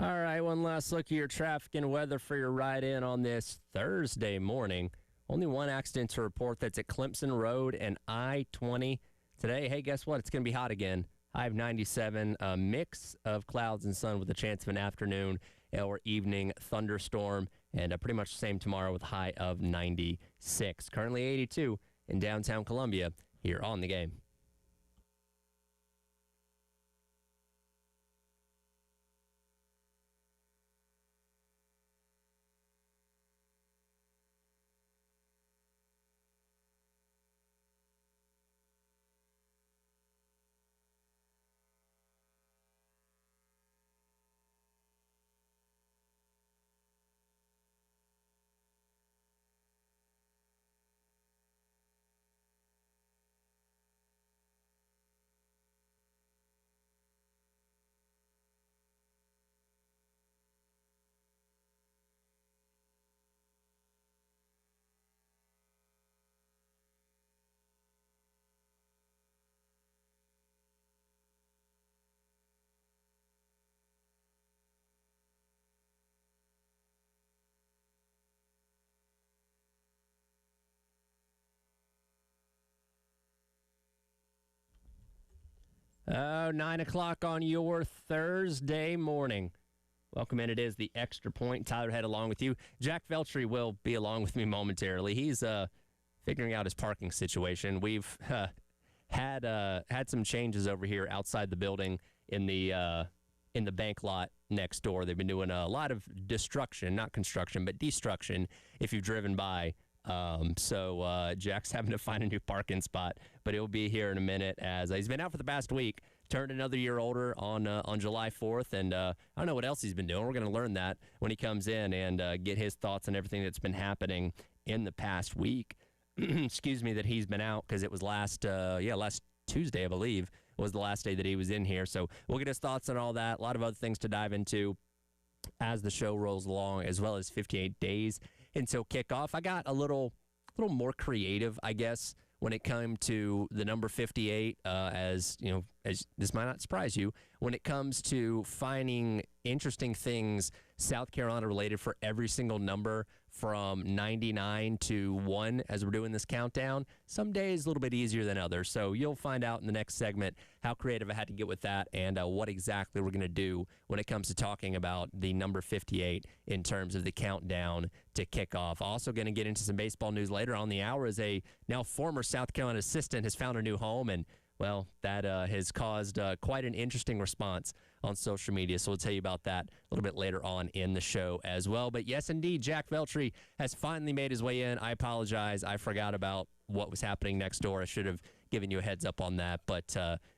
All right, one last look at your traffic and weather for your ride in on this Thursday morning. Only one accident to report. That's at Clemson Road and I-20. Today, hey, guess what? It's going to be hot again. High of 97, a mix of clouds and sun with a chance of an afternoon or evening thunderstorm, and pretty much the same tomorrow with a high of 96. Currently 82 in downtown Columbia here on The Game. Oh, 9 o'clock on your Thursday morning. Welcome in. It is the Extra Point. Tyler Head along with you. Jack Veltri will be along with me momentarily. He's figuring out his parking situation. We've had some changes over here outside the building in the bank lot next door. They've been doing a lot of destruction, not construction, but destruction if you've driven by. So Jack's having to find a new parking spot, but he'll be here in a minute as he's been out for the past week, turned another year older on July 4th, and I don't know what else he's been doing. We're going to learn that when he comes in and get his thoughts on everything that's been happening in the past week. Excuse me, that he's been out because it was last Tuesday, I believe, was the last day that he was in here. So we'll get his thoughts on all that. A lot of other things to dive into as the show rolls along, as well as 58 days until kickoff. I got a little more creative, I guess, when it came to the number 58, as you know, as this might not surprise you, when it comes to finding interesting things South Carolina related for every single number from 99 to 1 as we're doing this countdown. Some days a little bit easier than others. So you'll find out in the next segment how creative I had to get with that and what exactly we're going to do when it comes to talking about the number 58 in terms of the countdown to kickoff. Also going to get into some baseball news later on the hour as a now former South Carolina assistant has found a new home, and well, that has caused quite an interesting response on social media. So we'll tell you about that a little bit later on in the show as well. But yes, indeed, Jack Veltri has finally made his way in. I apologize. I forgot about what was happening next door. I should have given you a heads up on that. But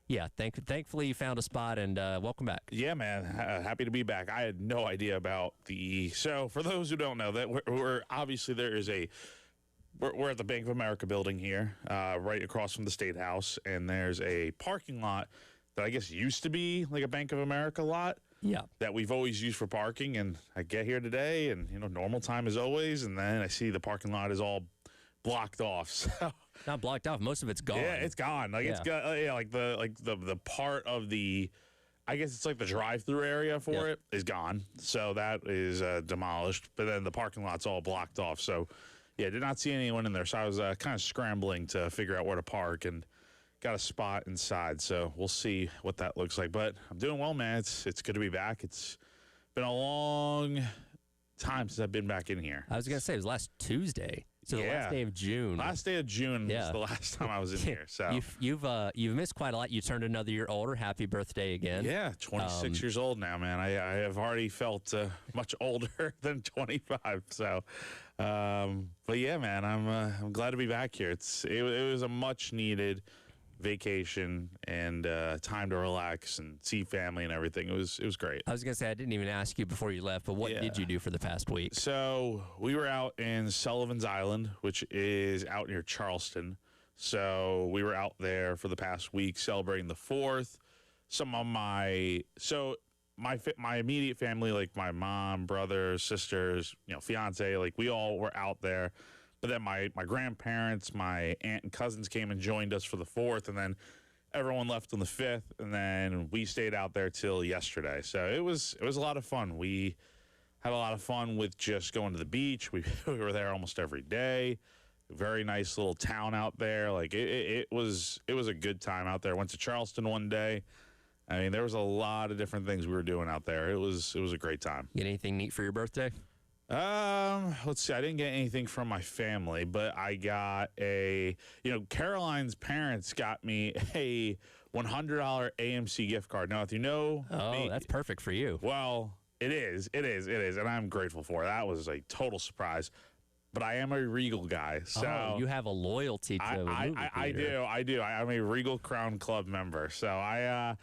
yeah, thankfully you found a spot, and welcome back. Yeah, man. Happy to be back. I had no idea about the... So for those who don't know, that we're obviously there is a... We're at the Bank of America building here, right across from the State House, and there's a parking lot that I guess used to be like a Bank of America lot. Yeah. That we've always used for parking, and I get here today, and normal time as always, and then I see the parking lot is all blocked off. So not blocked off. Most of it's gone. Yeah, it's gone. Like it's got like the part of the, I guess it's like the drive-through area for it is gone. So that is demolished, but then the parking lot's all blocked off. So. Yeah, did not see anyone in there, so I was kind of scrambling to figure out where to park and got a spot inside, so we'll see what that looks like. But I'm doing well, man. It's good to be back. It's been a long time since I've been back in here. I was going to say, it was last Tuesday, so the last day of June. Last day of June was the last time I was in here. So You've missed quite a lot. You turned another year older. Happy birthday again. Yeah, 26 years old now, man. I have already felt much older than 25, so... but yeah, man, I'm glad to be back here. It was a much needed vacation and time to relax and see family and everything. It was great. I was gonna say, I didn't even ask you before you left, but what did you do for the past week? So we were out in Sullivan's Island, which is out near Charleston. So we were out there for the past week celebrating the 4th. Some of my immediate family, like my mom, brothers, sisters, fiance, like we all were out there. But then my grandparents, my aunt and cousins came and joined us for the 4th. And then everyone left on the 5th, and then we stayed out there till yesterday. So it was a lot of fun. We had a lot of fun with just going to the beach. We were there almost every day. Very nice little town out there. Like it was a good time out there. Went to Charleston one day. I mean, there was a lot of different things we were doing out there. It was a great time. Get anything neat for your birthday? Let's see. I didn't get anything from my family, but I got Caroline's parents got me a $100 AMC gift card. Now, if you know me, that's perfect for you. Well, it is, and I'm grateful for it. That was a total surprise. But I am a Regal guy, so you have a loyalty to a movie theater. I do. I'm a Regal Crown Club member, so I've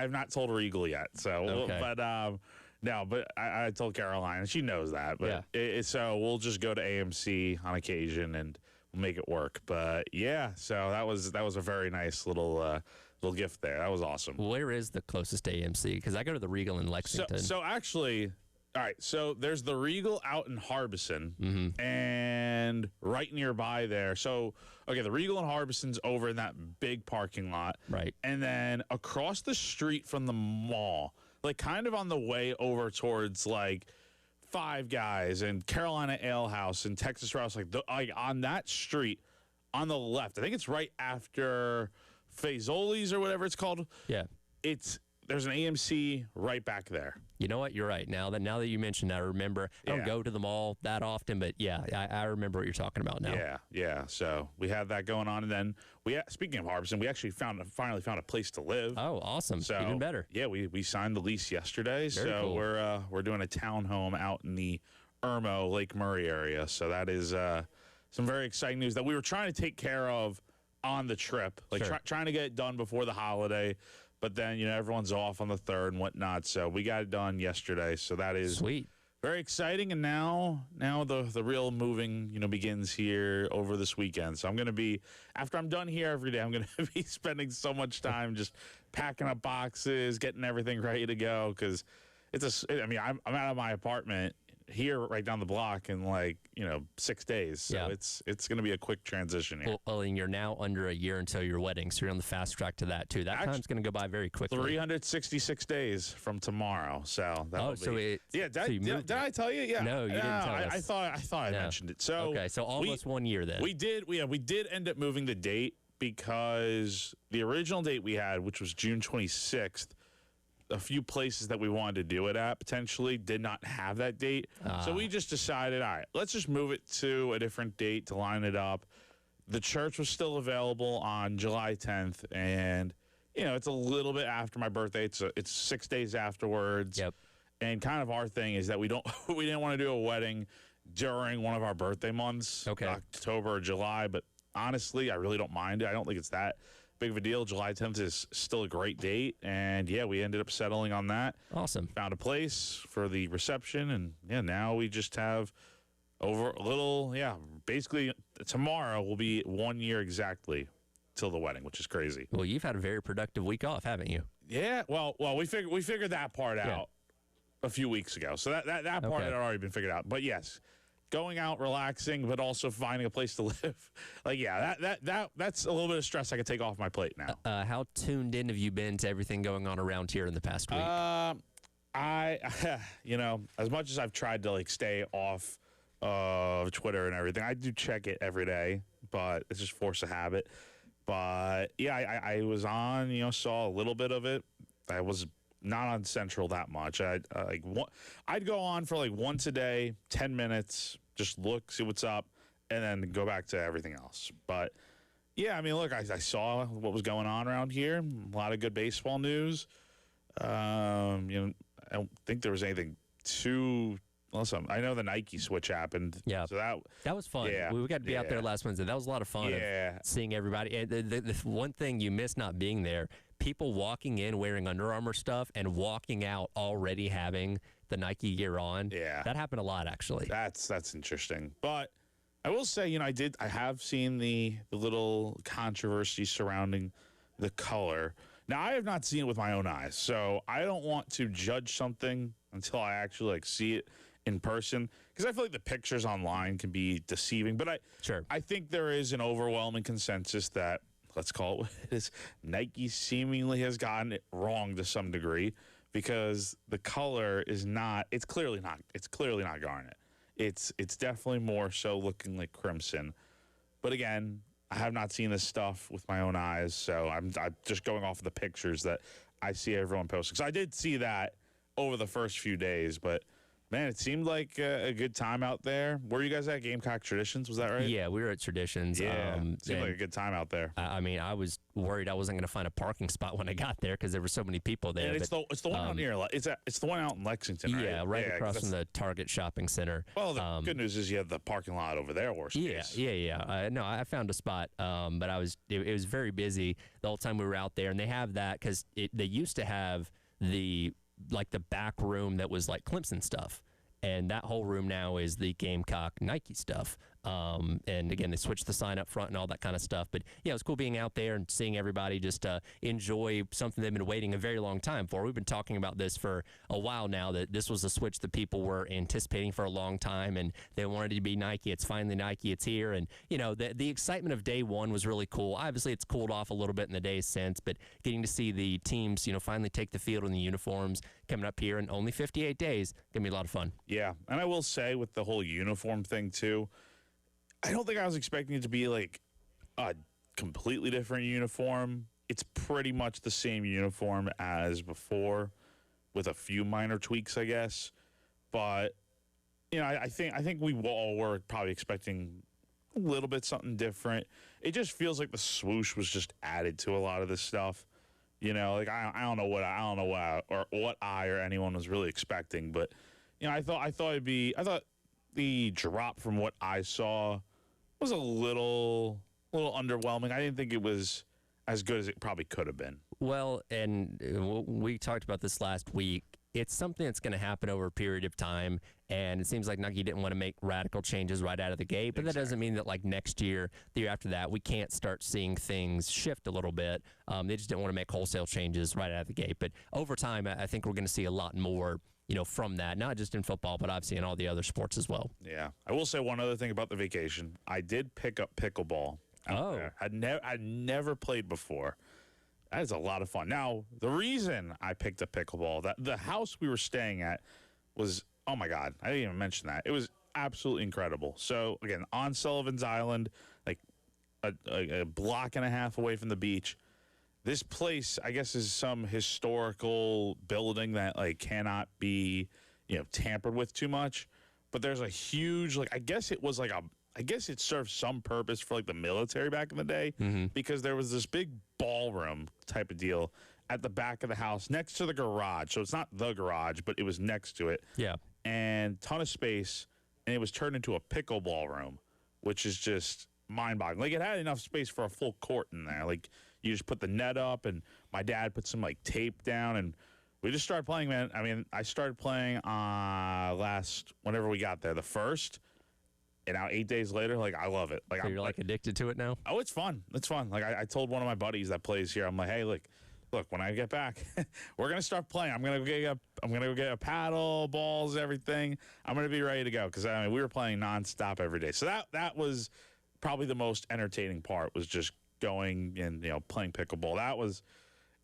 not told Regal yet. So, okay. but I told Caroline, and she knows that. But so we'll just go to AMC on occasion and we'll make it work. But yeah, so that was a very nice little gift there. That was awesome. Where is the closest AMC? Because I go to the Regal in Lexington. So actually, all right. So there's the Regal out in Harbison, and right nearby there. So okay, the Regal in Harbison's over in that big parking lot, right? And then across the street from the mall, like kind of on the way over towards like Five Guys and Carolina Ale House and Texas Rouse, like on that street on the left. I think it's right after Fazoli's or whatever it's called. Yeah. There's an AMC right back there. You know what? You're right. Now that you mentioned, I remember. I don't go to the mall that often, but yeah, I remember what you're talking about now. Yeah. So we had that going on, and then speaking of Harbison, we actually finally found a place to live. Oh, awesome! So even better. Yeah, we signed the lease yesterday. Very so cool. we're doing a townhome out in the Irmo Lake Murray area. So that is some very exciting news that we were trying to take care of on the trip, like trying to get it done before the holiday. But then, everyone's off on the 3rd and whatnot. So we got it done yesterday. So that is sweet. Very exciting. And now the real moving, begins here over this weekend. So I'm going to be, after I'm done here every day, I'm going to be spending so much time just packing up boxes, getting everything ready to go. Because I'm out of my apartment here right down the block in 6 days. So it's going to be a quick transition here. Well, and you're now under a year until your wedding, so you're on the fast track to that too. That time's going to go by very quickly. 366 days from tomorrow. So did I tell you? Yeah. No, you didn't tell us. I thought I mentioned it. So okay, so almost 1 year then. We did end up moving the date because the original date we had, which was June 26th, a few places that we wanted to do it at potentially did not have that date. So we just decided, all right, let's just move it to a different date to line it up. The church was still available on July 10th, and it's a little bit after my birthday. It's 6 days afterwards. Yep. And kind of our thing is that we didn't want to do a wedding during one of our birthday months, October or July, but honestly, I really don't mind it. I don't think it's that big of a deal. July 10th is still a great date, and we ended up settling on that. Awesome. Found a place for the reception, and now we just have over a little, basically tomorrow will be 1 year exactly till the wedding, which is crazy. Well, you've had a very productive week off, haven't you? Yeah. Well, we figured that part out a few weeks ago, so that part had already been figured out. But yes, going out, relaxing, but also finding a place to live. That's a little bit of stress I can take off my plate now. How tuned in have you been to everything going on around here in the past week? I as much as I've tried to stay off of Twitter and everything, I do check it every day, but it's just force of habit. But yeah, I was on, saw a little bit of it. I was not on Central that much. I'd go on for once a day, 10 minutes, just look, see what's up, and then go back to everything else. But yeah, look, I saw what was going on around here. A lot of good baseball news. I don't think there was anything too awesome. I know the Nike switch happened. Yeah, so that was fun. Yeah, we got to be out there last Wednesday. That was a lot of fun. Yeah, seeing everybody. And the one thing you missed not being there. People walking in wearing Under Armour stuff and walking out already having the Nike gear on. Yeah. That happened a lot, actually. That's interesting. But I will say, I have seen the little controversy surrounding the color. Now, I have not seen it with my own eyes, so I don't want to judge something until I actually see it in person, because I feel like the pictures online can be deceiving. But I think there is an overwhelming consensus that let's call it what it is. Nike seemingly has gotten it wrong to some degree because the color is not. It's clearly not. It's clearly not garnet. It's definitely more so looking like crimson. But again, I have not seen this stuff with my own eyes, so I'm just going off of the pictures that I see everyone posting. So I did see that over the first few days, but man, it seemed like a good time out there. Were you guys at Gamecock Traditions? Was that right? Yeah, we were at Traditions. Yeah, seemed like a good time out there. I mean, I was worried I wasn't going to find a parking spot when I got there because there were so many people there. And it's the one out near. It's the one out in Lexington, right? Yeah, right across from the Target shopping center. Well, the good news is you have the parking lot over there. Worst case. Yeah. No, I found a spot, but it was very busy the whole time we were out there, and they have that because they used to have the back room that was like Clemson stuff. And that whole room now is the Gamecock Nike stuff. And again, they switched the sign up front and all that kind of stuff. But yeah, it was cool being out there and seeing everybody just enjoy something they've been waiting a very long time for. We've been talking about this for a while now, that this was a switch that people were anticipating for a long time, and they wanted it to be Nike. It's finally Nike. It's here. And, you know, the excitement of day one was really cool. Obviously, it's cooled off a little bit in the days since, but getting to see the teams, you know, finally take the field in the uniforms coming up here in only 58 days, going to be a lot of fun. Yeah, and I will say with the whole uniform thing, too, I don't think I was expecting it to be like a completely different uniform. It's pretty much the same uniform as before with a few minor tweaks, I guess. But, you know, I think we all were probably expecting a little bit something different. It just feels like the swoosh was just added to a lot of this stuff. You know, like I don't know what I or anyone was really expecting, but you know, I thought the drop from what I saw was a little underwhelming. I didn't think it was as good as it probably could have been. Well, and we talked about this last week. It's something that's going to happen over a period of time, and it seems like Nike didn't want to make radical changes right out of the gate, but that doesn't mean that like next year, the year after that, we can't start seeing things shift a little bit. They just didn't want to make wholesale changes right out of the gate, but over time, I think we're going to see a lot more, you know, from that, not just in football, but obviously in all the other sports as well. Yeah. I will say one other thing about the vacation. I did pick up pickleball out there. I'd never played before. That is a lot of fun. Now, the reason I picked up pickleball, that the house we were staying at was, oh my God, I didn't even mention that. It was absolutely incredible. So, again, on Sullivan's Island, like a block and a half away from the beach. This place, I guess, is some historical building that like cannot be, you know, tampered with too much. But there's a huge, like, I guess it served some purpose for like the military back in the day, because there was this big ballroom type of deal at the back of the house next to the garage. So it's not the garage, but it was next to it. Yeah. And ton of space, and it was turned into a pickleball room, which is just mind-boggling. Like, it had enough space for a full court in there. Like, you just put the net up, and my dad put some like tape down, and we just started playing, man. I mean, I started playing whenever we got there, the first. And now 8 days later, like, I love it. Like, so you're like addicted to it now? Oh, it's fun. It's fun. Like, I told one of my buddies that plays here, I'm like, hey, look, when I get back, we're gonna start playing. I'm gonna go get a paddle, balls, everything. I'm gonna be ready to go, because I mean, we were playing nonstop every day. So that was probably the most entertaining part, was just going and, you know, playing pickleball. That was,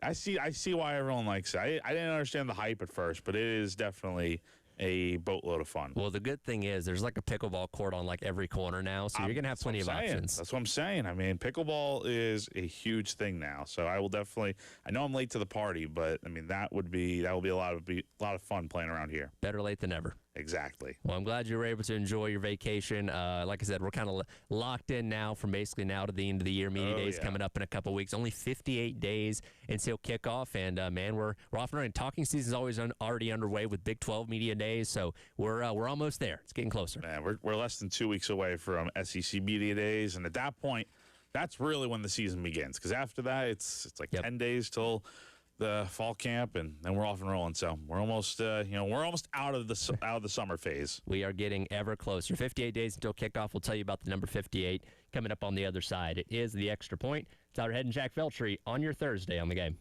I see why everyone likes it. I didn't understand the hype at first, but it is definitely a boatload of fun. Well, the good thing is there's like a pickleball court on like every corner now, so you're going to have plenty of options. That's what I'm saying. I mean, pickleball is a huge thing now, so I will definitely, I know I'm late to the party, but I mean, that will be a lot of fun playing around here. Better late than never. Exactly. Well, I'm glad you were able to enjoy your vacation. Like I said, we're kind of locked in now from basically now to the end of the year. Media days coming up in a couple weeks. Only 58 days until kickoff, and man, we're off and running. Talking season's always already underway with Big 12 media days, so we're almost there. It's getting closer. Man, we're less than 2 weeks away from SEC media days, and at that point, that's really when the season begins. Because after that, it's like 10 days till the fall camp, and then we're off and rolling. So we're almost, we're almost out of the summer phase. We are getting ever closer. 58 days until kickoff. We'll tell you about the number 58 coming up on the other side. It is the Extra Point. Tyler Head and Jack Feltry on your Thursday on the Game.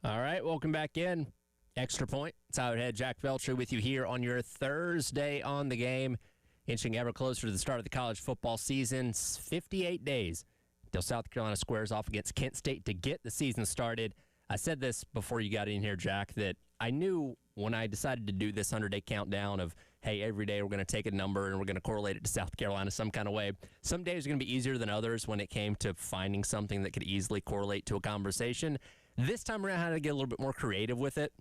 All right, welcome back in. Extra Point. Tyler Head, Jack Felcher with you here on your Thursday on the game. Inching ever closer to the start of the college football season. 58 days till South Carolina squares off against Kent State to get the season started. I said this before you got in here, Jack, that I knew when I decided to do this 100-day countdown of, hey, every day we're going to take a number and we're going to correlate it to South Carolina some kind of way. Some days are going to be easier than others when it came to finding something that could easily correlate to a conversation. This time around, I had to get a little bit more creative with it,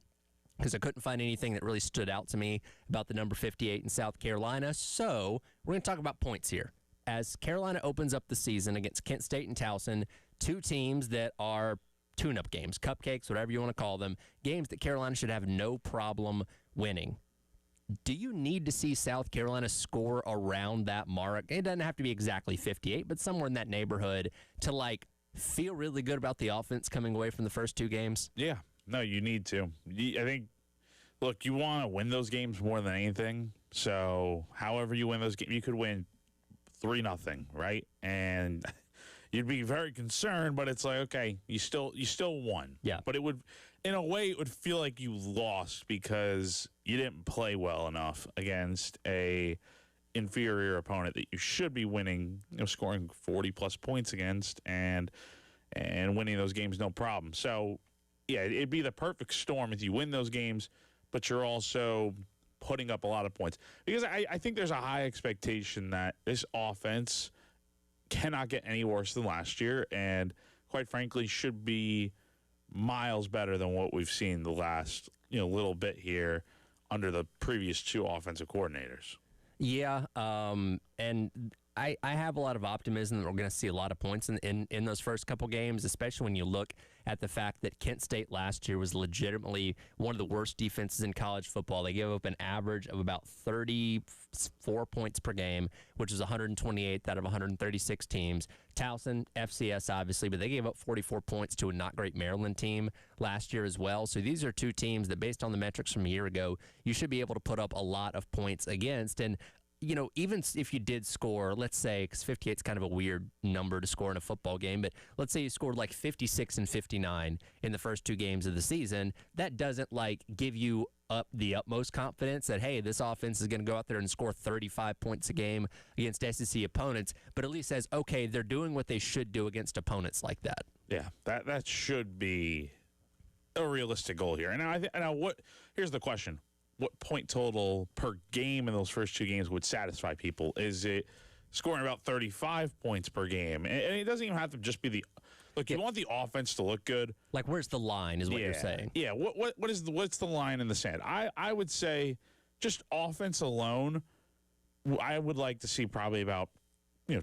because I couldn't find anything that really stood out to me about the number 58 in South Carolina. So we're going to talk about points here. As Carolina opens up the season against Kent State and Towson, two teams that are tune-up games, cupcakes, whatever you want to call them, games that Carolina should have no problem winning. Do you need to see South Carolina score around that mark? It doesn't have to be exactly 58, but somewhere in that neighborhood to, like, feel really good about the offense coming away from the first two games? Yeah. No, you need to. I think, look, you want to win those games more than anything. So, however you win those games, you could win 3-0, right? And you'd be very concerned, but it's like, okay, you still won. Yeah. But it would, in a way, it would feel like you lost because you didn't play well enough against a inferior opponent that you should be winning, scoring 40+ points against and winning those games no problem. So, yeah, it'd be the perfect storm if you win those games, but you're also putting up a lot of points. Because I think there's a high expectation that this offense cannot get any worse than last year and, quite frankly, should be miles better than what we've seen the last little bit here under the previous two offensive coordinators. Yeah, and I have a lot of optimism that we're going to see a lot of points in those first couple games, especially when you look at the fact that Kent State last year was legitimately one of the worst defenses in college football. They gave up an average of about 34 points per game, which is 128th out of 136 teams. Towson, FCS, obviously, but they gave up 44 points to a not great Maryland team last year as well. So these are two teams that, based on the metrics from a year ago, you should be able to put up a lot of points against. And even if you did score, let's say, because 58 is kind of a weird number to score in a football game, but let's say you scored like 56 and 59 in the first two games of the season, that doesn't give you the utmost confidence that, hey, this offense is going to go out there and score 35 points a game against SEC opponents, but at least says, okay, they're doing what they should do against opponents like that. Yeah, that should be a realistic goal here. And here's the question. What point total per game in those first two games would satisfy people? Is it scoring about 35 points per game? And it doesn't even have to just be the – look, you want the offense to look good. Like, where's the line is what you're saying. Yeah, what's the line in the sand? I would say just offense alone, I would like to see probably about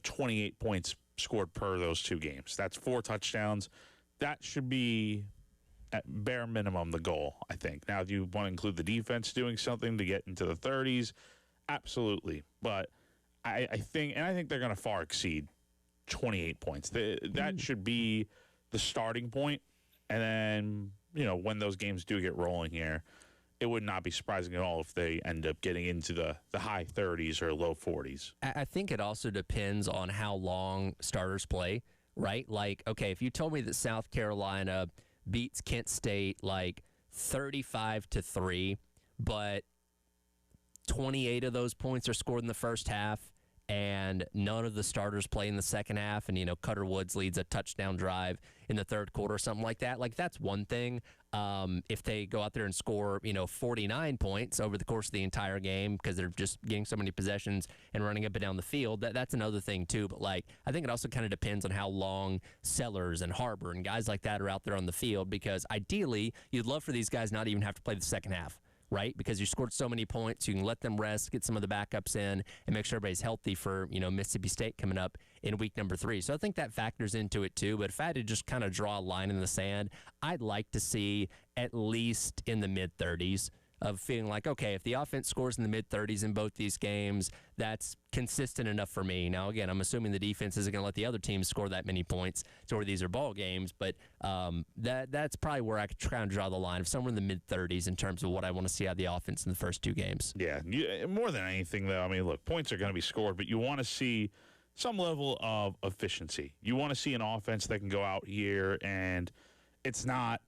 28 points scored per those two games. That's 4 touchdowns. That should be – at bare minimum, the goal, I think. Now, if you want to include the defense doing something to get into the 30s, absolutely. But I think they're going to far exceed 28 points. That should be the starting point. And then, when those games do get rolling here, it would not be surprising at all if they end up getting into the high 30s or low 40s. I think it also depends on how long starters play, right? Like, okay, if you told me that South Carolina beats Kent State 35-3, but 28 of those points are scored in the first half, and none of the starters play in the second half, and Cutter Woods leads a touchdown drive in the third quarter or something like that. That's one thing. If they go out there and score 49 points over the course of the entire game because they're just getting so many possessions and running up and down the field, that's another thing too. But I think it also kind of depends on how long Sellers and Harbor and guys like that are out there on the field, because ideally you'd love for these guys not even have to play the second half, right? Because you scored so many points, you can let them rest, get some of the backups in, and make sure everybody's healthy for, Mississippi State coming up in week number 3. So I think that factors into it too. But if I had to just kind of draw a line in the sand, I'd like to see at least in the mid-30s of feeling like, okay, if the offense scores in the mid-30s in both these games, that's consistent enough for me. Now, again, I'm assuming the defense isn't going to let the other teams score that many points to where these are ball games, but that's probably where I could try and draw the line of somewhere in the mid-30s in terms of what I want to see out of the offense in the first two games. Yeah, more than anything, though, I mean, look, points are going to be scored, but you want to see some level of efficiency. You want to see an offense that can go out here and it's not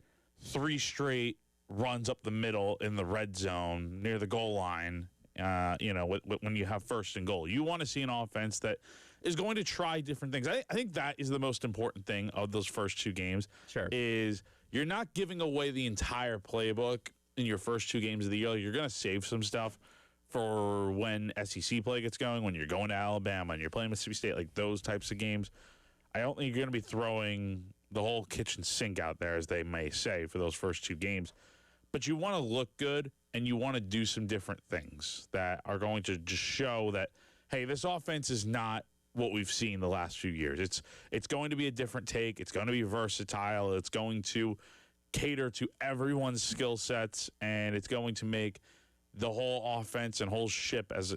3 straight runs up the middle in the red zone near the goal line, when you have first and goal. You want to see an offense that is going to try different things. I think that is the most important thing of those first 2 games. Sure. Is you're not giving away the entire playbook in your first 2 games of the year. You're going to save some stuff for when SEC play gets going, when you're going to Alabama and you're playing Mississippi State, like those types of games. I don't think you're going to be throwing the whole kitchen sink out there, as they may say, for those first 2 games. But you want to look good, and you want to do some different things that are going to just show that, hey, this offense is not what we've seen the last few years. It's going to be a different take. It's going to be versatile. It's going to cater to everyone's skill sets, and it's going to make the whole offense and whole ship as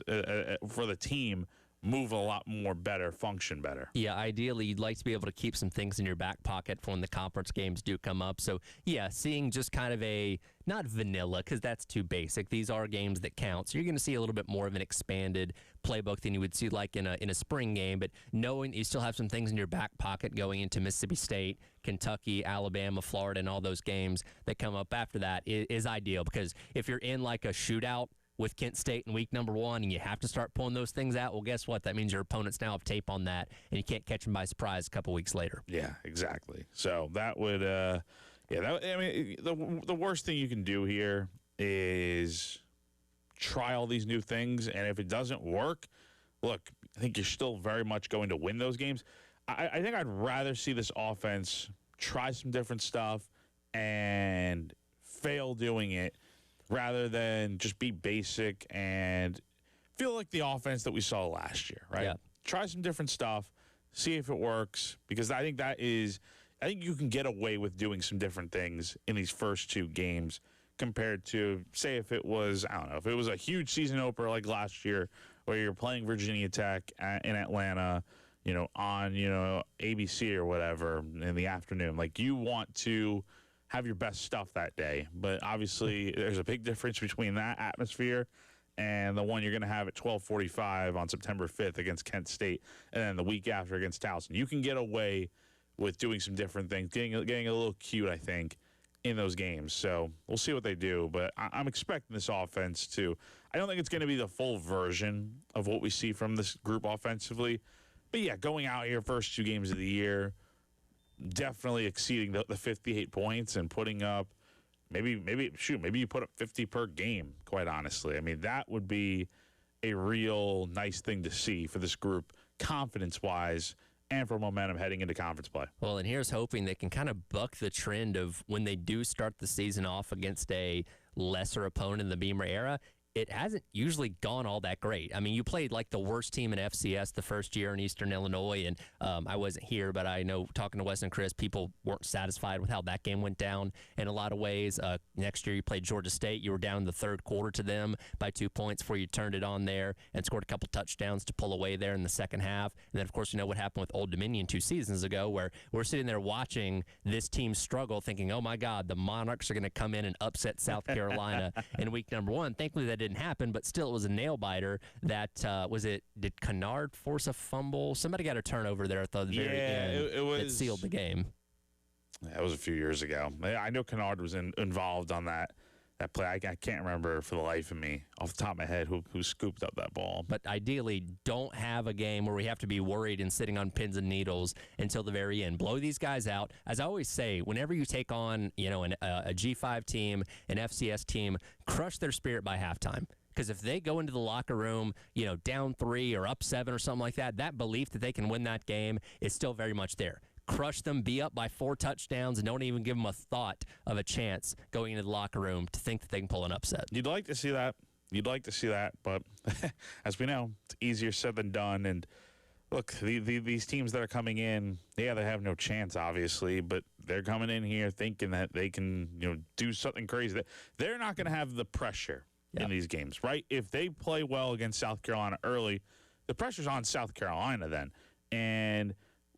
for the team move a lot more better, function better. Yeah, ideally, you'd like to be able to keep some things in your back pocket for when the conference games do come up. So, yeah, seeing just kind of a, not vanilla, because that's too basic. These are games that count. So you're going to see a little bit more of an expanded playbook than you would see like in a spring game. But knowing you still have some things in your back pocket going into Mississippi State, Kentucky, Alabama, Florida, and all those games that come up after that is ideal. Because if you're in like a shootout with Kent State in week number 1 and you have to start pulling those things out, well, guess what? That means your opponents now have tape on that, and you can't catch them by surprise a couple weeks later. Yeah, exactly. So that would, the worst thing you can do here is try all these new things, and if it doesn't work, look, I think you're still very much going to win those games. I think I'd rather see this offense try some different stuff and fail doing it, rather than just be basic and feel like the offense that we saw last year, right? Yeah. Try some different stuff, see if it works, because I think you can get away with doing some different things in these first 2 games compared to, say, if it was, I don't know, if it was a huge season opener like last year where you're playing Virginia Tech in Atlanta, on, ABC or whatever in the afternoon. Like, you want to have your best stuff that day. But obviously, there's a big difference between that atmosphere and the one you're going to have at 12:45 on September 5th against Kent State, and then the week after against Towson. You can get away with doing some different things, getting a little cute, I think, in those games. So we'll see what they do. But I'm expecting this offense to. I don't think it's going to be the full version of what we see from this group offensively. But yeah, going out here first 2 games of the year, definitely exceeding the 58 points and putting up maybe you put up 50 per game, quite honestly. I mean, that would be a real nice thing to see for this group, confidence-wise, and for momentum heading into conference play. Well, and here's hoping they can kind of buck the trend of when they do start the season off against a lesser opponent in the Beamer era. It hasn't usually gone all that great. I mean, you played like the worst team in FCS the first year in Eastern Illinois, and I wasn't here, but I know talking to Wes and Chris, people weren't satisfied with how that game went down in a lot of ways. Next year, you played Georgia State. You were down in the third quarter to them by 2 points before you turned it on there and scored a couple touchdowns to pull away there in the second half. And then, of course, you know what happened with Old Dominion 2 seasons ago, where we're sitting there watching this team struggle, thinking, oh, my God, the Monarchs are going to come in and upset South Carolina in week number 1. Thankfully, that didn't happen, but still it was a nail-biter. That did Kennard force a fumble? Somebody got a turnover there at the very end. It sealed the game. That was a few years ago. I know Kennard was involved on that play. I can't remember for the life of me off the top of my head who scooped up that ball. But ideally, don't have a game where we have to be worried and sitting on pins and needles until the very end. Blow these guys out. As I always say, whenever you take on a G5 team, an FCS team, crush their spirit by halftime. Because if they go into the locker room, down 3 or up 7 or something like that, that belief that they can win that game is still very much there. Crush them, be up by 4 touchdowns, and don't even give them a thought of a chance going into the locker room to think that they can pull an upset. You'd like to see that. But as we know, it's easier said than done. And look, these teams that are coming in, they have no chance, obviously, but they're coming in here thinking that they can, do something crazy. They're not going to have the pressure in these games, right? If they play well against South Carolina early, the pressure's on South Carolina then. And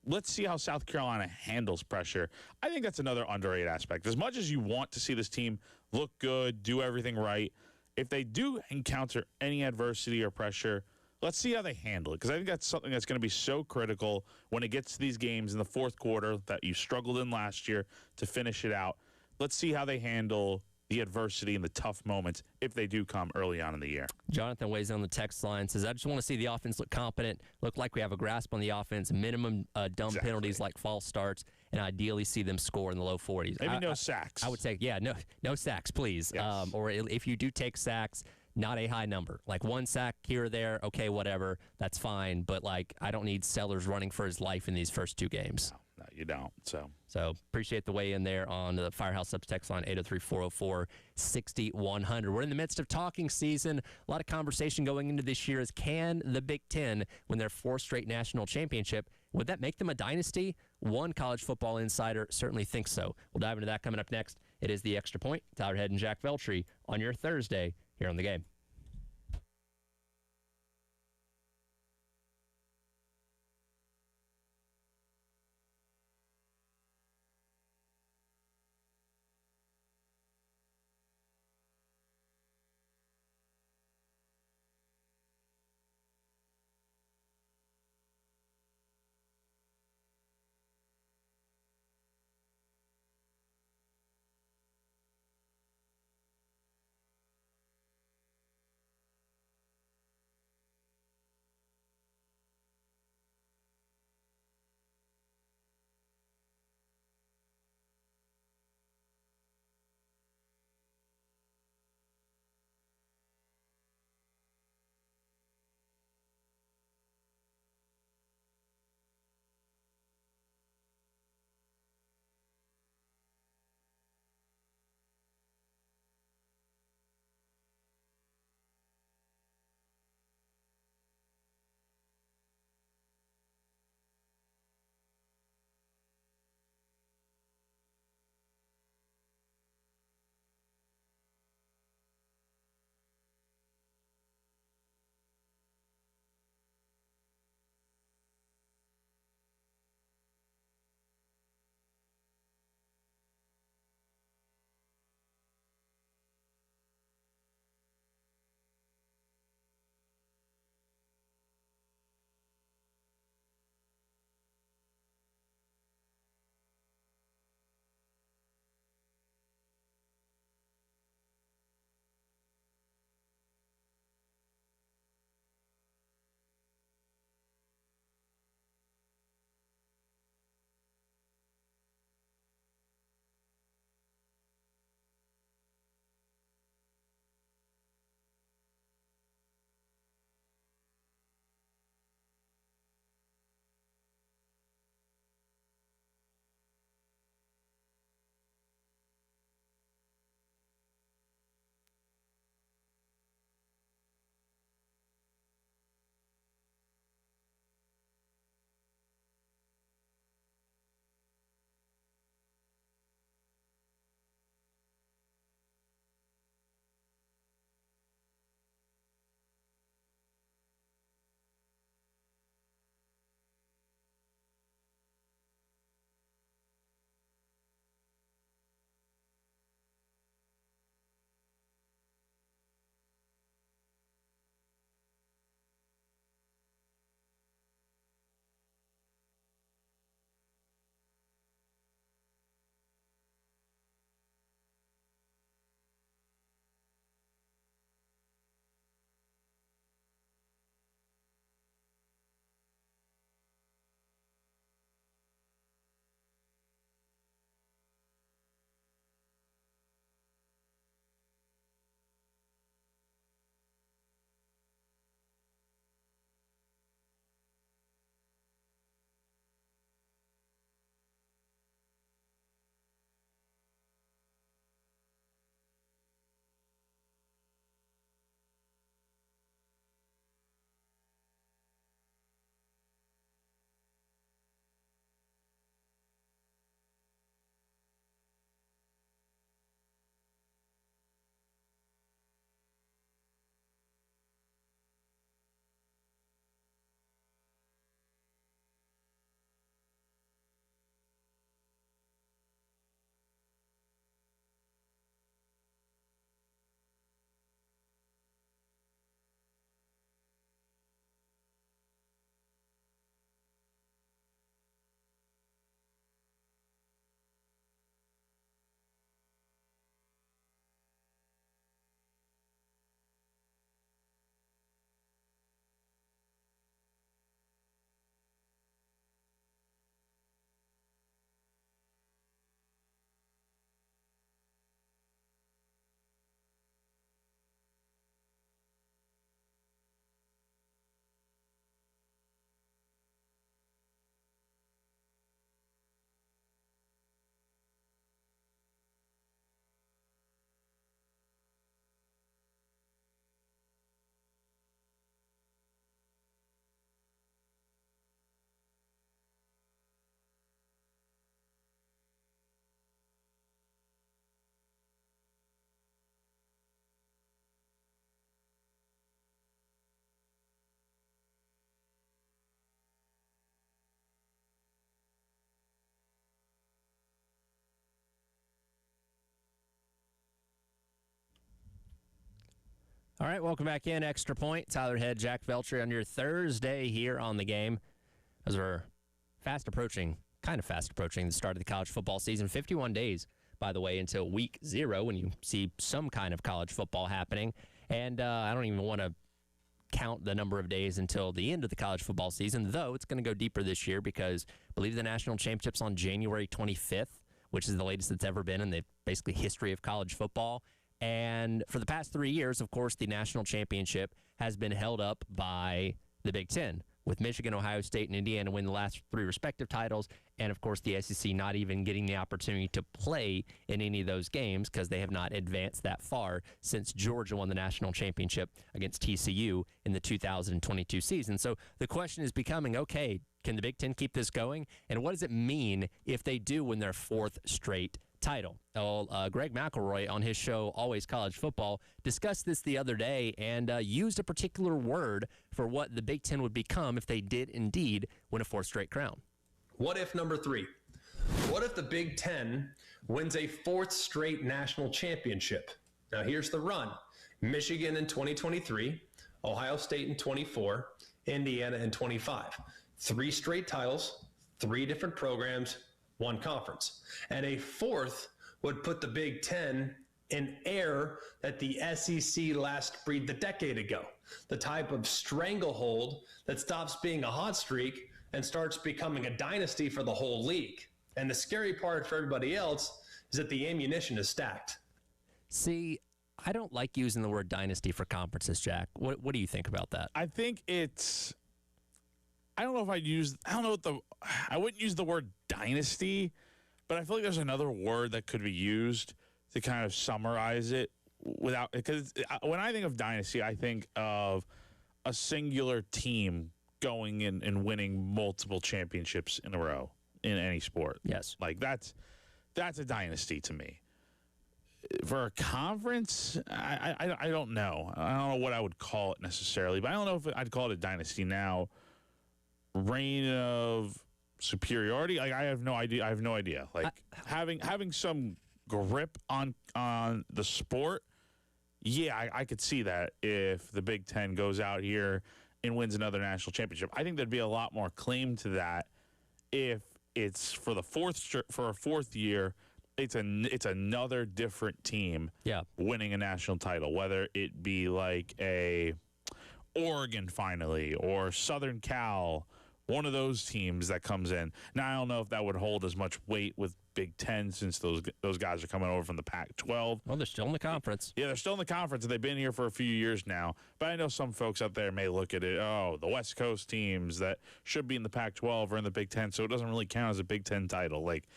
let's see how South Carolina handles pressure. I think that's another underrated aspect. As much as you want to see this team look good, do everything right, if they do encounter any adversity or pressure, let's see how they handle it. Because I think that's something that's going to be so critical when it gets to these games in the fourth quarter that you struggled in last year to finish it out. let's see how they handle the adversity and the tough moments if they do come early on in the year. Jonathan weighs in on the text line, says, I just want to see the offense look competent, look like we have a grasp on the offense, minimum dumb penalties like false starts, and ideally see them score in the low 40s. Maybe no sacks. I would say, no sacks, please. Yes. Or if you do take sacks, not a high number. Like 1 sack here or there, okay, whatever, that's fine. But, like, I don't need Sellers running for his life in these first 2 games. No, you don't. So appreciate the weigh in there on the Firehouse Subs text line 803-404-6100. We're in the midst of talking season. A lot of conversation going into this year is, can the Big Ten win their 4th straight national championship? Would that make them a dynasty? One college football insider certainly thinks so. We'll dive into that coming up next. It is the Extra Point. Tyler Head and Jack Veltri on your Thursday here on The Game. All right, welcome back in. Extra Point. Tyler Head, Jack Veltri on your Thursday here on the game. As we're kind of fast approaching the start of the college football season. 51 days, by the way, until week 0 when you see some kind of college football happening. And I don't even want to count the number of days until the end of the college football season, though it's going to go deeper this year because I believe the national championship's on January 25th, which is the latest it's ever been in the basically history of college football. And for the past 3 years, of course, the national championship has been held up by the Big Ten, with Michigan, Ohio State, and Indiana winning the last 3 respective titles, and, of course, the SEC not even getting the opportunity to play in any of those games because they have not advanced that far since Georgia won the national championship against TCU in the 2022 season. So the question is becoming, okay, can the Big Ten keep this going? And what does it mean if they do win their 4th straight title? Well, Greg McElroy on his show, Always College Football, discussed this the other day and used a particular word for what the Big Ten would become if they did indeed win a 4th straight crown. What if number 3? What if the Big Ten wins a 4th straight national championship? Now here's the run. Michigan in 2023, Ohio State in 24, Indiana in 25. 3 straight titles, 3 different programs, 1 conference. And a 4th would put the Big Ten in air that the SEC last breathed a decade ago. The type of stranglehold that stops being a hot streak and starts becoming a dynasty for the whole league. And the scary part for everybody else is that the ammunition is stacked. See, I don't like using the word dynasty for conferences, Jack. What do you think about that? I think it's, I wouldn't use the word dynasty, but I feel like there's another word that could be used to kind of summarize it because when I think of dynasty, I think of a singular team going in and winning multiple championships in a row in any sport. Yes. Like that's a dynasty to me. For a conference, I don't know. I don't know what I would call it necessarily, but I don't know if I'd call it a dynasty now. Reign of superiority, like I have no idea. Like having some grip on the sport. Yeah, I could see that if the Big Ten goes out here and wins another national championship. I think there'd be a lot more claim to that if it's for a 4th year. It's another different team winning a national title, whether it be like a Oregon finally or Southern Cal, one of those teams that comes in. Now, I don't know if that would hold as much weight with Big Ten since those guys are coming over from the Pac-12. Well, they're still in the conference. Yeah, they're still in the conference, and they've been here for a few years now. But I know some folks out there may look at it, the West Coast teams that should be in the Pac-12 are in the Big Ten, so it doesn't really count as a Big Ten title. Like,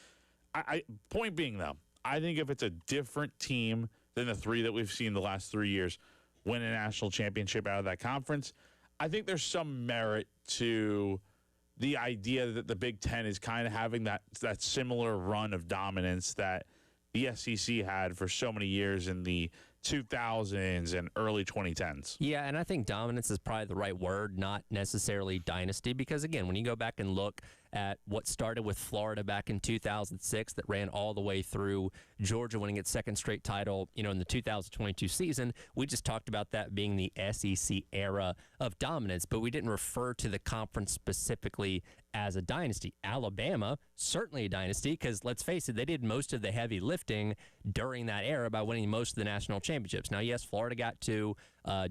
point being, though, I think if it's a different team than the 3 that we've seen the last 3 years win a national championship out of that conference, I think there's some merit to the idea that the Big Ten is kind of having that similar run of dominance that the SEC had for so many years in the 2000s and early 2010s. Yeah, and I think dominance is probably the right word, not necessarily dynasty, because, again, when you go back and look at what started with Florida back in 2006 that ran all the way through Georgia winning its 2nd straight title, in the 2022 season, we just talked about that being the SEC era of dominance, but we didn't refer to the conference specifically as a dynasty. Alabama, certainly a dynasty, because let's face it, they did most of the heavy lifting during that era by winning most of the national championships. Now, yes, Florida got 2,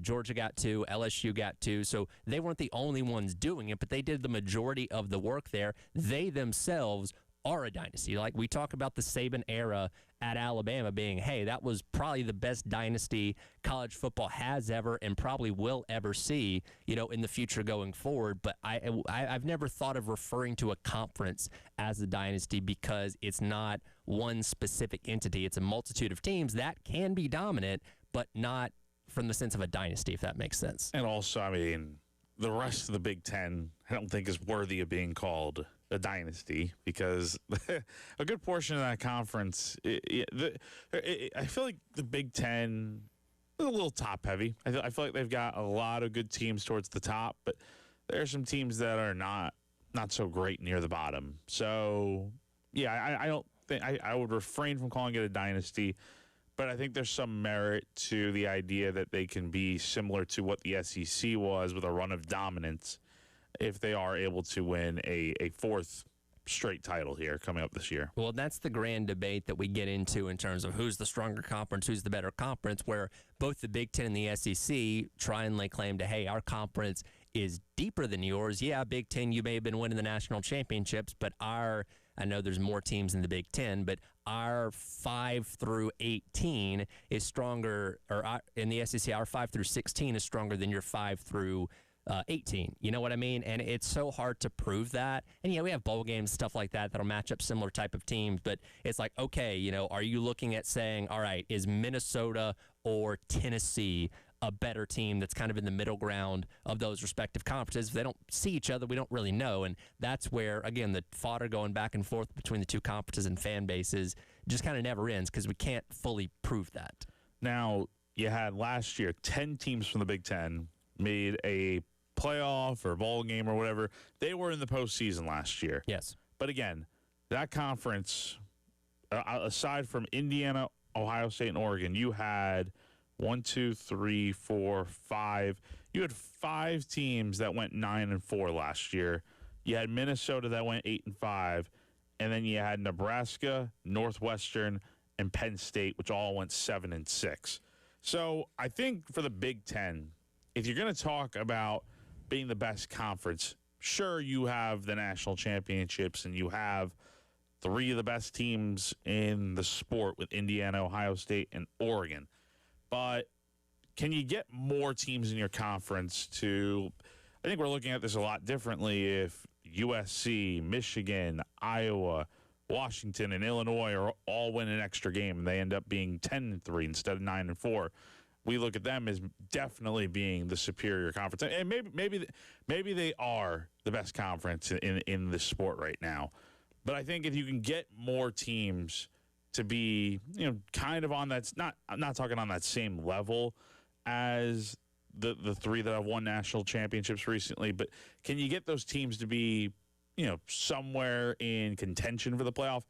Georgia got 2, LSU got 2, so they weren't the only ones doing it, but they did the majority of the work there. They themselves are a dynasty. Like, we talk about the Saban era at Alabama being, hey, that was probably the best dynasty college football has ever and probably will ever see, in the future going forward. But I've never thought of referring to a conference as a dynasty because it's not one specific entity. It's a multitude of teams that can be dominant, but not from the sense of a dynasty, if that makes sense. And also, I mean, the rest of the Big Ten, I don't think is worthy of being called a dynasty because a good portion of that conference, I feel like the Big Ten is a little top heavy. I feel like they've got a lot of good teams towards the top, but there are some teams that are not so great near the bottom. So, yeah, I don't think I would refrain from calling it a dynasty, but I think there's some merit to the idea that they can be similar to what the SEC was with a run of dominance if they are able to win a fourth straight title here coming up this year. Well, that's the grand debate that we get into in terms of who's the stronger conference, who's the better conference, where both the Big Ten and the SEC try and lay claim to, hey, our conference is deeper than yours. Yeah, Big Ten, you may have been winning the national championships, but I know there's more teams in the Big Ten, but our 5 through 18 is stronger, in the SEC, our 5 through 16 is stronger than your 5 through 18. You know what I mean? And it's so hard to prove that. And yeah, we have bowl games, stuff like that, that'll match up similar type of teams. But it's like, okay, are you looking at saying, all right, is Minnesota or Tennessee a better team that's kind of in the middle ground of those respective conferences? If they don't see each other, we don't really know. And that's where, again, the fodder going back and forth between the two conferences and fan bases just kind of never ends because we can't fully prove that. Now, you had last year 10 teams from the Big Ten made a playoff or bowl game or whatever. They were in the postseason last year. Yes. But again, that conference, aside from Indiana, Ohio State, and Oregon, you had 1, 2, 3, 4, 5. You had 5 teams that went 9-4 last year. You had Minnesota that went 8-5, and then you had Nebraska, Northwestern, and Penn State, which all went 7-6. So I think for the Big Ten, if you're going to talk about being the best conference, sure, you have the national championships and you have 3 of the best teams in the sport with Indiana, Ohio State, and Oregon. But can you get more teams in your conference to, I think we're looking at this a lot differently if USC, Michigan, Iowa, Washington, and Illinois are all win an extra game and they end up being 10-3 instead of 9-4. We look at them as definitely being the superior conference, and maybe they are the best conference in the sport right now. But I think if you can get more teams to be, kind of on that, I'm not talking on that same level as the 3 that have won national championships recently, but can you get those teams to be, somewhere in contention for the playoff?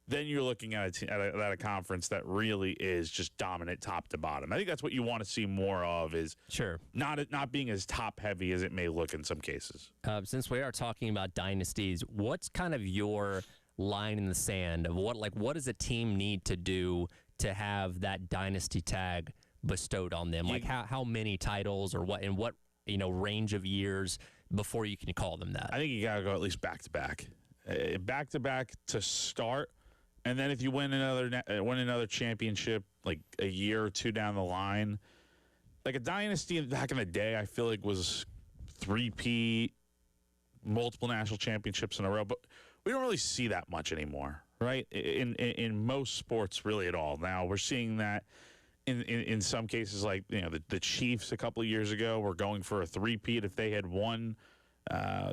Then you're looking at a conference that really is just dominant top to bottom. I think that's what you want to see more of, is sure not being as top heavy as it may look in some cases. Since we are talking about dynasties, what's kind of your line in the sand of what does a team need to do to have that dynasty tag bestowed on them? Like how many titles or what range of years before you can call them that? I think you got to go at least back to back to start. And then if you win another championship like a year or 2 down the line, like a dynasty back in the day, I feel like was 3-peat, multiple national championships in a row. But we don't really see that much anymore, right? In most sports, really at all. Now we're seeing that in some cases, like the Chiefs a couple of years ago were going for a 3-peat. If they had won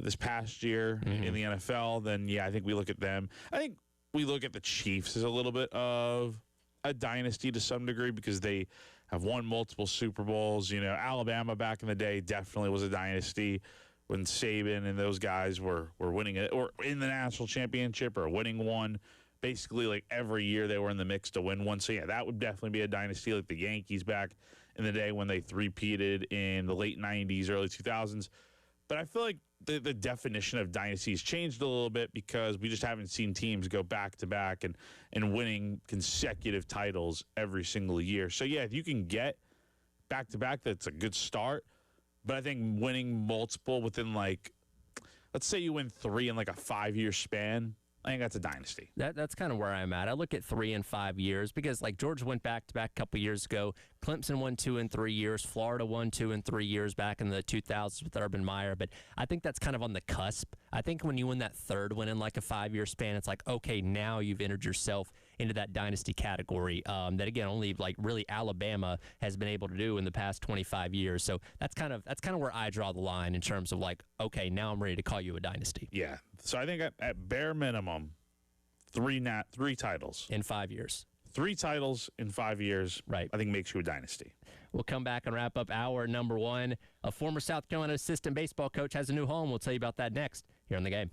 this past year in the NFL, then I think we look at them. I think we look at the Chiefs as a little bit of a dynasty to some degree because they have won multiple Super Bowls. Alabama back in the day definitely was a dynasty when Saban and those guys were winning it or in the national championship or winning one. Basically, like every year they were in the mix to win one. So, that would definitely be a dynasty, like the Yankees back in the day when they 3-peated in the late 90s, early 2000s. But I feel like the definition of dynasties changed a little bit because we just haven't seen teams go back-to-back and winning consecutive titles every single year. So, if you can get back-to-back, that's a good start. But I think winning multiple within, let's say you win 3 in, a 5-year span, I think that's a dynasty. That's kind of where I'm at. I look at 3 and 5 years because, Georgia went back-to-back a couple years ago. Clemson won 2 and 3 years. Florida won 2 and 3 years back in the 2000s with Urban Meyer. But I think that's kind of on the cusp. I think when you win that third win in, a 5-year span, it's like, okay, now you've entered yourself into that dynasty category that, again, only, really Alabama has been able to do in the past 25 years. So that's kind of where I draw the line in terms of, okay, now I'm ready to call you a dynasty. Yeah. So I think at bare minimum, 3 titles. In 5 years. 3 titles in 5 years, right? I think makes you a dynasty. We'll come back and wrap up hour number 1. A former South Carolina assistant baseball coach has a new home. We'll tell you about that next here on The Game.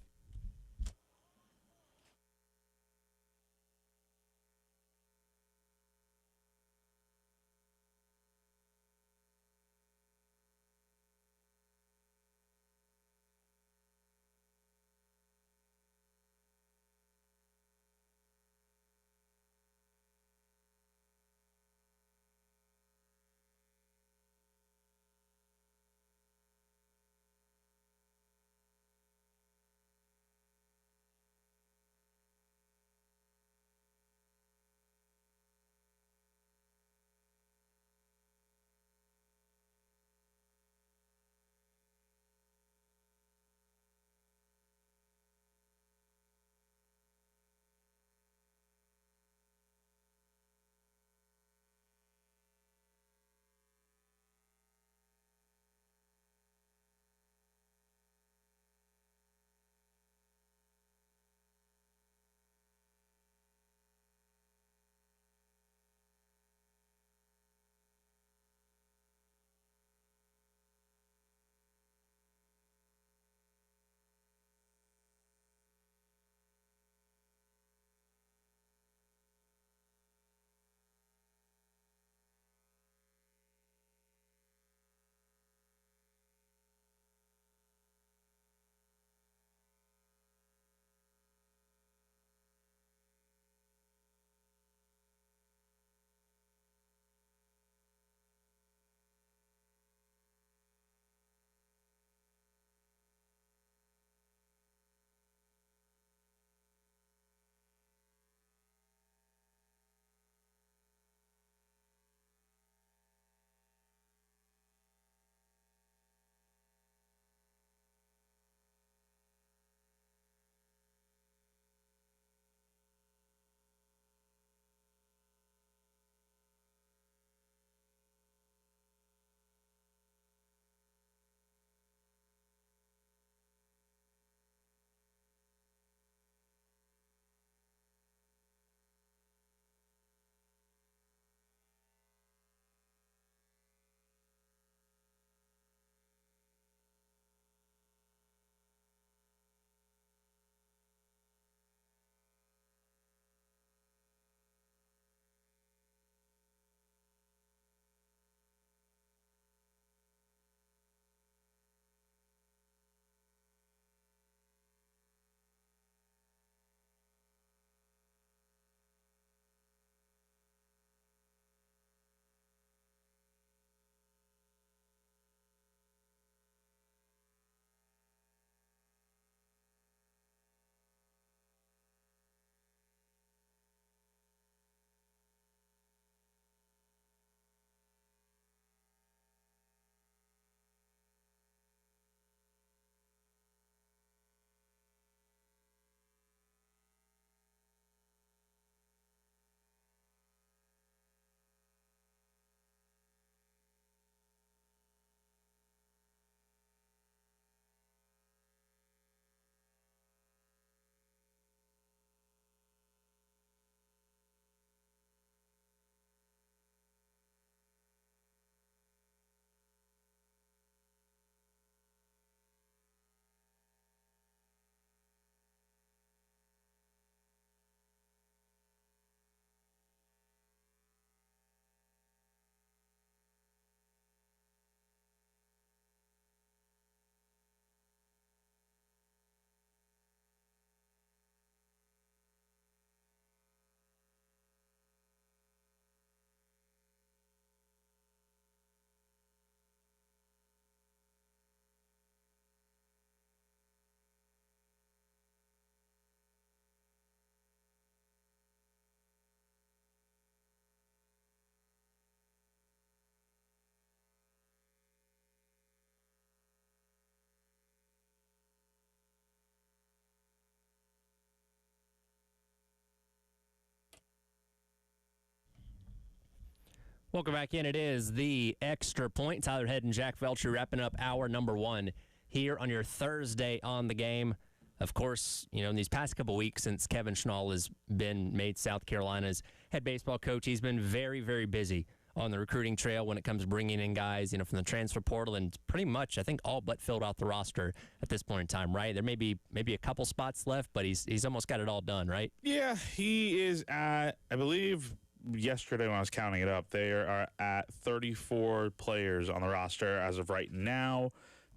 Welcome back in. It is the Extra Point. Tyler Head and Jack Veltri wrapping up hour number 1 here on your Thursday on the game. Of course, in these past couple weeks since Kevin Schnall has been made South Carolina's head baseball coach, he's been very, very busy on the recruiting trail when it comes to bringing in guys, from the transfer portal, and pretty much, I think, all but filled out the roster at this point in time, right? There may be a couple spots left, but he's almost got it all done, right? Yeah, he is at, I believe, yesterday when I was counting it up, they are at 34 players on the roster as of right now.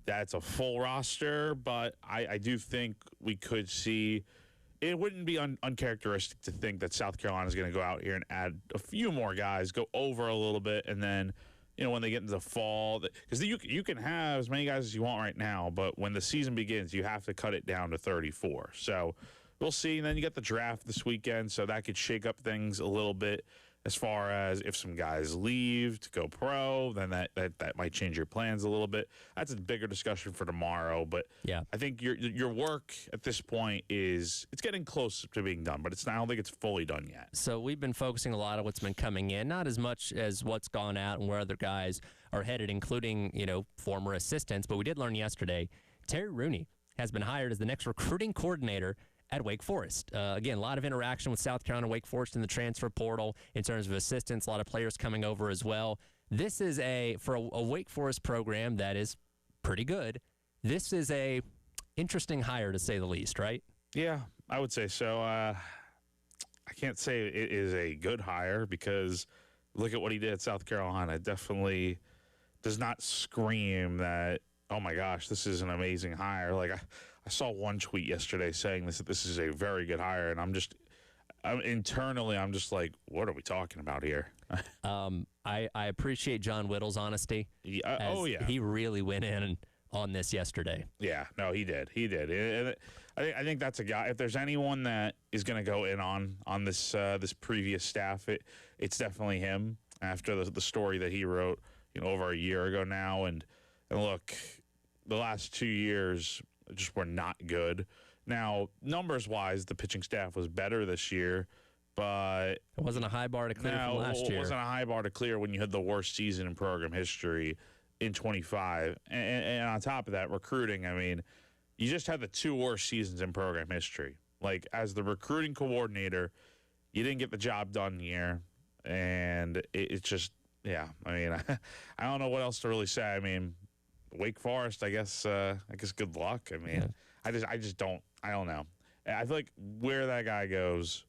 That's a full roster, but I do think we could see it wouldn't be uncharacteristic to think that South Carolina is going to go out here and add a few more guys, go over a little bit, and then, when they get into the fall, because you can have as many guys as you want right now, but when the season begins, you have to cut it down to 34. So we'll see. And then you get the draft this weekend, so that could shake up things a little bit. As far as if some guys leave to go pro, then that might change your plans a little bit. That's a bigger discussion for tomorrow. But yeah, I think your work at this point it's getting close to being done, but I don't think it's fully done yet. So we've been focusing a lot on what's been coming in, not as much as what's gone out and where other guys are headed, including former assistants. But we did learn yesterday Terry Rooney has been hired as the next recruiting coordinator at Wake Forest. Again, a lot of interaction with South Carolina Wake Forest in the transfer portal in terms of assistants, a lot of players coming over as well. This is for a Wake Forest program that is pretty good. This is a interesting hire, to say the least, right? Yeah, I would say so. I can't say it is a good hire because look at what he did at South Carolina. It definitely does not scream that, oh my gosh, this is an amazing hire. Like I saw one tweet yesterday saying this is a very good hire, and I'm internally just like, what are we talking about here? I appreciate John Whittle's honesty. Yeah. He really went in on this yesterday. Yeah, no, he did. And I think that's a guy. If there's anyone that is going to go in on this previous staff, it's definitely him. After the story that he wrote, over a year ago now, and look, the last 2 years just were not good. Now, numbers-wise, the pitching staff was better this year, but it wasn't a high bar to clear from last year. It wasn't a high bar to clear when you had the worst season in program history in 25. And on top of that, recruiting, I mean, you just had the 2 worst seasons in program history. Like, as the recruiting coordinator, you didn't get the job done here, and it's just, yeah. I mean, I don't know what else to really say. I mean, Wake Forest, I guess good luck. I mean, yeah. I don't know. I feel like where that guy goes,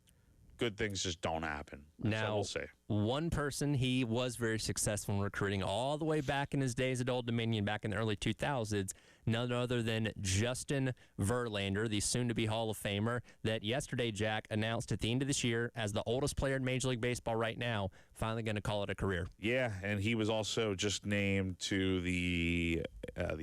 good things just don't happen. Now, so we'll see. One person he was very successful in recruiting all the way back in his days at Old Dominion back in the early 2000s, none other than Justin Verlander, the soon-to-be Hall of Famer, that yesterday, Jack, announced at the end of this year as the oldest player in Major League Baseball right now, finally going to call it a career. Yeah, and he was also just named to the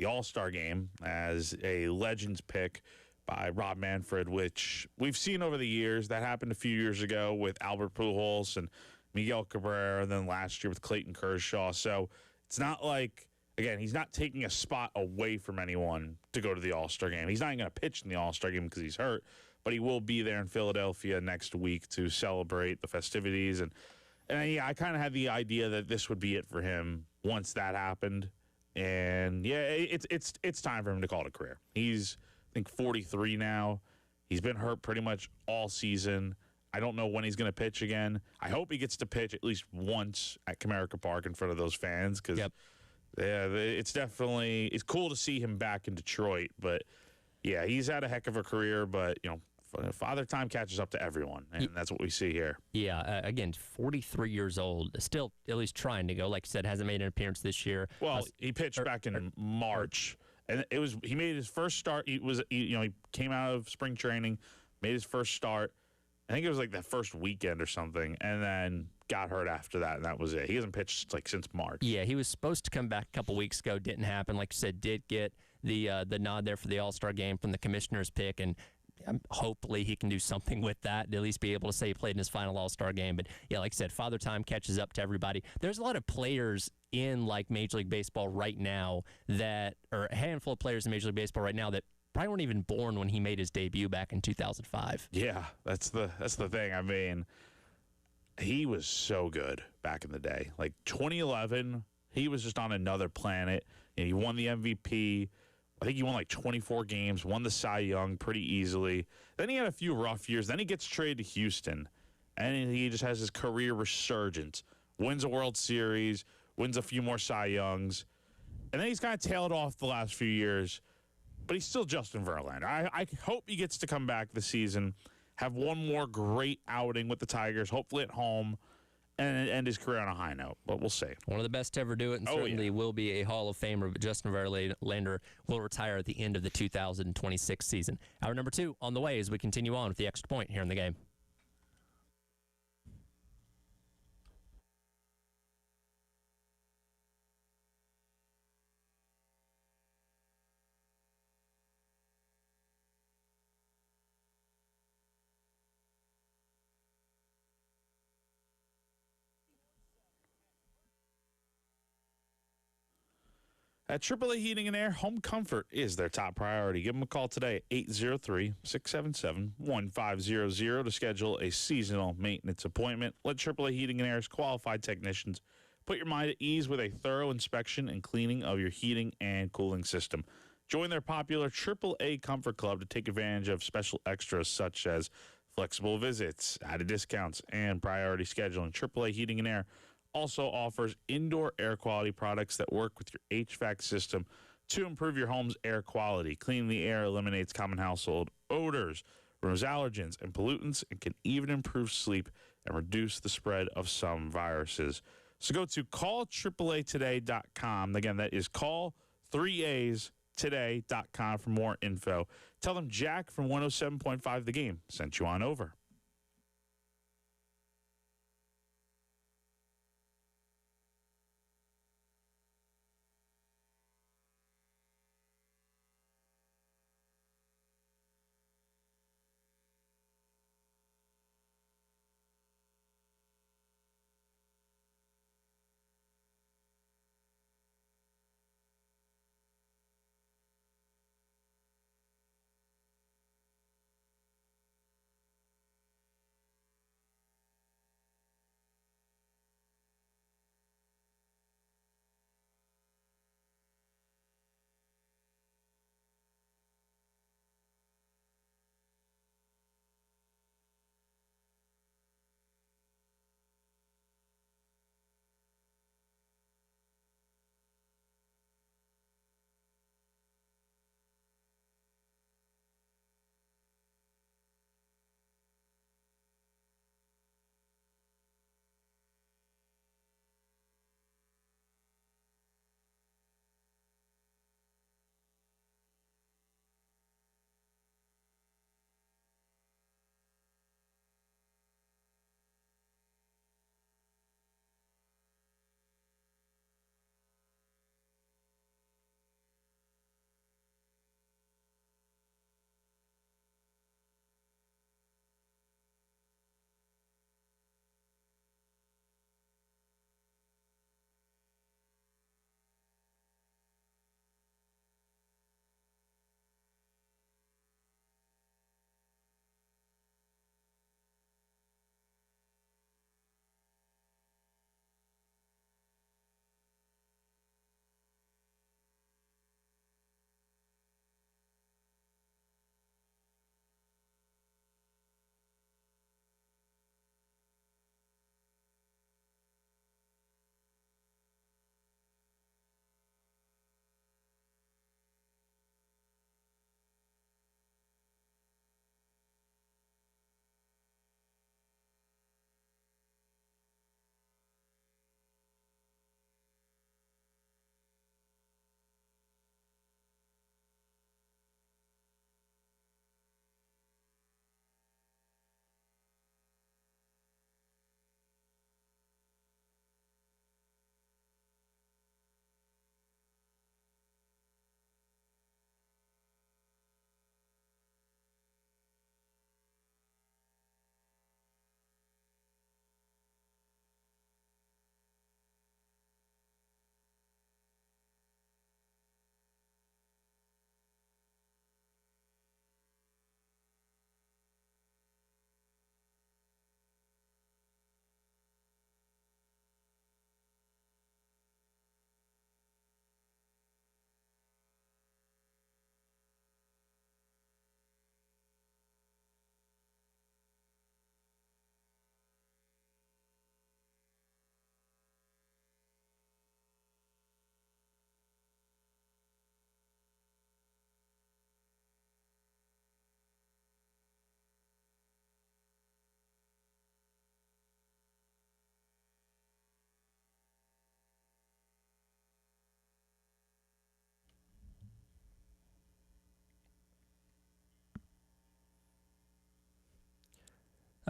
All-Star game as a Legends pick by Rob Manfred, which we've seen over the years. That happened a few years ago with Albert Pujols and Miguel Cabrera, and then last year with Clayton Kershaw. So it's not like, again, he's not taking a spot away from anyone to go to the All-Star game. He's not even going to pitch in the All-Star game because he's hurt, but he will be there in Philadelphia next week to celebrate the festivities. And yeah, I kind of had the idea that this would be it for him once that happened. And yeah, it's time for him to call it a career. He's, I think, 43 now. He's been hurt pretty much all season. I don't know when he's going to pitch again. I hope he gets to pitch at least once at Comerica Park in front of those fans because, yeah, it's cool to see him back in Detroit. But, yeah, he's had a heck of a career, but, Father Time catches up to everyone, and that's what we see here. Yeah, again, 43 years old, still at least trying to go. Like you said, hasn't made an appearance this year. Well, he pitched back in March. And he made his first start. He came out of spring training, made his first start. I think it was like that first weekend or something, and then got hurt after that, and that was it. He hasn't pitched since March. Yeah, he was supposed to come back a couple weeks ago. Didn't happen. Like you said, did get the nod there for the All-Star game from the commissioner's pick, and hopefully he can do something with that, at least be able to say he played in his final All-Star game. But yeah, like I said, Father Time catches up to everybody. There's a lot of players in Major League Baseball right now or a handful of players in Major League Baseball right now that probably weren't even born when he made his debut back in 2005. Yeah, that's the thing. I mean, he was so good back in the day. Like 2011, he was just on another planet. And he won the MVP. I think he won like 24 games, won the Cy Young pretty easily. Then he had a few rough years. Then he gets traded to Houston, and he just has his career resurgence. Wins a World Series, wins a few more Cy Youngs, and then he's kind of tailed off the last few years. But he's still Justin Verlander. I hope he gets to come back this season, have one more great outing with the Tigers, hopefully at home, and end his career on a high note. But we'll see. One of the best to ever do it, and certainly will be a Hall of Famer. But Justin Verlander will retire at the end of the 2026 season. Hour number 2 on the way as we continue on with the Extra Point here in the game. At AAA Heating and Air, home comfort is their top priority. Give them a call today at 803-677-1500 to schedule a seasonal maintenance appointment. Let AAA Heating and Air's qualified technicians put your mind at ease with a thorough inspection and cleaning of your heating and cooling system. Join their popular AAA Comfort Club to take advantage of special extras such as flexible visits, added discounts, and priority scheduling. AAA Heating and Air also offers indoor air quality products that work with your HVAC system to improve your home's air quality. Cleaning the air eliminates common household odors, removes allergens and pollutants, and can even improve sleep and reduce the spread of some viruses. So go to callAAAtoday.com. Again, that is call3astoday.com for more info. Tell them Jack from 107.5 The Game sent you on over.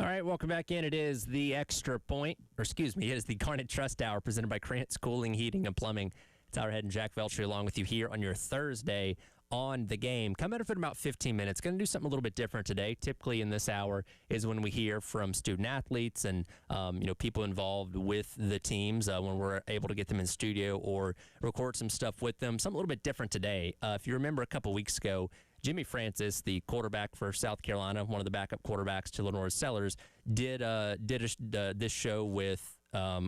All right, welcome back in. It is the Extra Point, or excuse me, it is the Garnet Trust Hour presented by Krantz Cooling, Heating, and Plumbing. Tyler Head and Jack Veltri along with you here on your Thursday on the game. Coming up in about 15 minutes. Going to do something a little bit different today. Typically in this hour is when we hear from student athletes and people involved with the teams when we're able to get them in studio or record some stuff with them. Something a little bit different today. If you remember a couple weeks ago, Jimmy Francis, the quarterback for South Carolina, one of the backup quarterbacks to Lenore Sellers, did this show with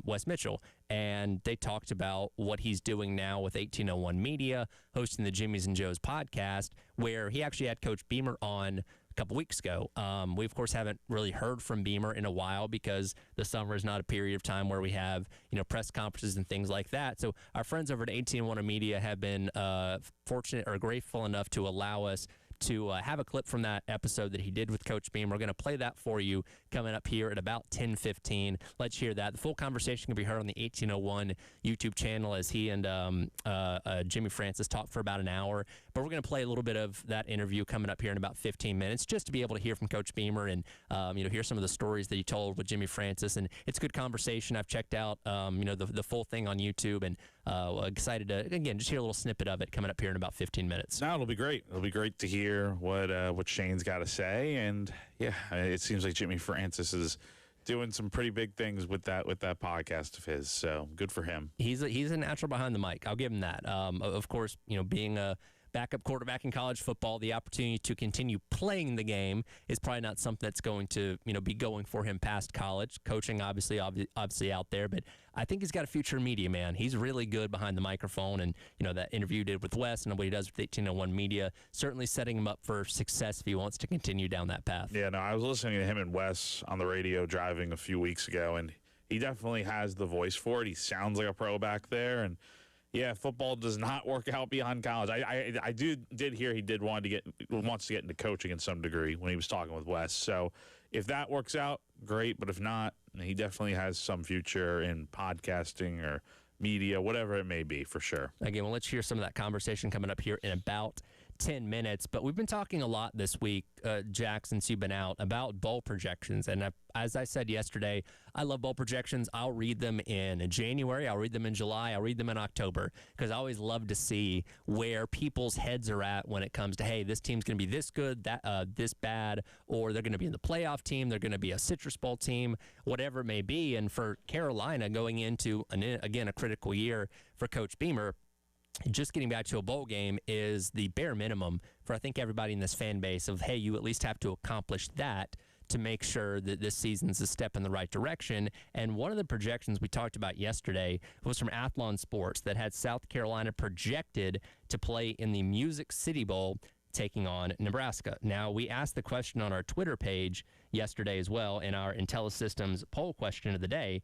Wes Mitchell, and they talked about what he's doing now with 1801 Media, hosting the Jimmys and Joes podcast, where he actually had Coach Beamer on a couple weeks ago. We, of course, haven't really heard from Beamer in a while because the summer is not a period of time where we have, press conferences and things like that. So our friends over at 1801 Media have been fortunate or grateful enough to allow us to have a clip from that episode that he did with Coach Beam. We're going to play that for you coming up here at about 10:15. Let's hear that. The full conversation can be heard on the 1801 YouTube channel as he and Jimmy Francis talked for about an hour. But we're going to play a little bit of that interview coming up here in about 15 minutes just to be able to hear from Coach Beamer and, hear some of the stories that he told with Jimmy Francis. And it's a good conversation. I've checked out, the full thing on YouTube and excited to, again, just hear a little snippet of it coming up here in about 15 minutes. No, it'll be great. It'll be great to hear what Shane's got to say, and it seems like Jimmy Francis is doing some pretty big things with that podcast of his. So good for him. He's a natural behind the mic. I'll give him that. Of course, being a backup quarterback in college football, the opportunity to continue playing the game is probably not something that's going to be going for him past college. Coaching obviously out there, but I think he's got a future in media, man. He's really good behind the microphone, and that interview he did with Wes and what he does with 1801 Media certainly setting him up for success if he wants to continue down that path. Yeah, no, I was listening to him and Wes on the radio driving a few weeks ago, and he definitely has the voice for it. He sounds like a pro back there, and yeah, football does not work out beyond college. I did hear he wants to get into coaching in some degree when he was talking with Wes. So if that works out, great. But if not, he definitely has some future in podcasting or media, whatever it may be, for sure. Again, well, let's hear some of that conversation coming up here in about 10 minutes. But we've been talking a lot this week, Jack, since you've been out, about bowl projections. And as I said yesterday, I love bowl projections. I'll read them in January. I'll read them in July. I'll read them in October because I always love to see where people's heads are at when it comes to, hey, this team's going to be this good, this bad, or they're going to be in the playoff team. They're going to be a Citrus Bowl team, whatever it may be. And for Carolina going into, a critical year for Coach Beamer, just getting back to a bowl game is the bare minimum for, I think, everybody in this fan base of, hey, you at least have to accomplish that to make sure that this season's a step in the right direction. And one of the projections we talked about yesterday was from Athlon Sports that had South Carolina projected to play in the Music City Bowl taking on Nebraska. Now, we asked the question on our Twitter page yesterday as well in our IntelliSystems poll question of the day,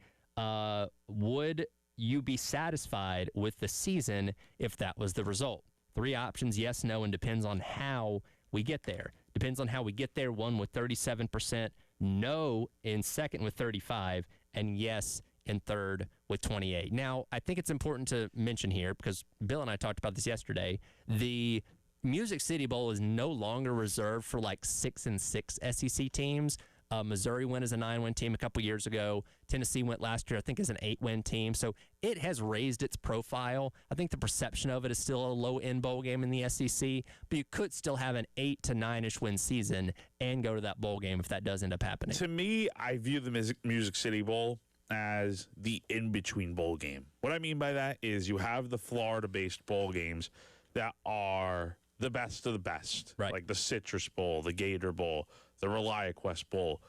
would you be satisfied with the season if that was the result? 3 options, yes, no, and depends on how we get there. Depends on how we get there. 1 with 37%, no in second with 35%, and yes in third with 28%. Now, I think it's important to mention here, because Bill and I talked about this yesterday, the Music City Bowl is no longer reserved for like 6-6 SEC teams. Missouri went as a 9-win team a couple years ago. Tennessee went last year, I think, as an 8-win team. So it has raised its profile. I think the perception of it is still a low-end bowl game in the SEC, but you could still have an 8 to 9-ish win season and go to that bowl game if that does end up happening. To me, I view the Music City Bowl as the in-between bowl game. What I mean by that is you have the Florida-based bowl games that are the best of the best, right? Like the Citrus Bowl, the Gator Bowl, the ReliaQuest Bowl.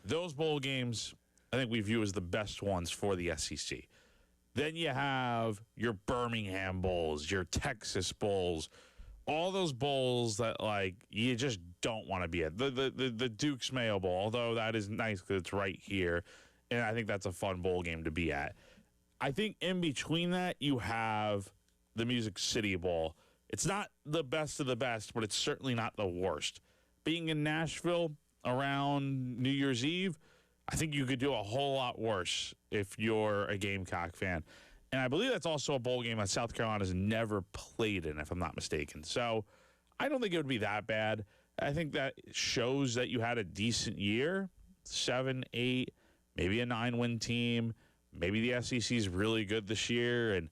Those bowl games, I think we view as the best ones for the SEC. Then you have your Birmingham Bowls, your Texas Bowls, all those bowls that, like, you just don't want to be at. The Duke's Mayo Bowl, although that is nice because it's right here, and I think that's a fun bowl game to be at. I think in between that, you have the Music City Bowl. It's not the best of the best, but it's certainly not the worst. Being in Nashville around New Year's Eve, I think you could do a whole lot worse if you're a Gamecock fan. And I believe that's also a bowl game that South Carolina's never played in, if I'm not mistaken. So I don't think it would be that bad. I think that shows that you had a decent year, 7, 8, maybe a 9-win team. Maybe the SEC is really good this year, and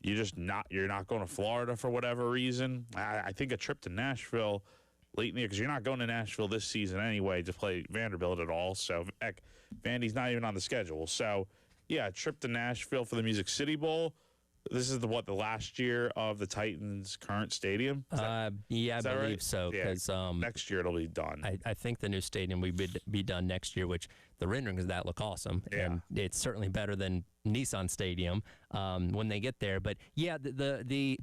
you're not going to Florida for whatever reason. I think a trip to Nashville late in the year, because you're not going to Nashville this season anyway to play Vanderbilt at all. So heck, Vandy's not even on the schedule. So yeah, a trip to Nashville for the Music City Bowl. This is the last year of the Titans' current stadium? Yeah, I believe right? so. Because next year it'll be done. I think the new stadium will be done next year, which the renderings of that look awesome. Yeah. And it's certainly better than Nissan Stadium when they get there. But yeah,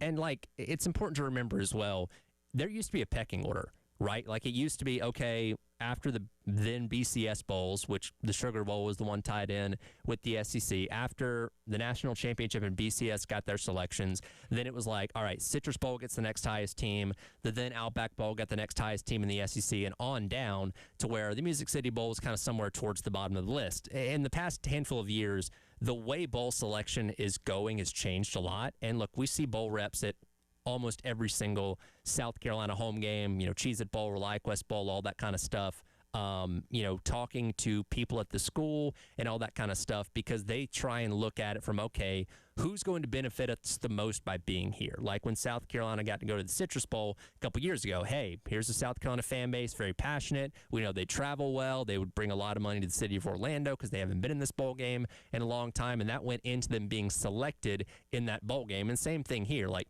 and like it's important to remember as well, there used to be a pecking order, right? Like it used to be, okay, after the then BCS bowls, which the Sugar Bowl was the one tied in with the SEC, after the national championship and BCS got their selections, then it was like, all right, Citrus Bowl gets the next highest team, the then Outback Bowl got the next highest team in the SEC, and on down to where the Music City Bowl is kind of somewhere towards the bottom of the list. In the past handful of years, the way bowl selection is going has changed a lot. And look, we see bowl reps at almost every single South Carolina home game, Cheez-It Bowl, ReliaQuest Bowl, all that kind of stuff. Talking to people at the school and all that kind of stuff, because they try and look at it from, okay, who's going to benefit us the most by being here? Like when South Carolina got to go to the Citrus Bowl a couple years ago, hey, here's the South Carolina fan base, very passionate. We know they travel well. They would bring a lot of money to the city of Orlando because they haven't been in this bowl game in a long time, and that went into them being selected in that bowl game. And same thing here. Like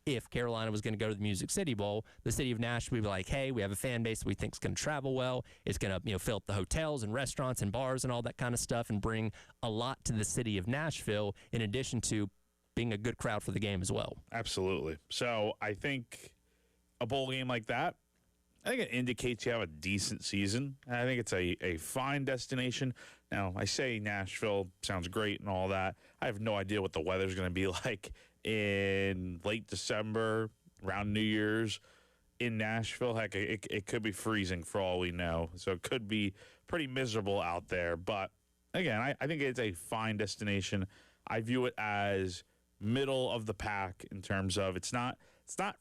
if Carolina was going to go to the Music City Bowl, the city of Nashville would be like, hey, we have a fan base that we think is going to travel well. It's going to fill up the hotels and restaurants and bars and all that kind of stuff and bring a lot to the city of Nashville, in addition to being a good crowd for the game as well. Absolutely. So I think a bowl game like that, I think it indicates you have a decent season. I think it's a fine destination. Now, I say Nashville sounds great and all that. I have no idea what the weather's going to be like in late December, around New Year's in Nashville. Heck, it could be freezing for all we know. So it could be pretty miserable out there. But again, I think it's a fine destination. I view it as middle of the pack in terms of it's not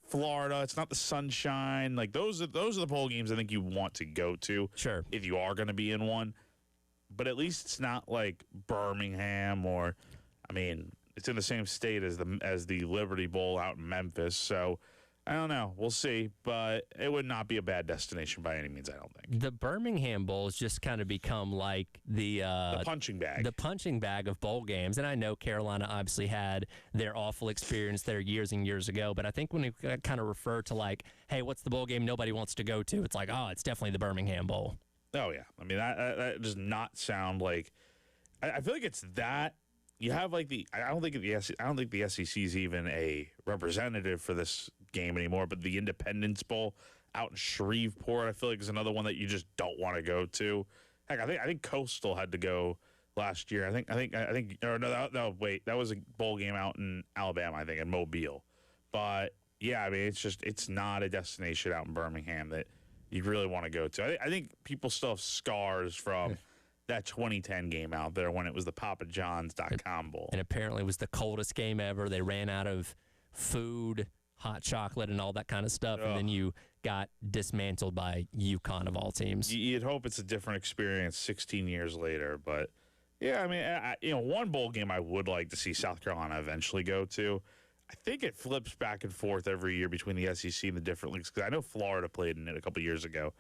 Florida, it's not the sunshine. Like those are the bowl games I think you want to go to. Sure. If you are going to be in one. But at least it's not like Birmingham or, I mean, it's in the same state as the Liberty Bowl out in Memphis. So I don't know. We'll see. But it would not be a bad destination by any means, I don't think. The Birmingham Bowl has just kind of become like the punching bag. The punching bag of bowl games. And I know Carolina obviously had their awful experience there years and years ago. But I think when we kind of refer to like, hey, what's the bowl game nobody wants to go to? It's like, oh, it's definitely the Birmingham Bowl. Oh, yeah. I mean, that does not sound like – I feel like it's that. You have like I don't think the SEC is even a representative for this game anymore, but the Independence Bowl out in Shreveport, I feel like is another one that you just don't want to go to. Heck, I think Coastal had to go last year. Wait, that was a bowl game out in Alabama, I think, in Mobile. But yeah, I mean, it's not a destination out in Birmingham that you really want to go to. I think people still have scars from that 2010 game out there when it was the PapaJohns.com Bowl. And apparently it was the coldest game ever. They ran out of food, hot chocolate, and all that kind of stuff. And then you got dismantled by UConn of all teams. You'd hope it's a different experience 16 years later. But, yeah, I mean, one bowl game I would like to see South Carolina eventually go to. I think it flips back and forth every year between the SEC and the different leagues, because I know Florida played in it a couple years ago.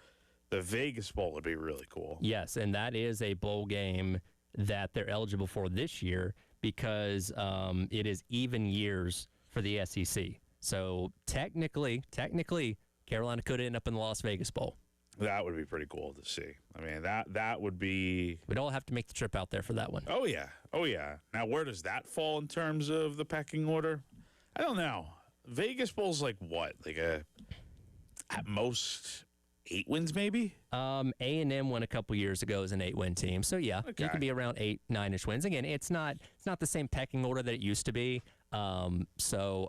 The Vegas Bowl would be really cool. Yes, and that is a bowl game that they're eligible for this year because it is even years for the SEC. So technically, Carolina could end up in the Las Vegas Bowl. That would be pretty cool to see. I mean, that would be... We'd all have to make the trip out there for that one. Oh, yeah. Now, where does that fall in terms of the pecking order? I don't know. Vegas Bowl's like what? Like at most 8 wins, maybe? A&M won a couple years ago as an 8-win team. So, yeah, okay. You can be around 8, 9-ish wins. Again, it's not the same pecking order that it used to be. So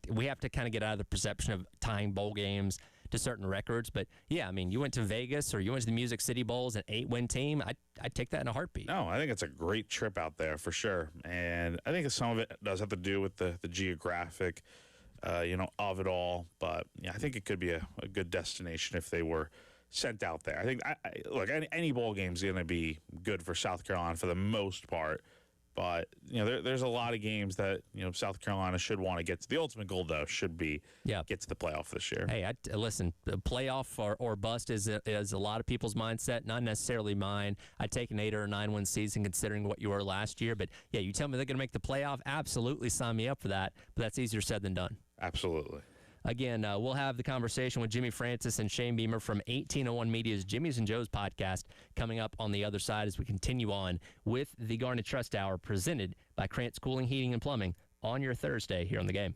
we have to kind of get out of the perception of tying bowl games to certain records. But, yeah, I mean, you went to Vegas or you went to the Music City Bowl as an 8-win team. I'd take that in a heartbeat. No, I think it's a great trip out there for sure. And I think some of it does have to do with the geographic, of it all. But, yeah, I think it could be a good destination if they were sent out there. I think, look, any bowl game is going to be good for South Carolina for the most part. But, there's a lot of games that, South Carolina should want to get to. The ultimate goal, though, should be get to the playoff this year. Hey, listen, the playoff or bust is a lot of people's mindset, not necessarily mine. I'd take an 8 or a 9-win season considering what you were last year. But, yeah, you tell me they're going to make the playoff, absolutely sign me up for that. But that's easier said than done. Absolutely. Again, we'll have the conversation with Jimmy Francis and Shane Beamer from 1801 Media's Jimmy's and Joe's podcast coming up on the other side as we continue on with the Garnet Trust Hour presented by Krantz Cooling, Heating, and Plumbing on your Thursday here on The Game.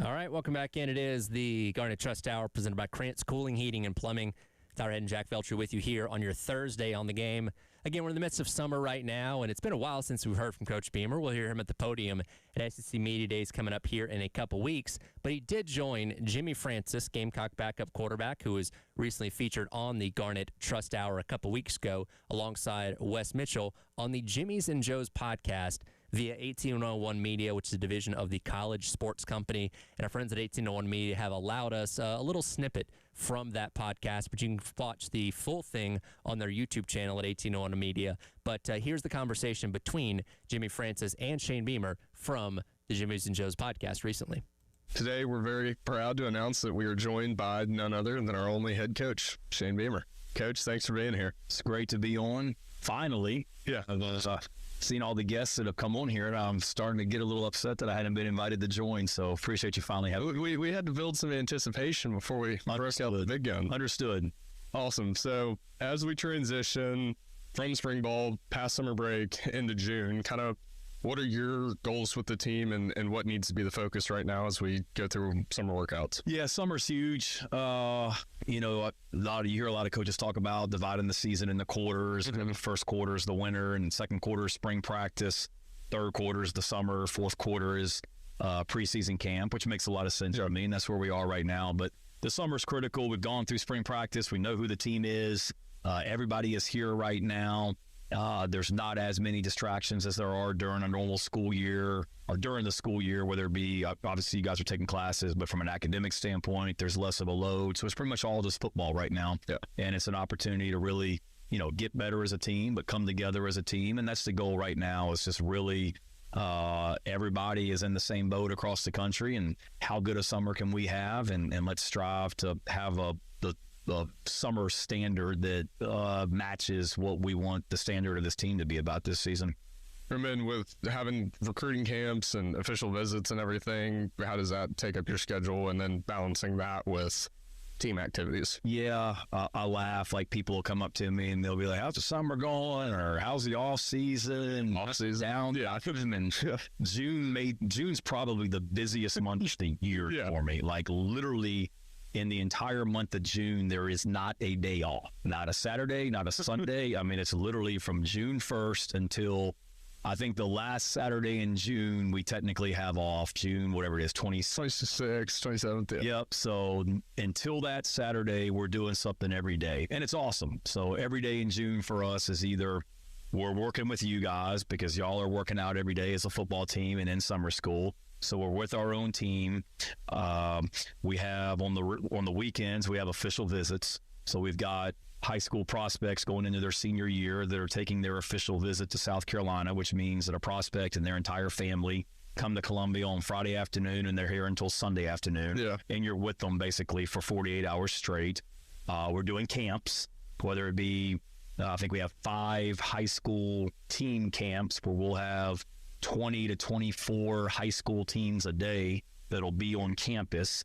All right, welcome back in. It is the Garnet Trust Hour presented by Krantz Cooling, Heating, and Plumbing. Tyler Head and Jack Felcher with you here on your Thursday on the game. Again, we're in the midst of summer right now, and it's been a while since we've heard from Coach Beamer. We'll hear him at the podium at SEC Media Days coming up here in a couple weeks. But he did join Jimmy Francis, Gamecock backup quarterback, who was recently featured on the Garnet Trust Hour a couple weeks ago alongside Wes Mitchell on the Jimmy's and Joe's podcast via 1801 Media, which is a division of the College Sports Company. And our friends at 1801 Media have allowed us a little snippet from that podcast, but you can watch the full thing on their YouTube channel at 1801 Media. But here's the conversation between Jimmy Francis and Shane Beamer from the Jimmy's and Joe's podcast recently. Today, we're very proud to announce that we are joined by none other than our only head coach, Shane Beamer. Coach, thanks for being here. It's great to be on. Finally. Yeah. I've seen all the guests that have come on here, and I'm starting to get a little upset that I hadn't been invited to join, so appreciate you finally having me. We had to build some anticipation before we broke out the big gun. Understood. Awesome. So as we transition from spring ball, past summer break, into June, kind of what are your goals with the team and what needs to be the focus right now as we go through summer workouts? Yeah, summer's huge. You hear a lot of coaches talk about dividing the season into quarters. Mm-hmm. First quarter is the winter, and second quarter is spring practice. Third quarter is the summer. Fourth quarter is preseason camp, which makes a lot of sense to me, and that's where we are right now. But the summer's critical. We've gone through spring practice. We know who the team is. Everybody is here right now. There's not as many distractions as there are during a normal school year or during the school year, whether it be, obviously you guys are taking classes, but from an academic standpoint, there's less of a load. So it's pretty much all just football right now. Yeah. And it's an opportunity to really, get better as a team, but come together as a team. And that's the goal right now, is just really everybody is in the same boat across the country, and how good a summer can we have? And let's strive to have the summer standard that matches what we want the standard of this team to be about this season. And then with having recruiting camps and official visits and everything, how does that take up your schedule, and then balancing that with team activities? Yeah, I laugh. Like, people will come up to me and they'll be like, how's the summer going? Or how's the off season? Down. Yeah. And June's probably the busiest month of the year for me. Like, literally, in the entire month of June, there is not a day off. Not a Saturday, not a Sunday. I mean, it's literally from June 1st until, I think, the last Saturday in June, we technically have off. June, whatever it is, 26th, 27th. Yep. So until that Saturday, we're doing something every day. And it's awesome. So every day in June for us is either we're working with you guys, because y'all are working out every day as a football team and in summer school. So we're with our own team. We have on the weekends, we have official visits. So we've got high school prospects going into their senior year that are taking their official visit to South Carolina, which means that a prospect and their entire family come to Columbia on Friday afternoon, and they're here until Sunday afternoon. Yeah. And you're with them basically for 48 hours straight. We're doing camps, whether it be, I think we have 5 high school team camps where we'll have 20 to 24 high school teams a day that'll be on campus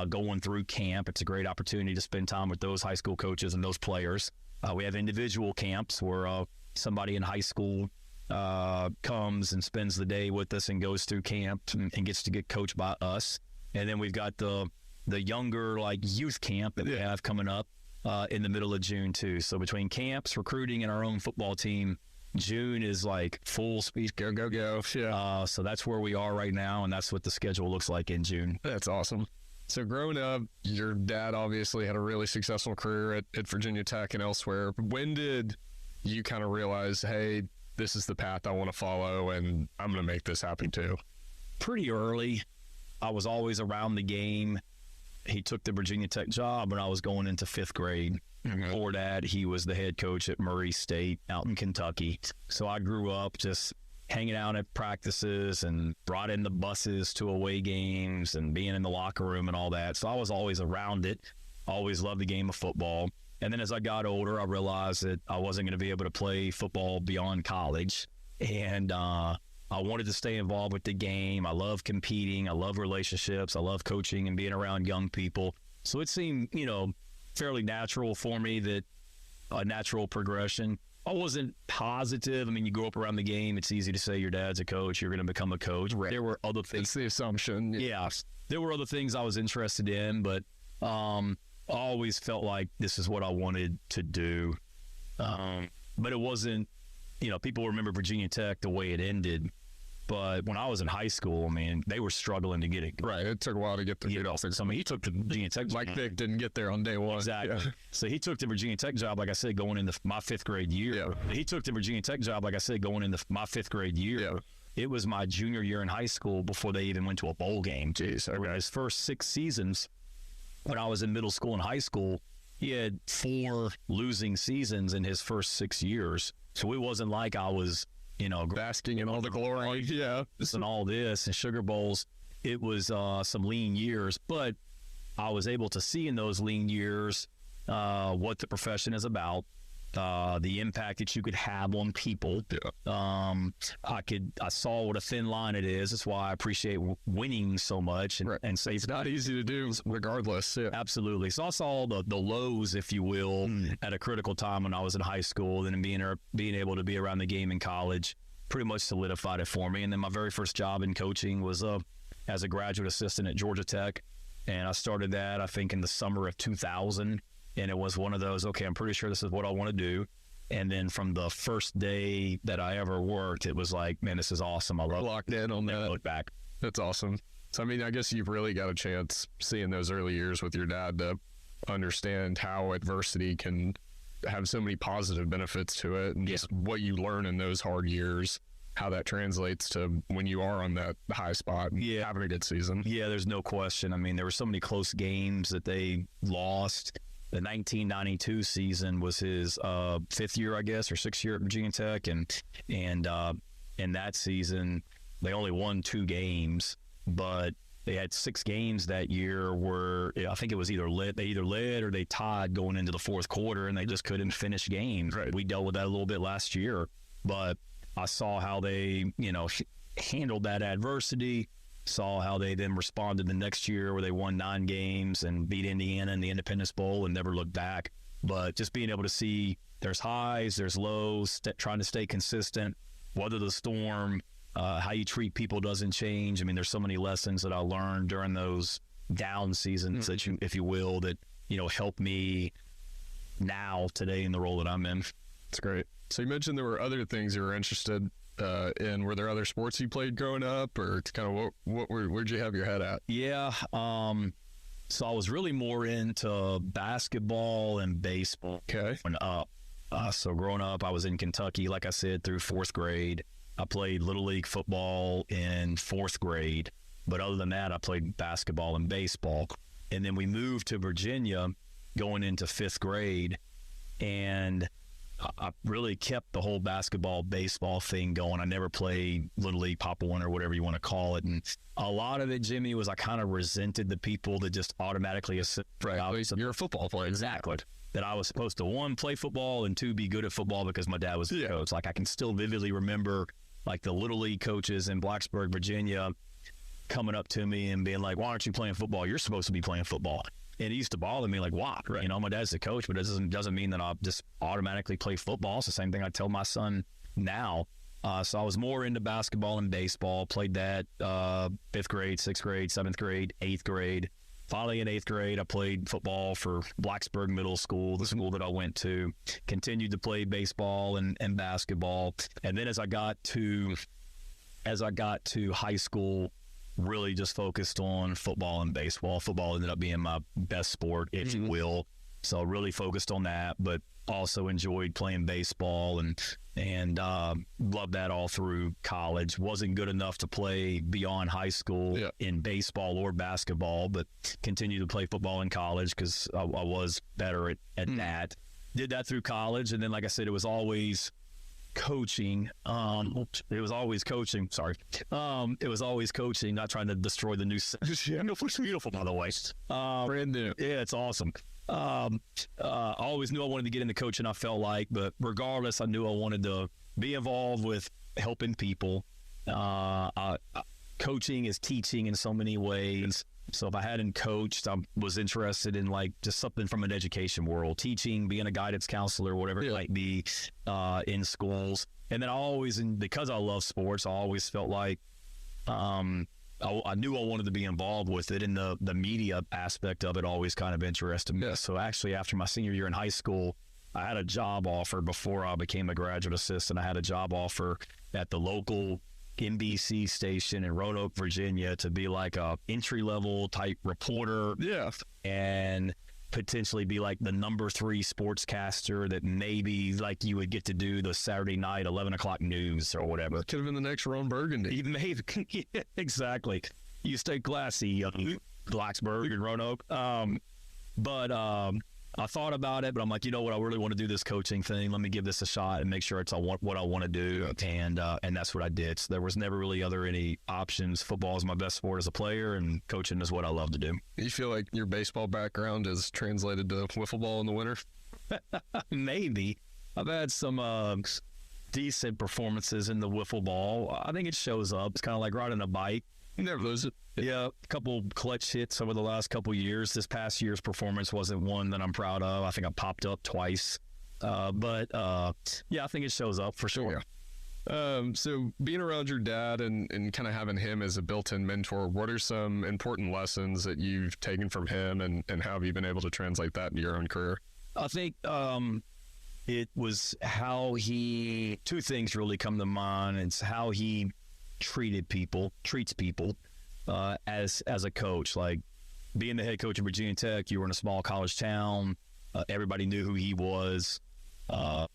going through camp. It's a great opportunity to spend time with those high school coaches and those players. We have individual camps where somebody in high school comes and spends the day with us and goes through camp and gets to get coached by us. And then we've got the younger, like, youth camp that we have coming up in the middle of June too. So between camps, recruiting, and our own football team, June is like full speed, go. Yeah. So that's where we are right now, and that's what the schedule looks like in June. That's awesome. So growing up, your dad obviously had a really successful career at Virginia Tech and elsewhere. When did you kind of realize, hey, this is the path I want to follow, and I'm going to make this happen too? Pretty early. I was always around the game. He took the Virginia Tech job when I was going into 5th grade. Mm-hmm. Before that, he was the head coach at Murray State out in Kentucky. So I grew up just hanging out at practices and brought in the buses to away games and being in the locker room and all that. So I was always around it, always loved the game of football. And then as I got older, I realized that I wasn't going to be able to play football beyond college. And I wanted to stay involved with the game. I love competing. I love relationships. I love coaching and being around young people. So it seemed, fairly natural for me, that a natural progression. I wasn't positive. I mean, you grow up around the game. It's easy to say your dad's a coach. You're going to become a coach. Right. There were other things. It's the assumption. Yeah. There were other things I was interested in, but I always felt like this is what I wanted to do. But it wasn't, people remember Virginia Tech the way it ended. But when I was in high school, I mean, they were struggling to get it. Right. It took a while to get the So, I mean, he took the Virginia Tech. Mike Vick didn't get there on day one. Exactly. Yeah. So he took the Virginia Tech job, like I said, going into my fifth grade year. Yeah. He took the Virginia Tech job, like I said, going into my fifth grade year. Yeah. It was my junior year in high school before they even went to a bowl game. Jeez. Okay. His first 6 seasons, when I was in middle school and high school, he had 4 losing seasons in his first 6 years. So it wasn't like I was, basking in all the glory. Yeah. And all this and Sugar Bowls. It was some lean years, but I was able to see in those lean years what the profession is about, the impact that you could have on people. Yeah. I saw what a thin line it is. That's why I appreciate winning so much and say It's not easy to do regardless. Yeah. absolutely. So I saw the lows, if you will, at a critical time when I was in high school, and being able to be around the game in college pretty much solidified it for me. And then my very first job in coaching was as a graduate assistant at Georgia Tech. And I started that, I think, in the summer of 2000. And it was one of those, okay, I'm pretty sure this is what I want to do. And then from the first day that I ever worked, it was like, man, this is awesome. I love it. Locked in on Never that. look back. That's awesome. So, I mean, I guess you've really got a chance seeing those early years with your dad to understand how adversity can have so many positive benefits to it, and just what you learn in those hard years, how that translates to when you are on that high spot and having a good season. Yeah, there's no question. I mean, there were so many close games that they lost. The 1992 season was his 5th year, I guess, or 6th year at Virginia Tech, and in that season they only won 2 games, but they had 6 games that year where I think it was they either led or they tied going into the fourth quarter, and they just couldn't finish games. Right. We dealt with that a little bit last year, but I saw how they handled that adversity. Saw how they then responded the next year where they won 9 games and beat Indiana in the Independence Bowl and never looked back. But just being able to see there's highs, there's lows, trying to stay consistent, weather the storm, how you treat people doesn't change. I mean, there's so many lessons that I learned during those down seasons that if you will, that, help me now today in the role that I'm in. It's great. So you mentioned there were other things you were interested in. Were there other sports you played growing up, or kind of where'd you have your head at? Yeah. So I was really more into basketball and baseball. Okay. So growing up, I was in Kentucky, like I said, through 4th grade. I played Little League football in 4th grade. But other than that, I played basketball and baseball. And then we moved to Virginia going into 5th grade. And I really kept the whole basketball, baseball thing going. I never played Little League, Pop One, or whatever you want to call it. And a lot of it, Jimmy, was I kind of resented the people that just automatically assumed You're a football player. Exactly. That I was supposed to, 1, play football, and 2, be good at football because my dad was the coach. Like, I can still vividly remember, like, the Little League coaches in Blacksburg, Virginia, coming up to me and being like, why aren't you playing football? You're supposed to be playing football. And it used to bother me, like, why? Right. My dad's the coach, but it doesn't mean that I'll just automatically play football. It's the same thing I tell my son now. So I was more into basketball and baseball, played that 5th grade, 6th grade, 7th grade, 8th grade. Finally, in 8th grade, I played football for Blacksburg Middle School, the school that I went to. Continued to play baseball and basketball. And then as I got to high school, really just focused on football and baseball. Football ended up being my best sport, if you will. So really focused on that, but also enjoyed playing baseball and loved that all through college. Wasn't good enough to play beyond high school in baseball or basketball, but continued to play football in college because I was better at that. Did that through college, and then, like I said, it was always coaching. It was always coaching. Sorry. It was always coaching, not trying to destroy the new it's beautiful, by the way. Brand new. Yeah, it's awesome. I always knew I wanted to get into coaching, I felt like, but regardless, I knew I wanted to be involved with helping people. Coaching is teaching in so many ways. So if I hadn't coached, I was interested in like just something from an education world, teaching, being a guidance counselor, whatever it might be in schools. And then because I love sports, I always felt like I knew I wanted to be involved with it, and the media aspect of it always kind of interested me. So actually, after my senior year in high school, I had a job offer before I became a graduate assistant. I had a job offer at the local NBC station in Roanoke, Virginia, to be like a entry-level type reporter. And potentially be like the number 3 sportscaster that maybe like you would get to do the Saturday night 11 o'clock news or whatever. That could have been the next Ron Burgundy. Maybe. Exactly. You stay classy, Blacksburg and Roanoke. But I thought about it, but I'm like, you know what? I really want to do this coaching thing. Let me give this a shot and make sure it's what I want to do. And that's what I did. So there was never really any options. Football is my best sport as a player, and coaching is what I love to do. You feel like your baseball background is translated to wiffle ball in the winter? Maybe. I've had some decent performances in the wiffle ball. I think it shows up. It's kind of like riding a bike. You never lose it. Yeah, a couple clutch hits over the last couple years. This past year's performance wasn't one that I'm proud of. I think I popped up twice. But I think it shows up for sure. So being around your dad and kind of having him as a built-in mentor, what are some important lessons that you've taken from him, and how have you been able to translate that into your own career? I think it was two things really come to mind. It's how he treats people as a coach. Like being the head coach of Virginia Tech, you were in a small college town. Everybody knew who he was.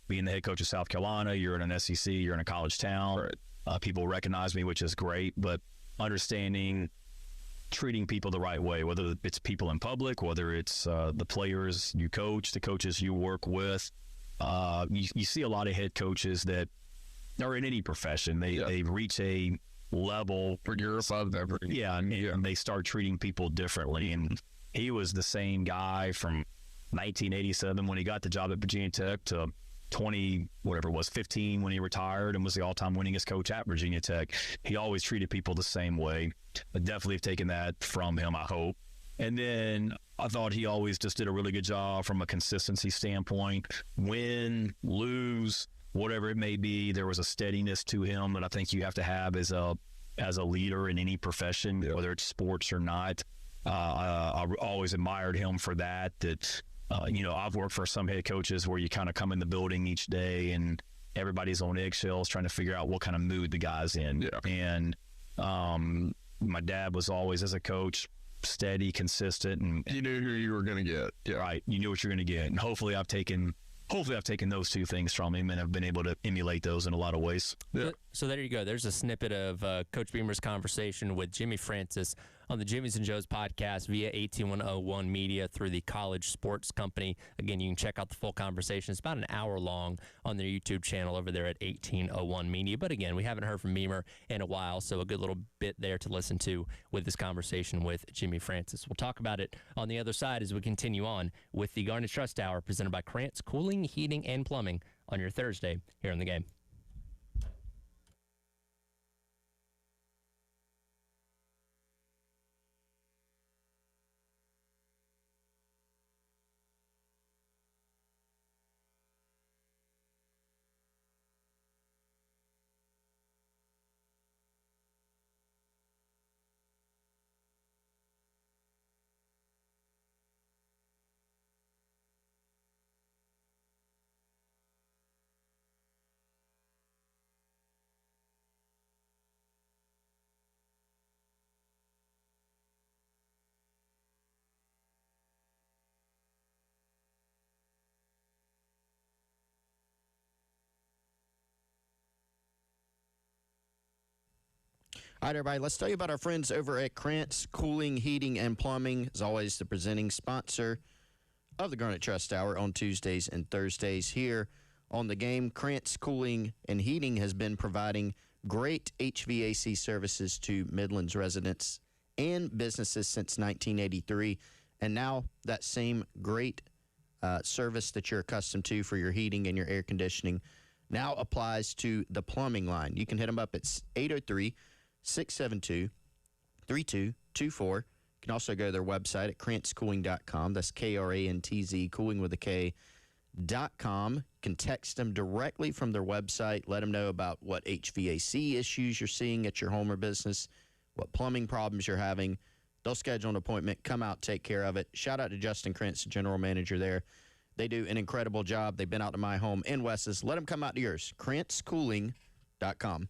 Being the head coach of South Carolina, you're in an SEC, you're in a college town. Right. People recognize me, which is great, but understanding treating people the right way, whether it's people in public, whether it's the players you coach, the coaches you work with. You see a lot of head coaches that are in any profession. They reach a level where you're above them. And they start treating people differently. And he was the same guy from 1987 when he got the job at Virginia Tech to 15 when he retired and was the all-time winningest coach at Virginia Tech. He always treated people the same way. I definitely have taken that from him, I hope. And then I thought he always just did a really good job from a consistency standpoint. Win, lose, whatever it may be, there was a steadiness to him that I think you have to have as a leader in any profession, whether it's sports or not. I always admired him for that. I've worked for some head coaches where you kind of come in the building each day and everybody's on eggshells trying to figure out what kind of mood the guy's in. Yeah. And my dad was always, as a coach, steady, consistent, and you knew who you were going to get. Yeah. Right. You knew what you're going to get. And hopefully I've taken those two things from him and have been able to emulate those in a lot of ways. Yeah. So there you go. There's a snippet of Coach Beamer's conversation with Jimmy Francis on the Jimmy's and Joe's podcast via 18101 Media through the College Sports Company. Again, you can check out the full conversation. It's about an hour long on their YouTube channel over there at 1801 Media. But again, we haven't heard from Beamer in a while, so a good little bit there to listen to with this conversation with Jimmy Francis. We'll talk about it on the other side as we continue on with the Garnet Trust Hour presented by Krantz Cooling, Heating, and Plumbing on your Thursday here in the game. All right, everybody, let's tell you about our friends over at Krantz Cooling, Heating, and Plumbing. As always, the presenting sponsor of the Garnet Trust Hour on Tuesdays and Thursdays here on the game. Krantz Cooling and Heating has been providing great HVAC services to Midlands residents and businesses since 1983. And now that same great service that you're accustomed to for your heating and your air conditioning now applies to the plumbing line. You can hit them up at 803-672-3224. You can also go to their website at krantzcooling.com. That's Krantz, cooling with a K.com. You can text them directly from their website. Let them know about what HVAC issues you're seeing at your home or business, what plumbing problems you're having. They'll schedule an appointment, come out, take care of it. Shout out to Justin Krantz, the general manager there. They do an incredible job. They've been out to my home in Wes's. Let them come out to yours. Krantzcooling.com.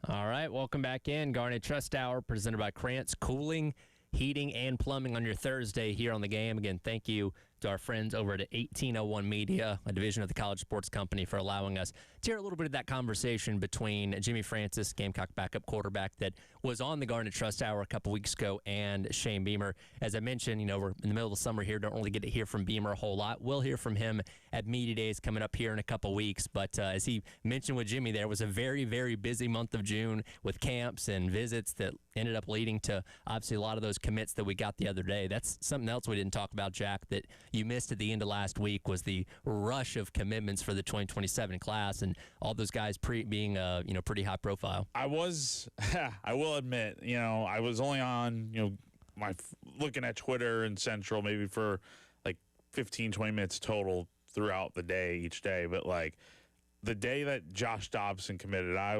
All right, welcome back in. Garnet Trust Hour presented by Krantz Cooling, Heating, and Plumbing on your Thursday here on the game. Again, thank you to our friends over at 1801 Media, a division of the College Sports Company, for allowing us to hear a little bit of that conversation between Jimmy Francis, Gamecock backup quarterback that was on the Garnet Trust Hour a couple weeks ago, and Shane Beamer. As I mentioned, we're in the middle of the summer here, don't really get to hear from Beamer a whole lot. We'll hear from him at Media Days coming up here in a couple weeks, but as he mentioned with Jimmy, there was a very, very busy month of June with camps and visits that ended up leading to, obviously, a lot of those commits that we got the other day. That's something else we didn't talk about, Jack, that you missed at the end of last week was the rush of commitments for the 2027 class, and all those guys being pretty high profile. I will admit, I was only on, looking at Twitter and Central maybe for like 15, 20 minutes total throughout the day, each day. But like the day that Josh Dobson committed, I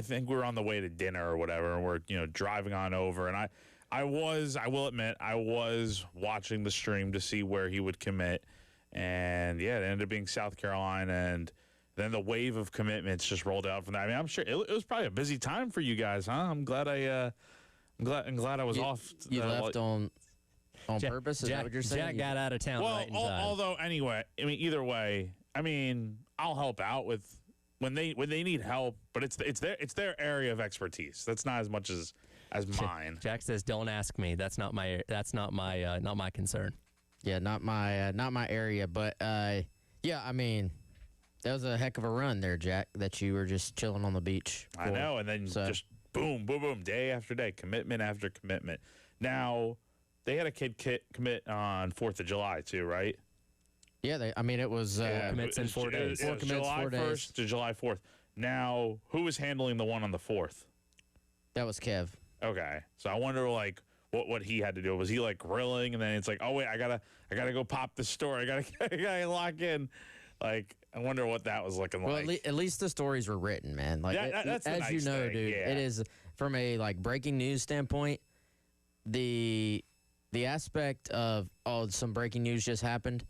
think we were on the way to dinner or whatever, and we're, driving on over. And I will admit, I was watching the stream to see where he would commit. And yeah, it ended up being South Carolina. And then the wave of commitments just rolled out from that. I mean, I'm sure it was probably a busy time for you guys, huh? I'm glad I was off. You left on purpose? Is that what you're saying? Jack got out of town right in time. Although anyway, I mean, either way, I mean, I'll help out with when they need help, but it's their area of expertise. That's not as much as mine. Jack says, "Don't ask me. That's not my concern." Yeah, not my area. But yeah, I mean, that was a heck of a run there, Jack. That you were just chilling on the beach. I know, and then just boom, boom, boom, day after day, commitment after commitment. Now, they had a kid commit on 4th of July too, right? Yeah, it was commits in 4 days. Four commits, July 4 days. 1st to July 4th. Now, who was handling the one on the 4th? That was Kev. Okay, so I wonder like what he had to do. Was he like grilling, and then it's like, oh wait, I gotta go pop the story. I gotta lock in. Like, I wonder what that was looking like. Well, at least the stories were written, man. Like, that's as nice you know, thing. dude, Yeah. it is from a like breaking news standpoint. The aspect of some breaking news just happened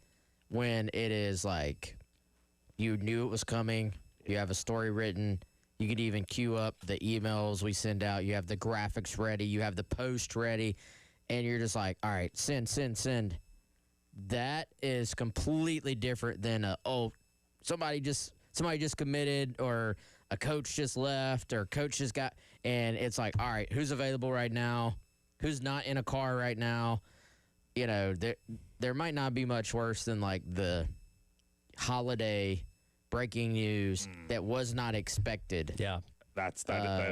when it is like you knew it was coming. You have a story written. You could even queue up the emails we send out. You have the graphics ready. You have the post ready, and you're just like, all right, send. That is completely different than somebody just committed, or a coach just left, or coach just got, and it's like, all right, who's available right now? Who's not in a car right now? There might not be much worse than like the holiday breaking news that was not expected. Yeah, that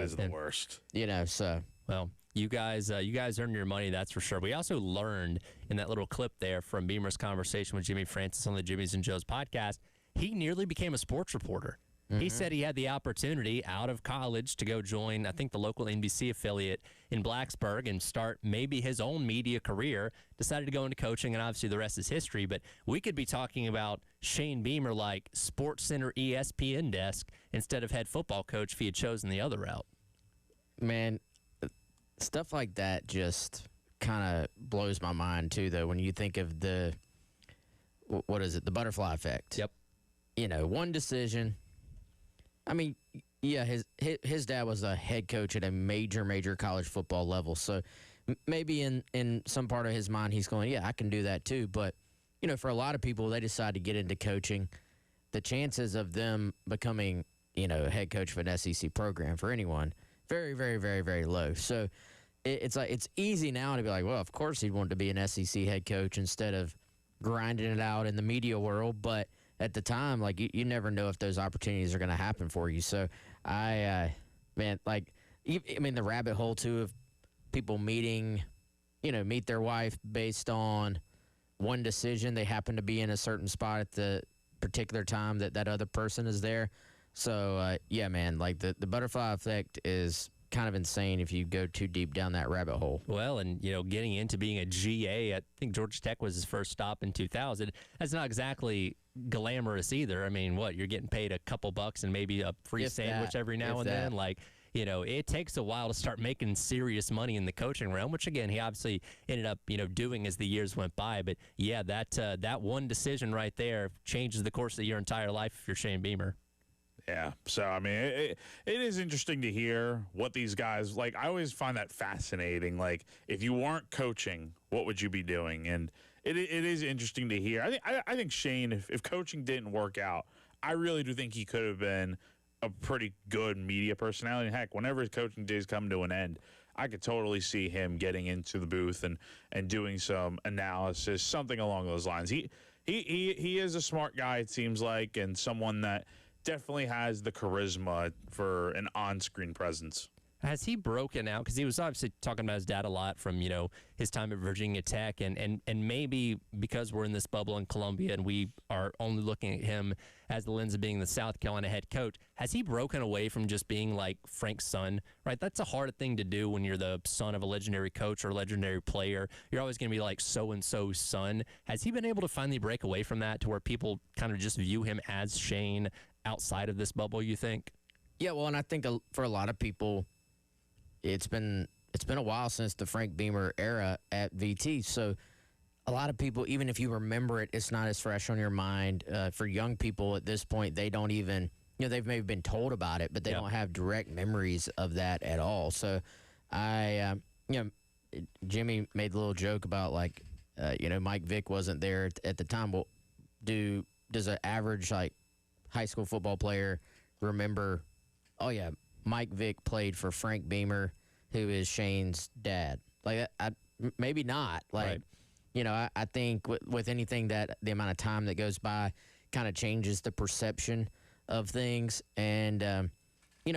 is the worst. So well, you guys earned your money, that's for sure. We also learned in that little clip there from Beamer's conversation with Jimmy Francis on the Jimmy's and Joe's podcast, he nearly became a sports reporter. He said he had the opportunity out of college to go join, I think, the local NBC affiliate in Blacksburg and start maybe his own media career. Decided to go into coaching, and obviously the rest is history. But we could be talking about Shane Beamer like Sports Center ESPN desk instead of head football coach if he had chosen the other route. Man, stuff like that just kind of blows my mind, too, though, when you think of the butterfly effect. Yep. One decision. I mean, yeah, his dad was a head coach at a major college football level. So maybe in some part of his mind, he's going, yeah, I can do that too. But, for a lot of people, they decide to get into coaching. The chances of them becoming, head coach of an SEC program for anyone, very, very, very, very low. So it's like, it's easy now to be like, well, of course he'd want to be an SEC head coach instead of grinding it out in the media world. But at the time, like, you never know if those opportunities are going to happen for you. So the rabbit hole too of people meet their wife based on one decision. They happen to be in a certain spot at the particular time that other person is there. So yeah, man, like the butterfly effect is kind of insane if you go too deep down that rabbit hole. Well, and getting into being a GA, I think Georgia Tech was his first stop in 2000. That's not exactly glamorous either. I mean, you're getting paid a couple bucks and maybe a free sandwich every now and then. Like, it takes a while to start making serious money in the coaching realm, which again, he obviously ended up, doing as the years went by. But yeah, that one decision right there changes the course of your entire life if you're Shane Beamer. Yeah. So, I mean, it is interesting to hear what these guys, like, I always find that fascinating. Like, if you weren't coaching, what would you be doing? And it is interesting to hear. I think Shane, if coaching didn't work out, I really do think he could have been a pretty good media personality. And heck, whenever his coaching days come to an end, I could totally see him getting into the booth and doing some analysis, something along those lines. He is a smart guy, it seems like, and someone that definitely has the charisma for an on-screen presence. Has he broken out? Because he was obviously talking about his dad a lot from, his time at Virginia Tech. And maybe because we're in this bubble in Columbia and we are only looking at him as the lens of being the South Carolina head coach, has he broken away from just being like Frank's son, right? That's a hard thing to do when you're the son of a legendary coach or a legendary player. You're always going to be like so-and-so's son. Has he been able to finally break away from that to where people kind of just view him as Shane outside of this bubble, you think? Yeah, well, and I think for a lot of people, it's been a while since the Frank Beamer era at VT. So a lot of people, even if you remember it, it's not as fresh on your mind. For young people at this point, they don't even, they've maybe been told about it, but they don't have direct memories of that at all. So Jimmy made a little joke about like, Mike Vick wasn't there at the time. Well, does an average like high school football player remember, oh yeah, Mike Vick played for Frank Beamer, who is Shane's dad? Like, maybe not. Like, right. I think with anything that the amount of time that goes by kind of changes the perception of things. And,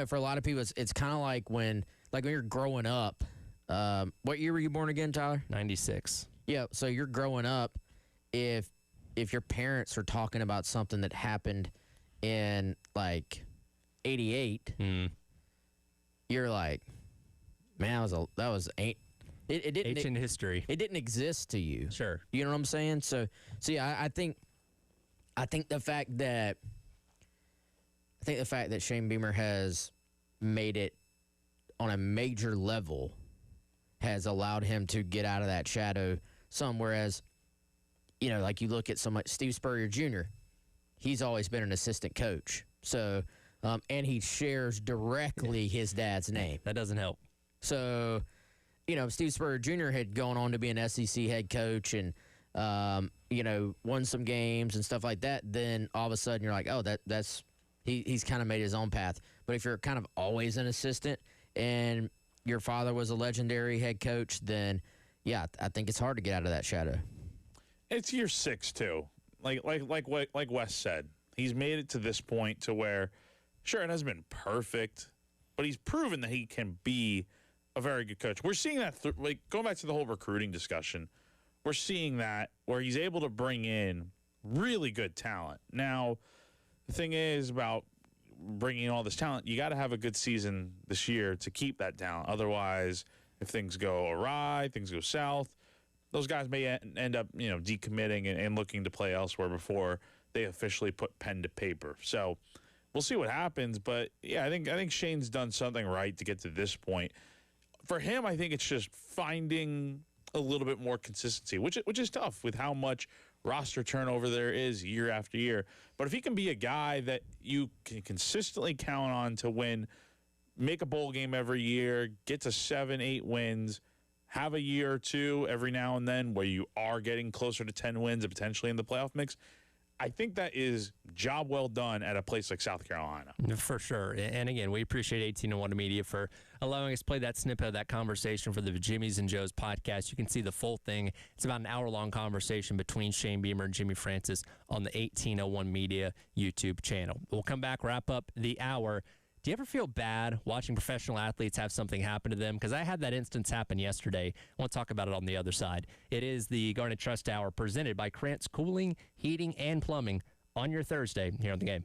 for a lot of people, it's kind of like when you're growing up. What year were you born again, Tyler? 96. Yeah, so you're growing up. If your parents are talking about something that happened in, like, 88, you're like, man, that was it didn't ancient history. It didn't exist to you. Sure. You know what I'm saying? So yeah, I think the fact that Shane Beamer has made it on a major level has allowed him to get out of that shadow some. Whereas, like you look at someone, Steve Spurrier Jr., he's always been an assistant coach. So. And he shares directly his dad's name. That doesn't help. So, Steve Spurrier Jr. had gone on to be an SEC head coach and, won some games and stuff like that. Then all of a sudden you're like, oh, he's kind of made his own path. But if you're kind of always an assistant and your father was a legendary head coach, then, yeah, I think it's hard to get out of that shadow. It's year 6 too. Like Wes said, he's made it to this point to where. Sure, it hasn't been perfect, but he's proven that he can be a very good coach. We're seeing that, going back to the whole recruiting discussion, we're seeing that where he's able to bring in really good talent. Now, the thing is about bringing in all this talent, you got to have a good season this year to keep that talent. Otherwise, if things go awry, things go south, those guys may end up, decommitting and looking to play elsewhere before they officially put pen to paper. So, we'll see what happens, but yeah, I think Shane's done something right to get to this point. For him, I think it's just finding a little bit more consistency, which is tough with how much roster turnover there is year after year. But if he can be a guy that you can consistently count on to win, make a bowl game every year, get to 7-8 wins, have a year or two every now and then where you are getting closer to 10 wins and potentially in the playoff mix, I think that is job well done at a place like South Carolina. For sure. And again, we appreciate 1801 Media for allowing us to play that snippet of that conversation for the Jimmy's and Joe's podcast. You can see the full thing. It's about an hour-long conversation between Shane Beamer and Jimmy Francis on the 1801 Media YouTube channel. We'll come back, wrap up the hour. Do you ever feel bad watching professional athletes have something happen to them? Because I had that instance happen yesterday. I want to talk about it on the other side. It is the Garnet Trust Hour presented by Krantz Cooling, Heating, and Plumbing on your Thursday here on The Game.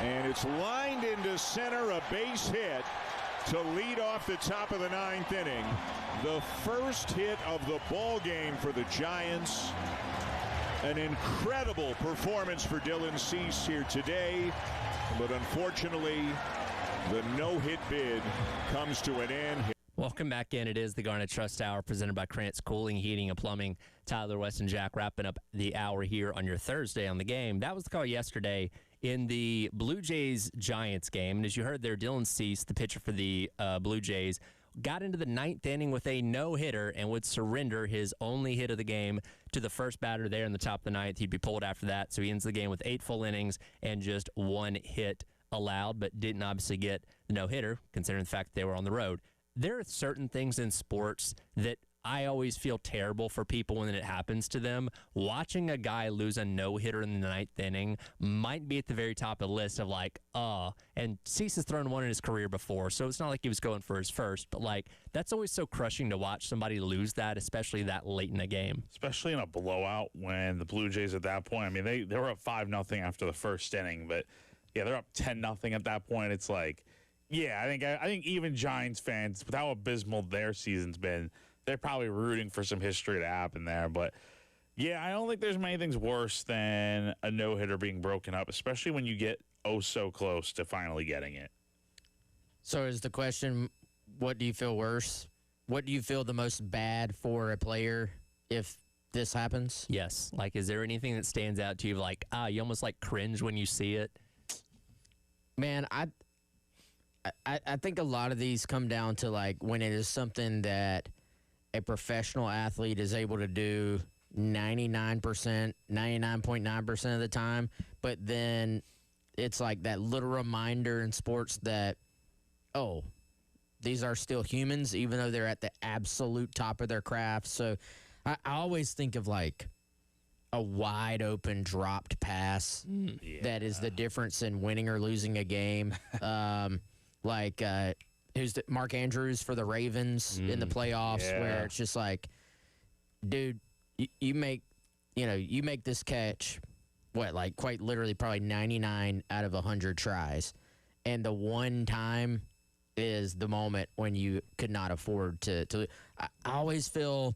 And it's lined into center, a base hit to lead off the top of the 9th inning. The first hit of the ball game for the Giants. An incredible performance for Dylan Cease here today, but unfortunately, the no-hit bid comes to an end. Welcome back in. It is the Garnet Trust Hour presented by Krantz Cooling, Heating, and Plumbing. Tyler, West, and Jack wrapping up the hour here on your Thursday on the game. That was the call yesterday in the Blue Jays-Giants game. And as you heard there, Dylan Cease, the pitcher for the Blue Jays, got into the 9th inning with a no-hitter and would surrender his only hit of the game to the first batter there in the top of the 9th. He'd be pulled after that, so he ends the game with 8 full innings and just 1 hit allowed, but didn't obviously get the no-hitter, considering the fact that they were on the road. There are certain things in sports that I always feel terrible for people when it happens to them. Watching a guy lose a no-hitter in the 9th inning might be at the very top of the list of like, and Cease has thrown one in his career before, so it's not like he was going for his first, but like that's always so crushing to watch somebody lose that, especially that late in the game. Especially in a blowout when the Blue Jays at that point, I mean, they were up 5-0 after the first inning, but yeah, they're up 10-0 at that point. It's like, yeah, I think even Giants fans, with how abysmal their season's been, they're probably rooting for some history to happen there. But, yeah, I don't think there's many things worse than a no-hitter being broken up, especially when you get so close to finally getting it. So is the question, what do you feel worse? What do you feel the most bad for a player if this happens? Yes. Like, is there anything that stands out to you like, you almost like cringe when you see it? Man, I think a lot of these come down to like when it is something that a professional athlete is able to do 99.9% of the time, but then it's like that little reminder in sports that, oh, these are still humans, even though they're at the absolute top of their craft. So I always think of like a wide open dropped pass that is the difference in winning or losing a game. Mark Andrews for the Ravens in the playoffs, where it's just like, dude, you make this catch, quite literally probably 99 out of 100 tries, and the one time is the moment when you could not afford to. I always feel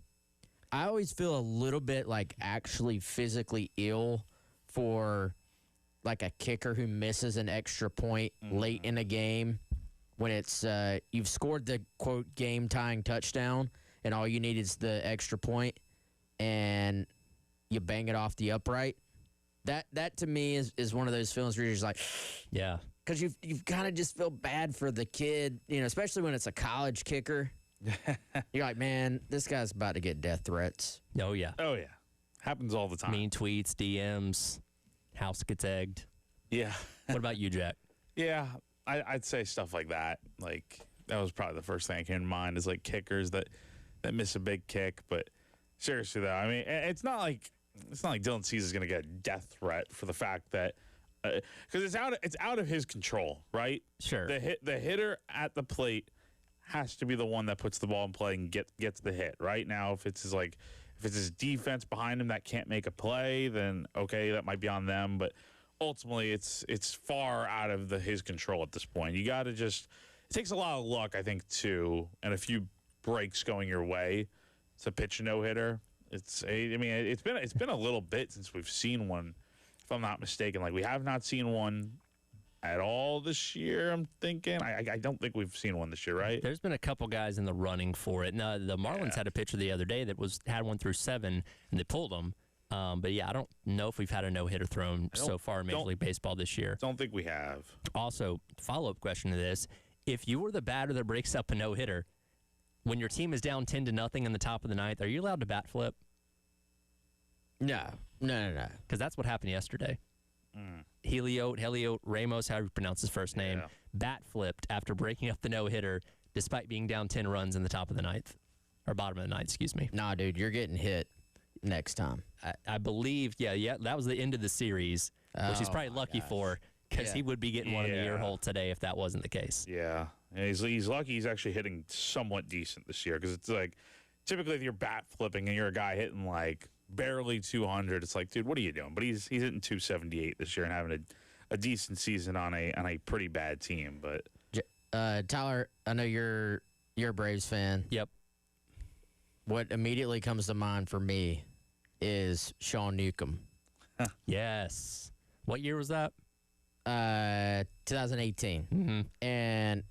a little bit like actually physically ill for like a kicker who misses an extra point late in a game when it's you've scored the quote game tying touchdown and all you need is the extra point and you bang it off the upright. That to me is one of those feelings where you're just like, yeah, because you've kind of just feel bad for the kid, especially when it's a college kicker. You're like, man, this guy's about to get death threats. Oh yeah, Happens all the time. mean tweets, DMs, house gets egged. Yeah. What about you, Jack? Yeah, I'd say stuff like that. Like, that was probably the first thing that came to mind is, like, kickers that miss a big kick. But seriously, though, I mean, it's not like Dylan Cease is going to get a death threat for the fact that because it's out of his control, right? Sure. The hitter at the plate has to be the one that puts the ball in play and gets the hit. Right now, if it's his defense behind him that can't make a play, then okay, that might be on them. But ultimately, it's far out of his control at this point. You got to it takes a lot of luck, I think, too, and a few breaks going your way to pitch a no-hitter. It's been a little bit since we've seen one, if I'm not mistaken. Like, we have not seen one at all this year, I'm thinking. I don't think we've seen one this year, right? There's been a couple guys in the running for it. Now, the Marlins had a pitcher the other day that had one through 7, and they pulled him. But, yeah, I don't know if we've had a no-hitter thrown so far in Major League Baseball this year. Don't think we have. Also, follow-up question to this. If you were the batter that breaks up a no-hitter, when your team is down 10-0 in the top of the 9th, are you allowed to bat flip? No. Because that's what happened yesterday. Heliot Ramos, however you pronounce his first name, bat flipped after breaking up the no-hitter despite being down 10 runs in the top of the 9th. Or bottom of the 9th, excuse me. Nah, dude, you're getting hit next time. I believe, that was the end of the series, which he's probably lucky for, because he would be getting one in the ear hole today if that wasn't the case. Yeah. And he's lucky he's actually hitting somewhat decent this year, because it's like, typically if you're bat flipping and you're a guy hitting like barely 200, it's like, dude, what are you doing? But he's hitting 278 this year and having a decent season on a pretty bad team. But Tyler, I know you're a Braves fan. Yep. What immediately comes to mind for me is Sean Newcomb. Yes. What year was that? 2018. Mm-hmm. And,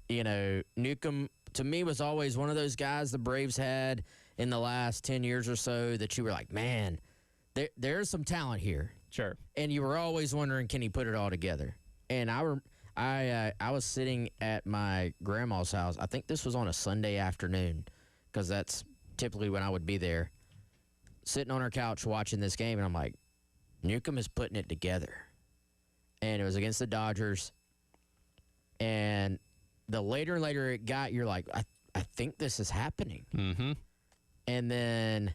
Newcomb, to me, was always one of those guys the Braves had in the last 10 years or so that you were like, man, there's some talent here. Sure. And you were always wondering, can he put it all together? And I was sitting at my grandma's house. I think this was on a Sunday afternoon because that's typically when I would be there, sitting on her couch watching this game. And I'm like, Newcomb is putting it together. And it was against the Dodgers. And the later and later it got, you're like, I think this is happening. Mm-hmm. And then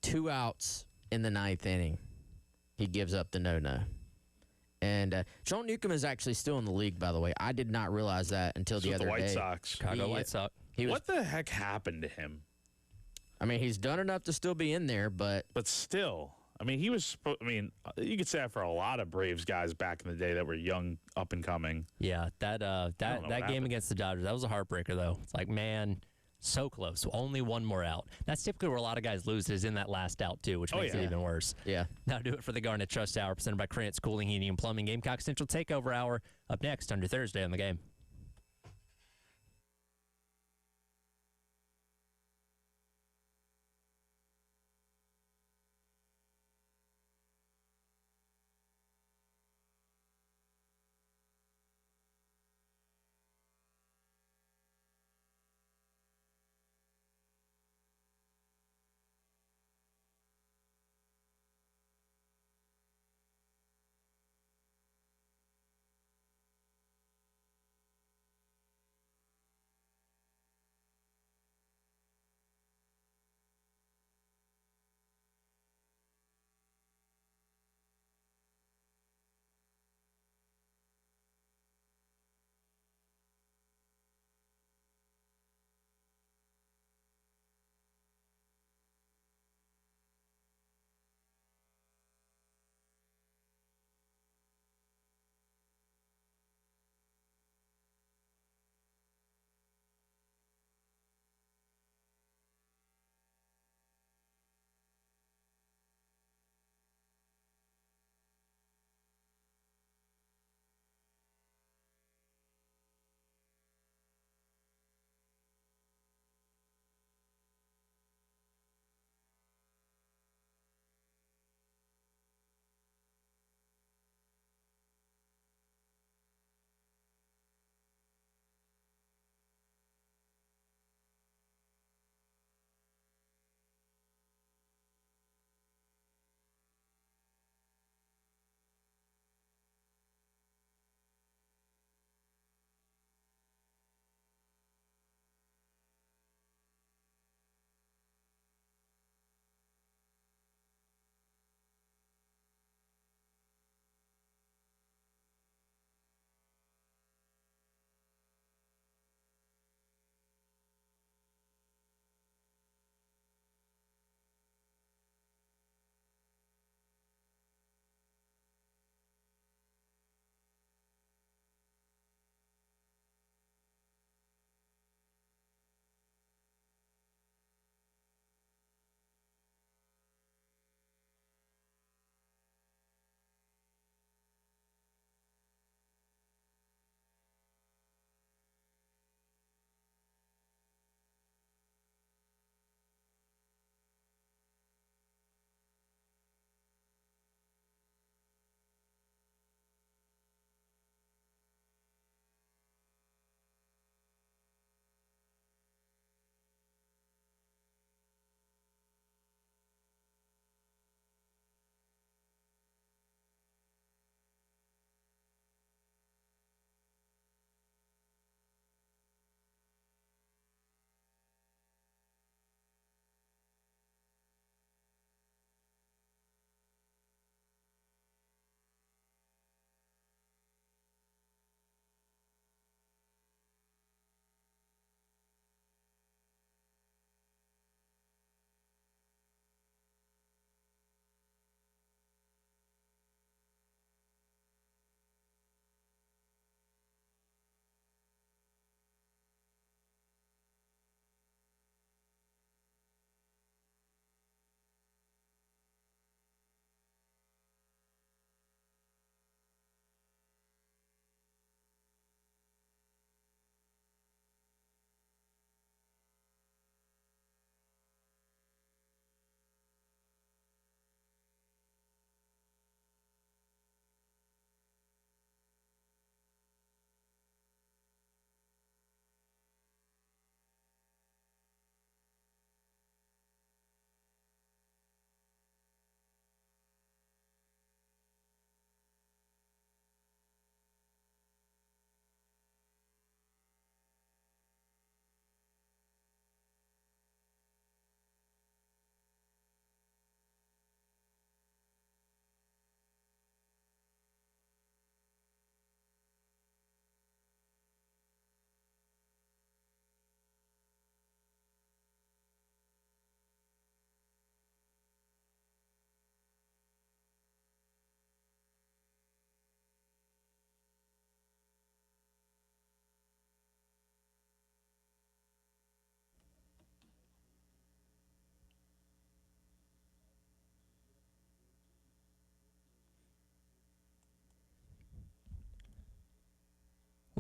2 outs in the 9th inning, he gives up the no-no. And Sean Newcomb is actually still in the league, by the way. I did not realize that until the other the White day. Sox. Chicago White Sox. What the heck happened to him? I mean, he's done enough to still be in there, but still, I mean, you could say that for a lot of Braves guys back in the day that were young, up and coming. Yeah, that game happened. against the Dodgers, that was a heartbreaker, though. It's like, man, so close. Only one more out. That's typically where a lot of guys lose is in that last out, too, which makes it even worse. yeah. That'll do it for the Garnet Trust Hour, presented by Krantz Cooling, Heating, and Plumbing. Gamecock Central Takeover Hour up next on your Thursday on the game.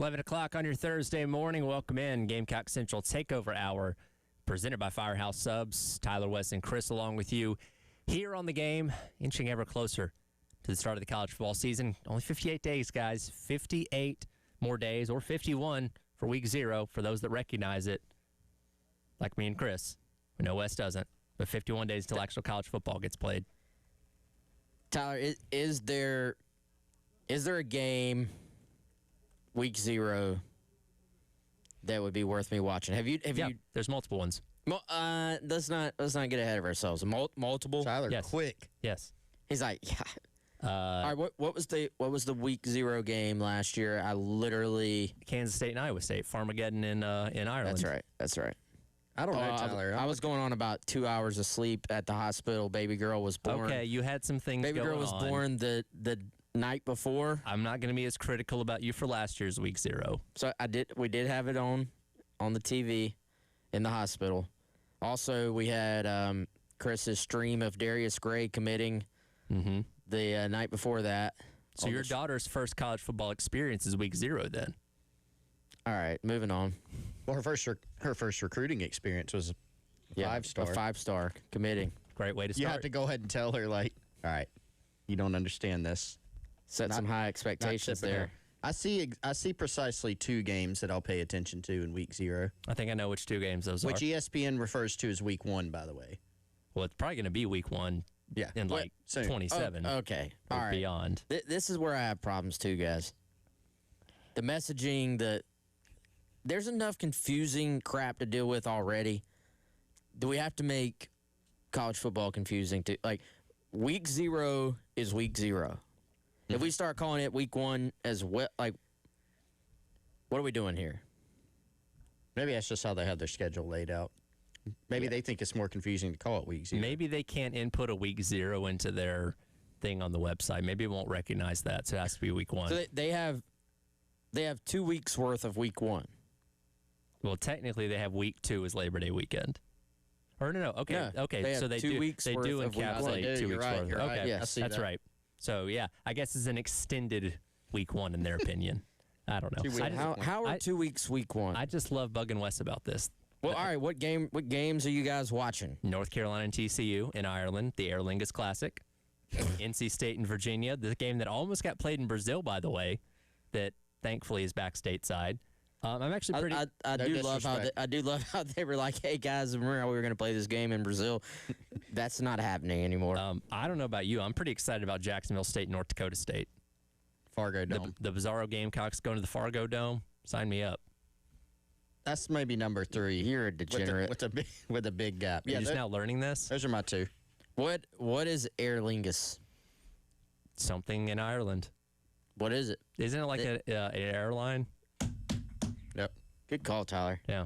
11 o'clock on your Thursday morning. Welcome in Gamecock Central Takeover Hour, presented by Firehouse Subs. Tyler, West, and Chris along with you here on the game, inching ever closer to the start of the college football season. Only 58 days, guys. 58 more days, or 51 for week 0 for those that recognize it, like me and Chris. We know West doesn't, but 51 days until actual college football gets played. Tyler, is there a game week 0 that would be worth me watching? Have you? There's multiple ones. Let's not get ahead of ourselves. Multiple. Tyler, Yes. quick. Yes. He's like, yeah. All right. What was the week 0 game last year? I literally. Kansas State and Iowa State, Farmageddon in Ireland. That's right. I don't know, Tyler. I was going on about 2 hours of sleep at the hospital. Baby girl was born. Okay, you had some things Baby going girl was on. born the night before. I'm not going to be as critical about you for last year's week 0. So we did have it on the TV in the hospital. Also, we had Chris's stream of Darius Gray committing the night before that. So your daughter's first college football experience is week 0 then? All right, moving on. Well, her first recruiting experience was a 5-star. A 5-star committing. Great way to start. You have to go ahead and tell her, like, all right, you don't understand this. Set some high expectations there. I see precisely 2 games that I'll pay attention to in week 0. I think I know which 2 games those Which are. ESPN refers to as week 1, by the way. Well, it's probably going to be week 1 in like soon. 27 okay. or All right. beyond. This is where I have problems too, guys. The messaging, there's enough confusing crap to deal with already. Do we have to make college football confusing too? Like, week 0 is week 0. If we start calling it week 1 as well, like, what are we doing here? Maybe that's just how they have their schedule laid out. Maybe they think it's more confusing to call it week 0. Maybe they can't input a week 0 into their thing on the website. Maybe it won't recognize that, so it has to be week 1. So they have 2 weeks worth of week 1. Well, technically, they have week 2 as Labor Day weekend. Or no. Okay, Yeah, okay. they so have they 2 do. weeks They worth do of week 1. encapsulate They do, 2 you're weeks right, worth. you're right. Okay, Yeah, I see that's that. right. So yeah, I guess it's an extended week 1 in their opinion. I don't know. 2 weeks. How are 2 weeks week 1? I just love bugging Wes about this. Well, all right. What games are you guys watching? North Carolina and TCU in Ireland, the Aer Lingus Classic. NC State and Virginia, the game that almost got played in Brazil, by the way, that thankfully is back stateside. I'm actually pretty. I No do love how they were like, "Hey guys, remember how we were going to play this game in Brazil?" That's not happening anymore. I don't know about you. I'm pretty excited about Jacksonville State, North Dakota State. Fargo Dome. The Bizarro Gamecocks going to the Fargo Dome. Sign me up. That's maybe number 3. You're a degenerate. With a big gap. You're Yeah, just now learning this. those are my 2. What is Aer Lingus? Something in Ireland. What is it? Isn't it like an airline? Yep. Good call, Tyler. Yeah.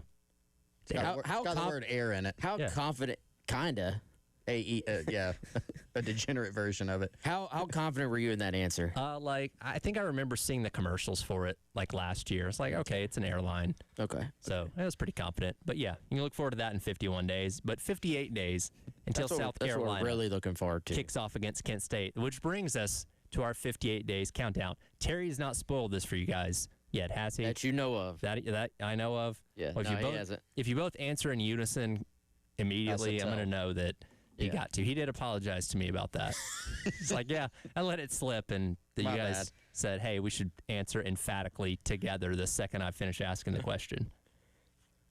It's got the word air in it. How confident? Kinda. Yeah, a degenerate version of it. How confident were you in that answer? I think I remember seeing the commercials for it like last year. It's like, okay, it's an airline. Okay. So I was pretty confident. But yeah, you can look forward to that in 51 days. But 58 days until South That's what Carolina we're really looking forward to. kicks off against Kent State, which brings us to our 58 days countdown. Terry's not spoiled this for you guys yet, has he? That you know of. That I know of. Yeah, Well, no, he hasn't. If you both answer in unison immediately, I'm going to know that he Yeah. got to. He did apologize to me about that. It's like, yeah, I let it slip, and you My guys bad. said, hey, we should answer emphatically together the second I finish asking the question.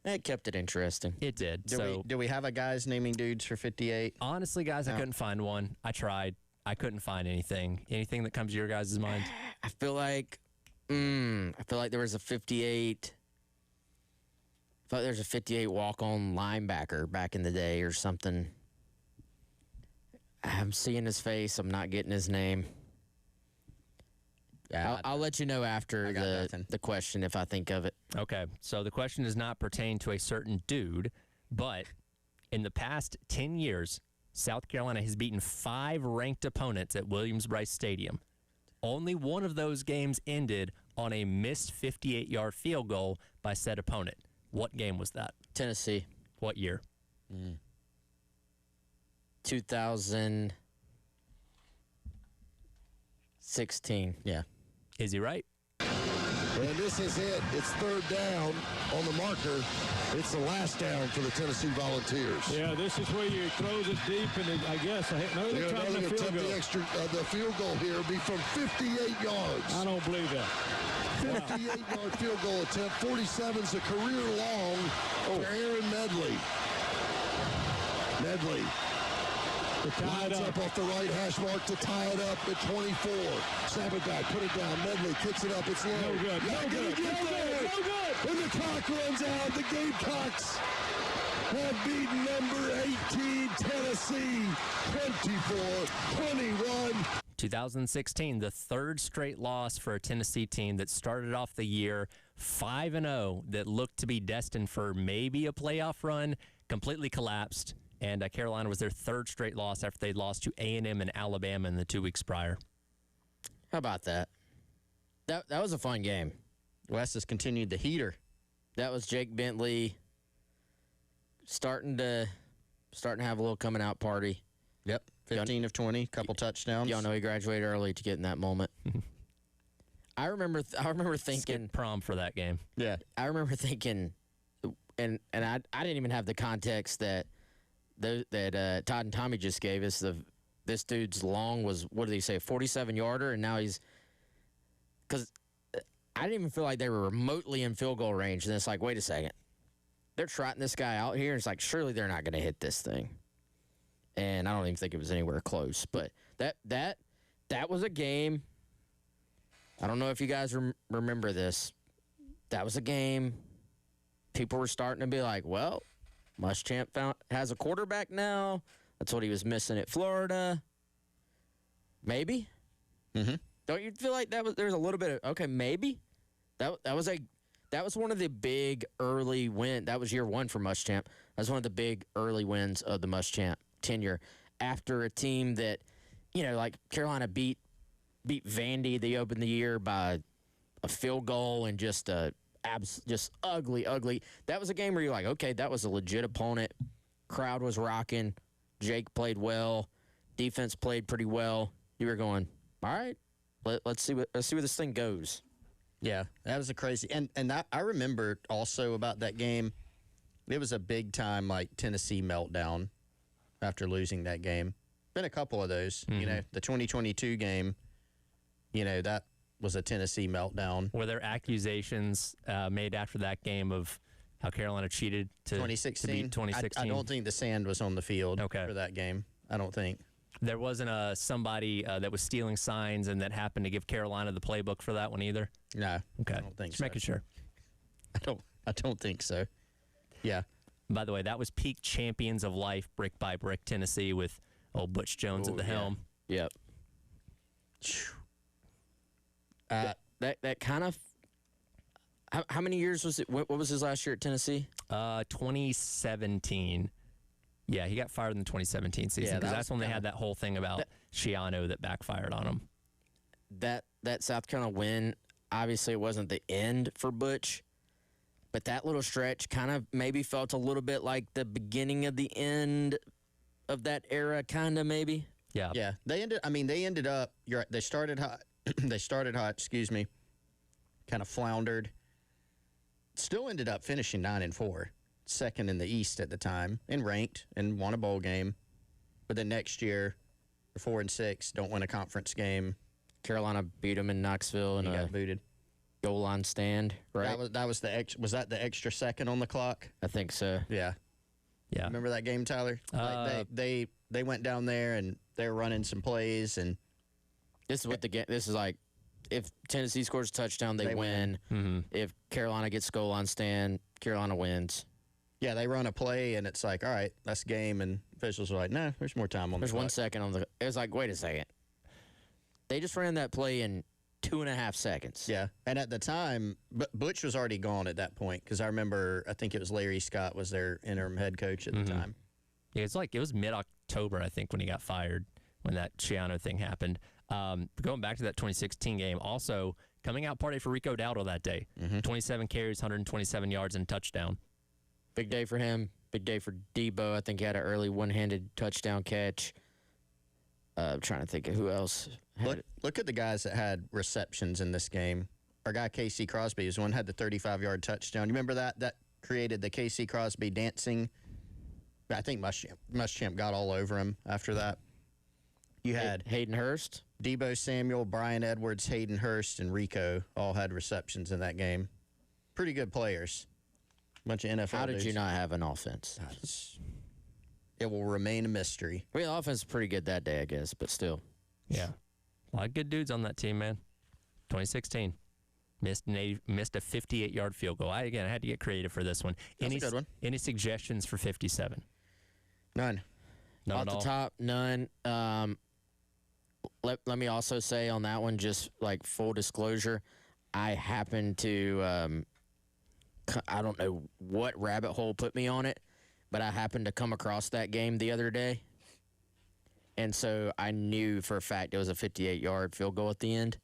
It kept it interesting. It did. Do we have a guys naming dudes for 58? Honestly, guys, I No. couldn't find one. I tried. I couldn't find anything. Anything that comes to your guys' mind? I feel like there was a 58. I thought there was a 58 walk-on linebacker back in the day or something. I'm seeing his face. I'm not getting his name. Yeah, I'll let you know after I got nothing. the question if I think of it. Okay, so the question does not pertain to a certain dude, but in the past 10 years, South Carolina has beaten 5 ranked opponents at Williams-Brice Stadium. Only one of those games ended on a missed 58-yard field goal by said opponent. What game was that? Tennessee, What year? 2016. Yeah. Is he right? And this is it. It's third down on the marker. It's the last down for the Tennessee Volunteers. Yeah, this is where you throws it deep, and I guess they're trying to field goal. The field goal here will be from 58 yards. I don't believe that. 58-yard field goal attempt. 47's a career long for Aaron Medley. Medley lines up off the right hash mark to tie it up at 24. Snap it back, put it down. Medley kicks it up. It's low. No good. No good. No good. And the clock runs out. The Gamecocks have beaten number 18 Tennessee 24-21. 2016, the third straight loss for a Tennessee team that started off the year 5-0, that looked to be destined for maybe a playoff run, completely collapsed. And Carolina was their third straight loss after they'd lost to A&M and Alabama in the 2 weeks prior. How about that? That was a fun game. Wes has continued the heater. That was Jake Bentley starting to have a little coming out party. Yep, 15 of 20, couple touchdowns. Y'all know he graduated early to get in that moment. I remember thinking Skipped prom for that game. Yeah, I remember thinking, and I didn't even have the context that Todd and Tommy just gave us. This dude's long was, what did he say, 47-yarder, and now because I didn't even feel like they were remotely in field goal range, and it's like, wait a second, they're trotting this guy out here, and it's like, surely they're not going to hit this thing. And I don't even think it was anywhere close. But that was a game. I don't know if you guys remember this. That was a game. People were starting to be like, well, Muschamp has a quarterback now. That's what he was missing at Florida. Maybe. Mm-hmm. Don't you feel like there's a little bit of, okay, maybe? That was one of the big early wins. That was year one for Muschamp. That was one of the big early wins of the Muschamp tenure after a team that, like Carolina beat Vandy. They opened the year by a field goal and just ugly. That was a game where you're like, okay, that was a legit opponent. Crowd was rocking. Jake played well. Defense played pretty well. You were going, all right, let's see where this thing goes. Yeah, that was a crazy. And I remember also about that game, it was a big time Tennessee meltdown after losing that game. Been a couple of those. Mm-hmm. The 2022 game, that was a Tennessee meltdown. Were there accusations made after that game of how Carolina cheated to 2016? To beat 2016? I don't think the sand was on the field for that game. I don't think. There wasn't somebody that was stealing signs and that happened to give Carolina the playbook for that one either? No. Okay. I don't think Just so. making sure. I don't think so. Yeah. By the way, that was peak champions of life, brick by brick, Tennessee with old Butch Jones at the helm. Yep. That kind of. How many years was it? What was his last year at Tennessee? 2017. Yeah, he got fired in the 2017 season because that's when they had that whole thing about Schiano that backfired on him. That South Carolina win, obviously it wasn't the end for Butch, but that little stretch kind of maybe felt a little bit like the beginning of the end of that era, kind of maybe. Yeah. Yeah. They ended up. You're right. They started hot. Excuse me. Kind of floundered. Still ended up finishing 9-4, second in the East at the time, and ranked and won a bowl game. But then next year, they're 4-6, don't win a conference game. Carolina beat them in Knoxville and got booted. Goal line stand. Right. Was that the extra second on the clock? I think so. Yeah. Yeah. Remember that game, Tyler? They went down there and they were running some plays, and this is what the game. This is like, if Tennessee scores a touchdown, they win. Mm-hmm. If Carolina gets goal line stand, Carolina wins. Yeah, they run a play, and it's like, all right, that's game. And officials are like, no, there's more time on the clock. There's 1 second on the. It was like, wait a second. They just ran that play in 2.5 seconds. Yeah, and at the time, Butch was already gone at that point because I think it was Larry Scott was their interim head coach at the time. Yeah, it was mid-October, I think, when he got fired, when that Schiano thing happened. Going back to that 2016 game, also coming out party for Rico Dowdle that day. 27 carries, 127 yards, and a touchdown. Big day for him. Big day for Debo. I think he had an early one-handed touchdown catch. I'm trying to think of who else. Look at the guys that had receptions in this game. our guy Casey Crosby was the one who had the 35-yard touchdown. You remember that? That created the Casey Crosby dancing. I think Muschamp got all over him after that. You had Hayden Hurst, Debo Samuel, Brian Edwards, Hayden Hurst, and Rico all had receptions in that game. Pretty good players. Bunch of NFL how did dudes. you not have an offense? It will remain a mystery. I mean, the offense is pretty good that day, I guess, but still. Yeah. A lot of good dudes on that team, man. 2016. Missed a 58-yard field goal. I had to get creative for this one. That's a good one. Any suggestions for 57? None. None Off at the all? top, none. Let me also say on that one, just like full disclosure, I happened to, I don't know what rabbit hole put me on it, but I happened to come across that game the other day. And so I knew for a fact it was a 58-yard field goal at the end.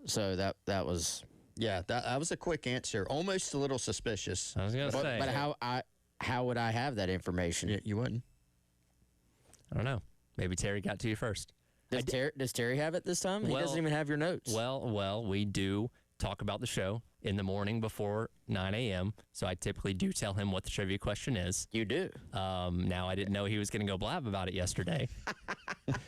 So that was... Yeah, that was a quick answer. Almost a little suspicious. I was going to say. But how would I have that information? You wouldn't. I don't know. Maybe Terry got to you first. Does Terry have it this time? He doesn't even have your notes. Well, we do talk about the show in the morning before 9 a.m., so I typically do tell him what the trivia question is. You do. Now, I didn't know he was going to go blab about it yesterday.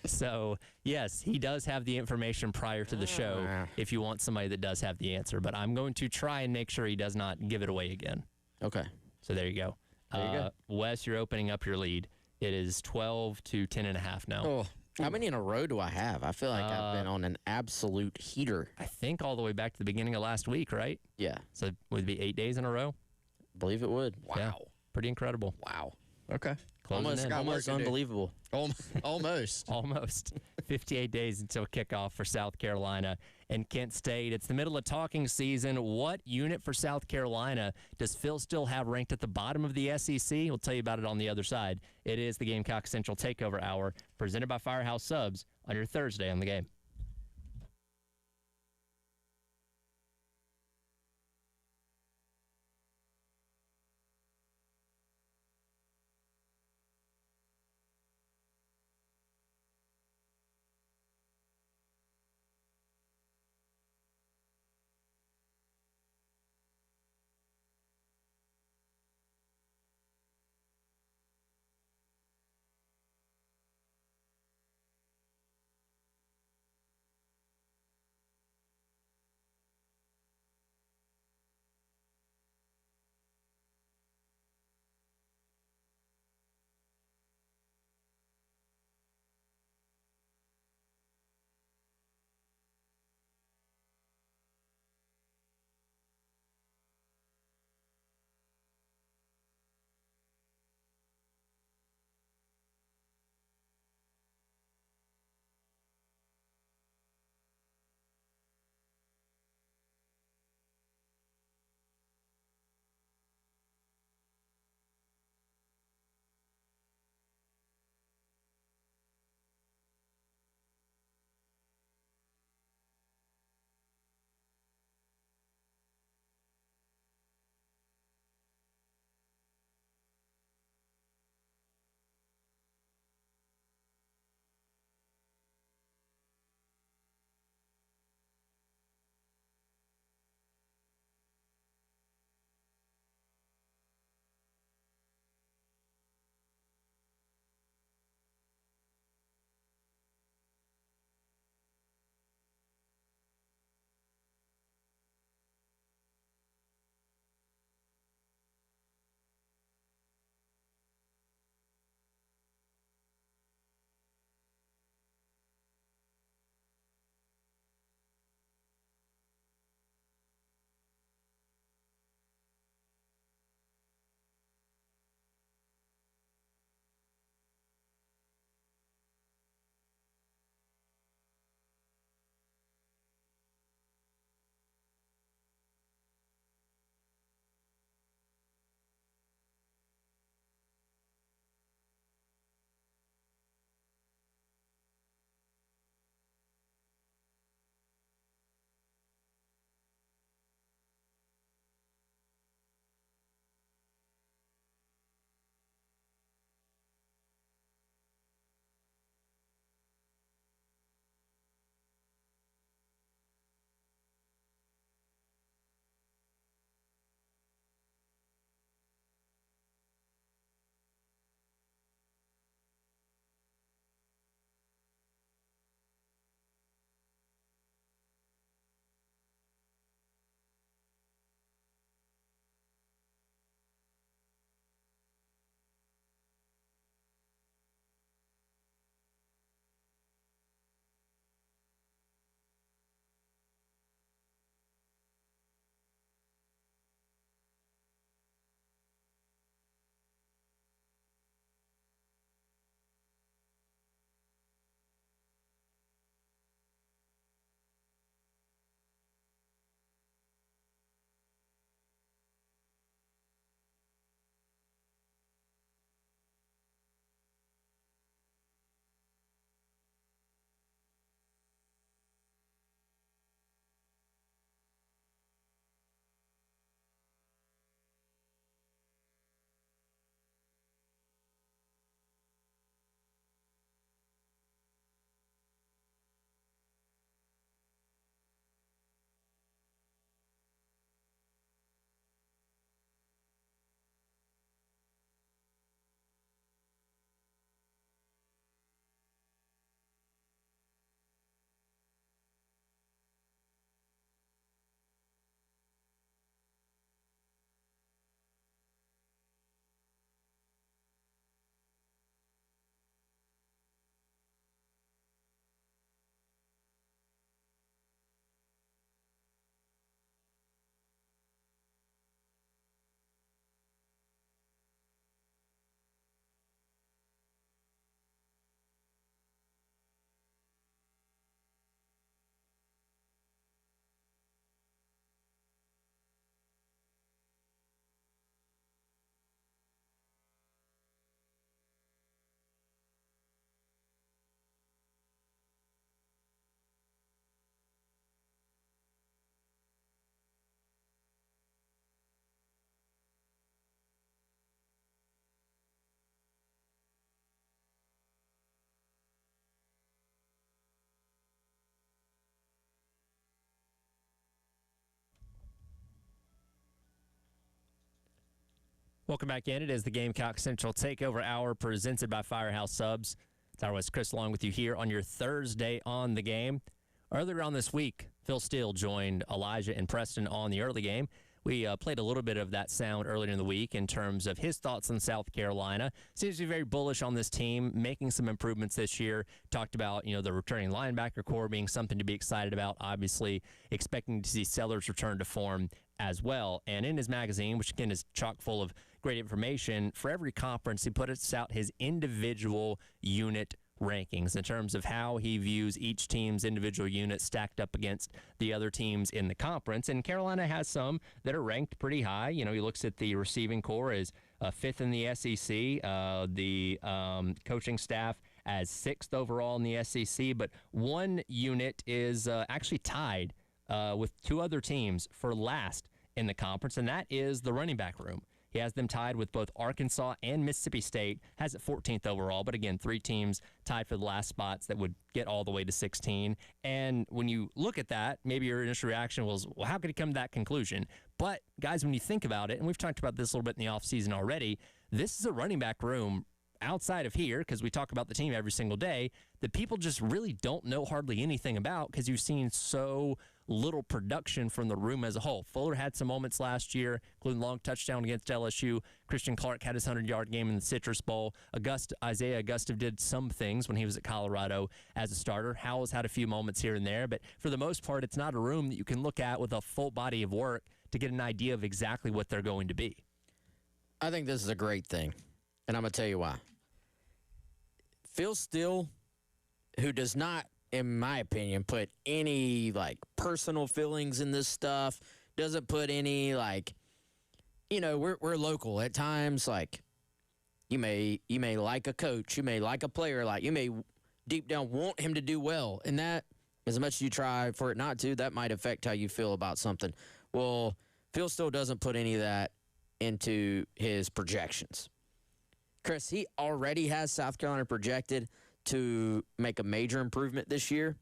So, yes, he does have the information prior to the show if you want somebody that does have the answer, but I'm going to try and make sure he does not give it away again. Okay. So there you go. There you go. Wes, you're opening up your lead. It is 12 to 10.5 now. Oh, how many in a row do I have? I feel like I've been on an absolute heater. I think all the way back to the beginning of last week, right? Yeah. So would it be 8 days in a row? Believe it would. Wow. Yeah, pretty incredible. Wow. Okay. Closing in. Almost unbelievable. Almost. Almost 58 days until kickoff for South Carolina and Kent State. It's the middle of talking season. What unit for South Carolina does Phil still have ranked at the bottom of the SEC? We'll tell you about it on the other side. It is the Gamecock Central Takeover Hour presented by Firehouse Subs on your Thursday on the game. Welcome back in. It is the Gamecock Central Takeover Hour presented by Firehouse Subs. Tyler West Chris along with you here on your Thursday on the game. Earlier on this week, Phil Steele joined Elijah and Preston on the early game. We played a little bit of that sound earlier in the week in terms of his thoughts on South Carolina. Seems to be very bullish on this team, making some improvements this year. Talked about, the returning linebacker core being something to be excited about. Obviously, expecting to see Sellers return to form as well. And in his magazine, which again is chock full of great information, for every conference, he puts out his individual unit rankings in terms of how he views each team's individual unit stacked up against the other teams in the conference. And Carolina has some that are ranked pretty high. He looks at the receiving core as fifth in the SEC, the coaching staff as sixth overall in the SEC, but one unit is actually tied with two other teams for last in the conference, and that is the running back room. He has them tied with both Arkansas and Mississippi State, has it 14th overall, but again, three teams tied for the last spots that would get all the way to 16. And when you look at that, maybe your initial reaction was, well, how could he come to that conclusion? But, guys, when you think about it, and we've talked about this a little bit in the offseason already, this is a running back room outside of here, because we talk about the team every single day, that people just really don't know hardly anything about because you've seen so little production from the room as a whole. Fuller had some moments last year, including long touchdown against LSU. Christian Clark had his 100-yard game in the Citrus Bowl. Isaiah Augusta did some things when he was at Colorado as a starter. Howell's had a few moments here and there, but for the most part, it's not a room that you can look at with a full body of work to get an idea of exactly what they're going to be. I think this is a great thing, and I'm going to tell you why. Phil Steele, who does not, in my opinion, put any, personal feelings in this stuff, doesn't put any, we're local. At times, you may like a coach, you may like a player, you may deep down want him to do well, and that, as much as you try for it not to, that might affect how you feel about something. Well, Phil Steele doesn't put any of that into his projections. Chris, he already has South Carolina projected to make a major improvement this year,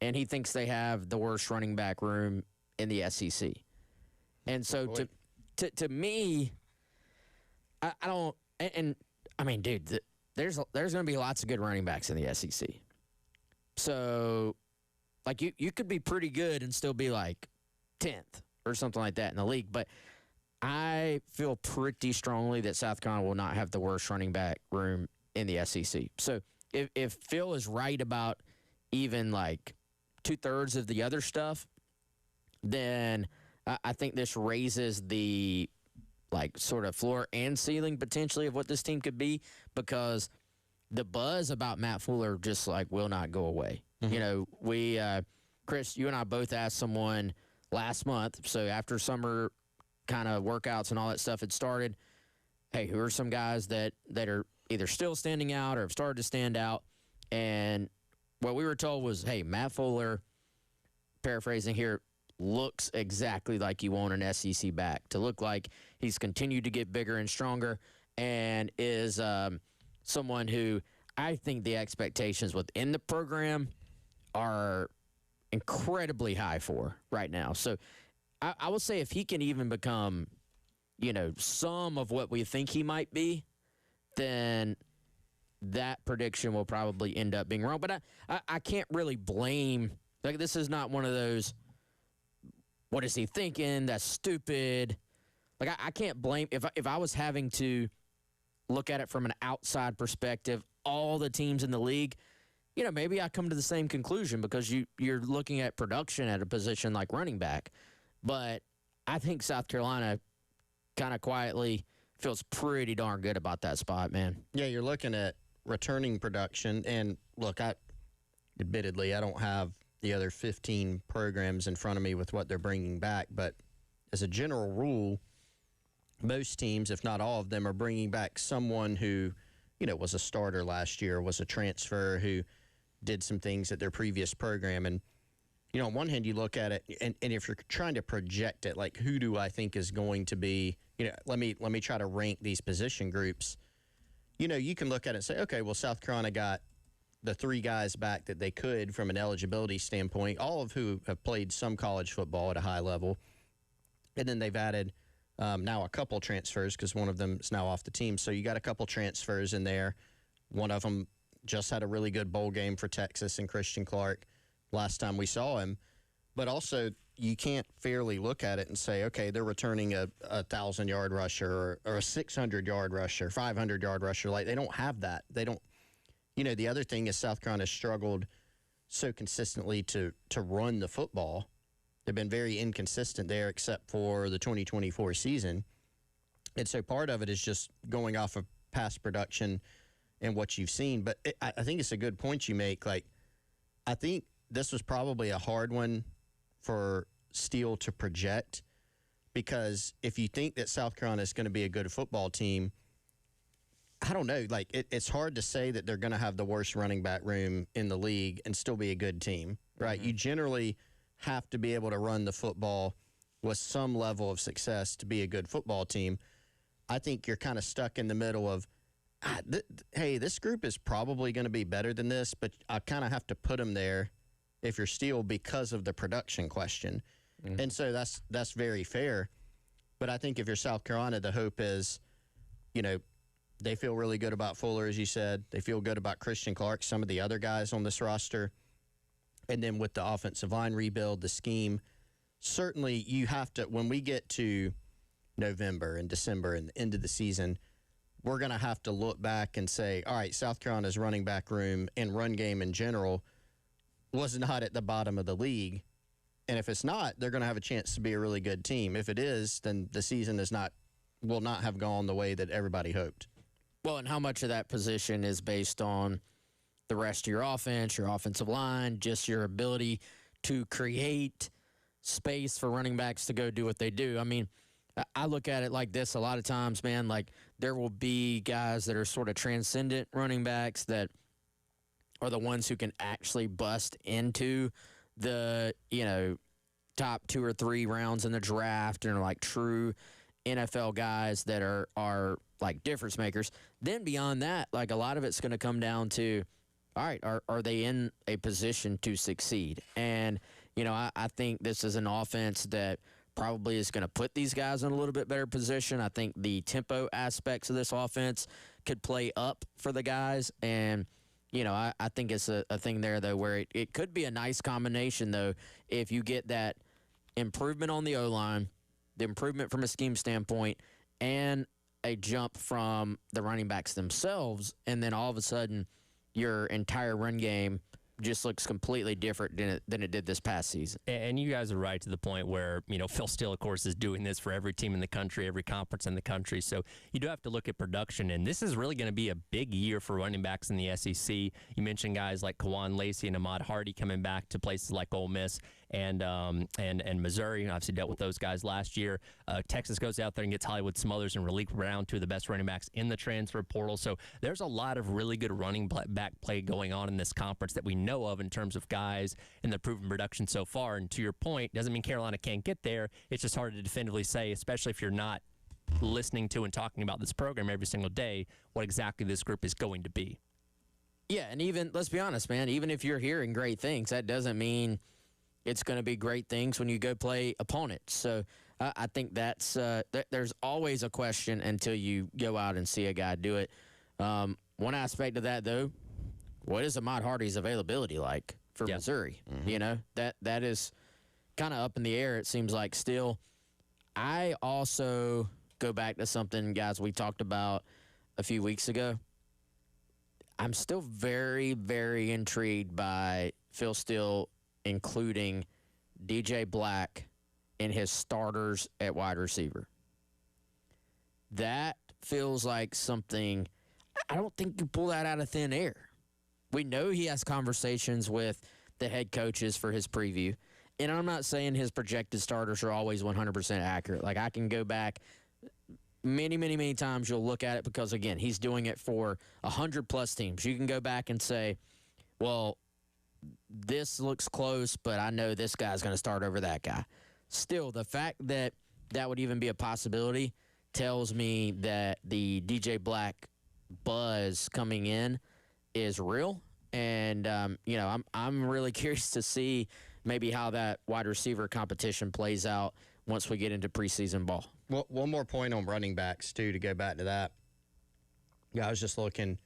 and he thinks they have the worst running back room in the SEC. And so to me, I don't – and I mean, dude, there's going to be lots of good running backs in the SEC. So, you could be pretty good and still be 10th or something like that in the league, but – I feel pretty strongly that South Carolina will not have the worst running back room in the SEC. So if Phil is right about even 2/3 of the other stuff, then I think this raises the sort of floor and ceiling potentially of what this team could be, because the buzz about Matt Fuller just will not go away. Mm-hmm. We Chris, you and I both asked someone last month, so after summer kind of workouts and all that stuff had started, hey, who are some guys that are either still standing out or have started to stand out? And what we were told was, hey, Matt Fuller, paraphrasing here, looks exactly like you want an SEC back to look like. He's continued to get bigger and stronger, and is someone who I think the expectations within the program are incredibly high for right now. So I will say if he can even become, some of what we think he might be, then that prediction will probably end up being wrong. But I can't really blame, this is not one of those, what is he thinking? That's stupid. I can't blame, if I was having to look at it from an outside perspective, all the teams in the league, maybe I come to the same conclusion because you're looking at production at a position like running back. But I think South Carolina kind of quietly feels pretty darn good about that spot, man. Yeah, you're looking at returning production. And, look, admittedly, I don't have the other 15 programs in front of me with what they're bringing back. But as a general rule, most teams, if not all of them, are bringing back someone who, was a starter last year, was a transfer, who did some things at their previous program. And, on one hand, you look at it, and if you're trying to project it, who do I think is going to be, let me try to rank these position groups. You can look at it and say, okay, well, South Carolina got the three guys back that they could from an eligibility standpoint, all of who have played some college football at a high level. And then they've added Now a couple transfers because one of them is now off the team. So you got a couple transfers in there. One of them just had a really good bowl game for Texas and Christian Clark last time we saw him. But also, you can't fairly look at it and say, okay, they're returning a 1,000-yard rusher or a 600-yard rusher, 500-yard rusher. Like, they don't have that. They don't. The other thing is South Carolina struggled so consistently to run the football. They've been very inconsistent there except for the 2024 season. And so part of it is just going off of past production and what you've seen. But I think it's a good point you make. Like, I think this was probably a hard one for Steele to project because if you think that South Carolina is going to be a good football team, I don't know. Like, it's hard to say that they're going to have the worst running back room in the league and still be a good team, right? You generally have to be able to run the football with some level of success to be a good football team. I think you're kind of stuck in the middle of, hey, this group is probably going to be better than this, but I kind of have to put them there if you're Steele because of the production question. And so that's very fair. But I think if you're South Carolina, the hope is, they feel really good about Fuller, as you said. They feel good about Christian Clark, some of the other guys on this roster. And then with the offensive line rebuild, the scheme, certainly you have to, when we get to November and December and the end of the season, we're going to have to look back and say, all right, South Carolina's running back room and run game in general was not at the bottom of the league. And if it's not, they're going to have a chance to be a really good team. If it is, then the season will not have gone the way that everybody hoped. Well, and how much of that position is based on the rest of your offense, your offensive line, just your ability to create space for running backs to go do what they do? I mean, I look at it like this a lot of times, man. Like, there will be guys that are sort of transcendent running backs that are the ones who can actually bust into the, top 2 or 3 rounds in the draft and are like true NFL guys that are like difference makers. Then beyond that, like, a lot of it's going to come down to, all right, are they in a position to succeed? And, I think this is an offense that probably is going to put these guys in a little bit better position. I think the tempo aspects of this offense could play up for the guys. And, I think it's a thing there, though, where it could be a nice combination, though, if you get that improvement on the O-line, the improvement from a scheme standpoint, and a jump from the running backs themselves, and then all of a sudden your entire run game just looks completely different than it did this past season. And you guys are right to the point where, Phil Steele, of course, is doing this for every team in the country, every conference in the country. So you do have to look at production. And this is really going to be a big year for running backs in the SEC. You mentioned guys like Kawan Lacey and Ahmad Hardy coming back to places like Ole Miss and Missouri. Obviously dealt with those guys last year. Texas goes out there and gets Hollywood Smothers and Raleek Brown, 2 of the best running backs in the transfer portal. So there's a lot of really good running back play going on in this conference that we know of in terms of guys and the proven production so far. And to your point, doesn't mean Carolina can't get there. It's just hard to definitively say, especially if you're not listening to and talking about this program every single day, what exactly this group is going to be. Yeah, and even, let's be honest, man, even if you're hearing great things, that doesn't mean it's going to be great things when you go play opponents. So I think that's there's always a question until you go out and see a guy do it. One aspect of that, though, what is Ahmad Hardy's availability like for Missouri? Mm-hmm. That is kind of up in the air, it seems like still. I also go back to something, guys, we talked about a few weeks ago. I'm still very, very intrigued by Phil Steele including DJ Black in his starters at wide receiver. That feels like something, I don't think you pull that out of thin air. We know he has conversations with the head coaches for his preview. And I'm not saying his projected starters are always 100% accurate. Like, I can go back many, many, many times. You'll look at it because, again, he's doing it for 100-plus teams. You can go back and say, well, this looks close, but I know this guy's going to start over that guy. Still, the fact that that would even be a possibility tells me that the DJ Black buzz coming in is real. And, I'm really curious to see maybe how that wide receiver competition plays out once we get into preseason ball. Well, one more point on running backs, too, to go back to that. Yeah, I was just looking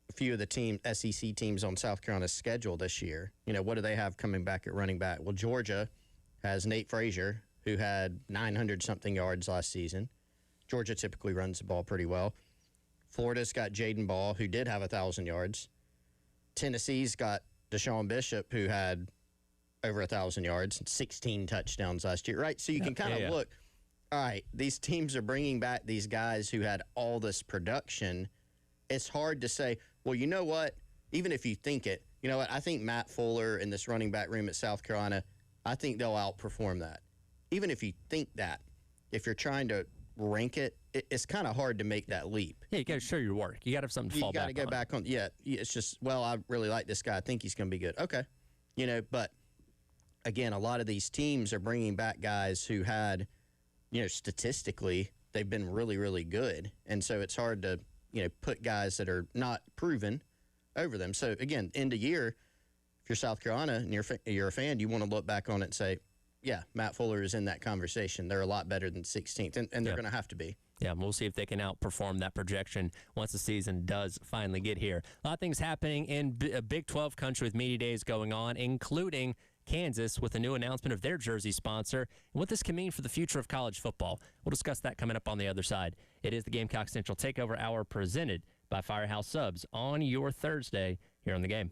a few of the SEC teams on South Carolina's schedule this year. What do they have coming back at running back? Well, Georgia has Nate Frazier, who had 900-something yards last season. Georgia typically runs the ball pretty well. Florida's got Jaden Ball, who did have 1,000 yards. Tennessee's got Deshaun Bishop, who had over 1,000 yards and 16 touchdowns last year, right? So you can kind of look, all right, these teams are bringing back these guys who had all this production. It's hard to say, well, you know what? Even if you think it, you know what? I think Matt Fuller in this running back room at South Carolina, I think they'll outperform that. Even if you think that, if you're trying to rank it, it's kind of hard to make that leap. Yeah, you got to show your work. You got to have something to fall back on. You got to go back on. Yeah, it's just, well, I really like this guy. I think he's going to be good. Okay. But again, a lot of these teams are bringing back guys who had, statistically, they've been really, really good. And so it's hard to, put guys that are not proven over them. So again, end of year, if you're South Carolina and you're a fan, you want to look back on it and say, yeah, Matt Fuller is in that conversation. They're a lot better than 16th, and they're going to have to be. Yeah, we'll see if they can outperform that projection once the season does finally get here. A lot of things happening in Big 12 country with media days going on, including Kansas with a new announcement of their jersey sponsor and what this can mean for the future of college football. We'll discuss that coming up on the other side. It is the Gamecock Central Takeover Hour presented by Firehouse Subs on your Thursday here on The Game.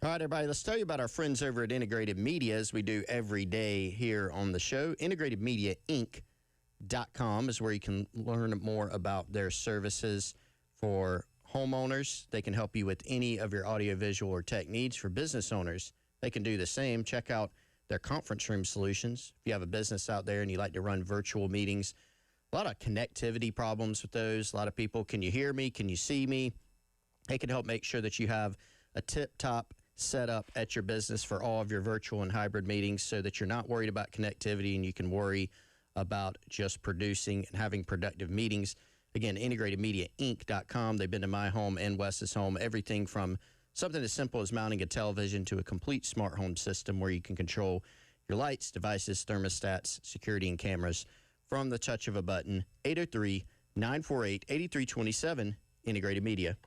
All right, everybody, let's tell you about our friends over at Integrated Media, as we do every day here on the show. IntegratedMediaInc.com is where you can learn more about their services for homeowners. They can help you with any of your audiovisual or tech needs. For business owners, they can do the same. Check out their conference room solutions. If you have a business out there and you like to run virtual meetings, a lot of connectivity problems with those. A lot of people, can you hear me? Can you see me? They can help make sure that you have a tip-top set up at your business for all of your virtual and hybrid meetings so that you're not worried about connectivity and you can worry about just producing and having productive meetings. Again, IntegratedMediaInc.com. They've been to my home and Wes's home. Everything from something as simple as mounting a television to a complete smart home system where you can control your lights, devices, thermostats, security, and cameras from the touch of a button. 803-948-8327, Integrated Media.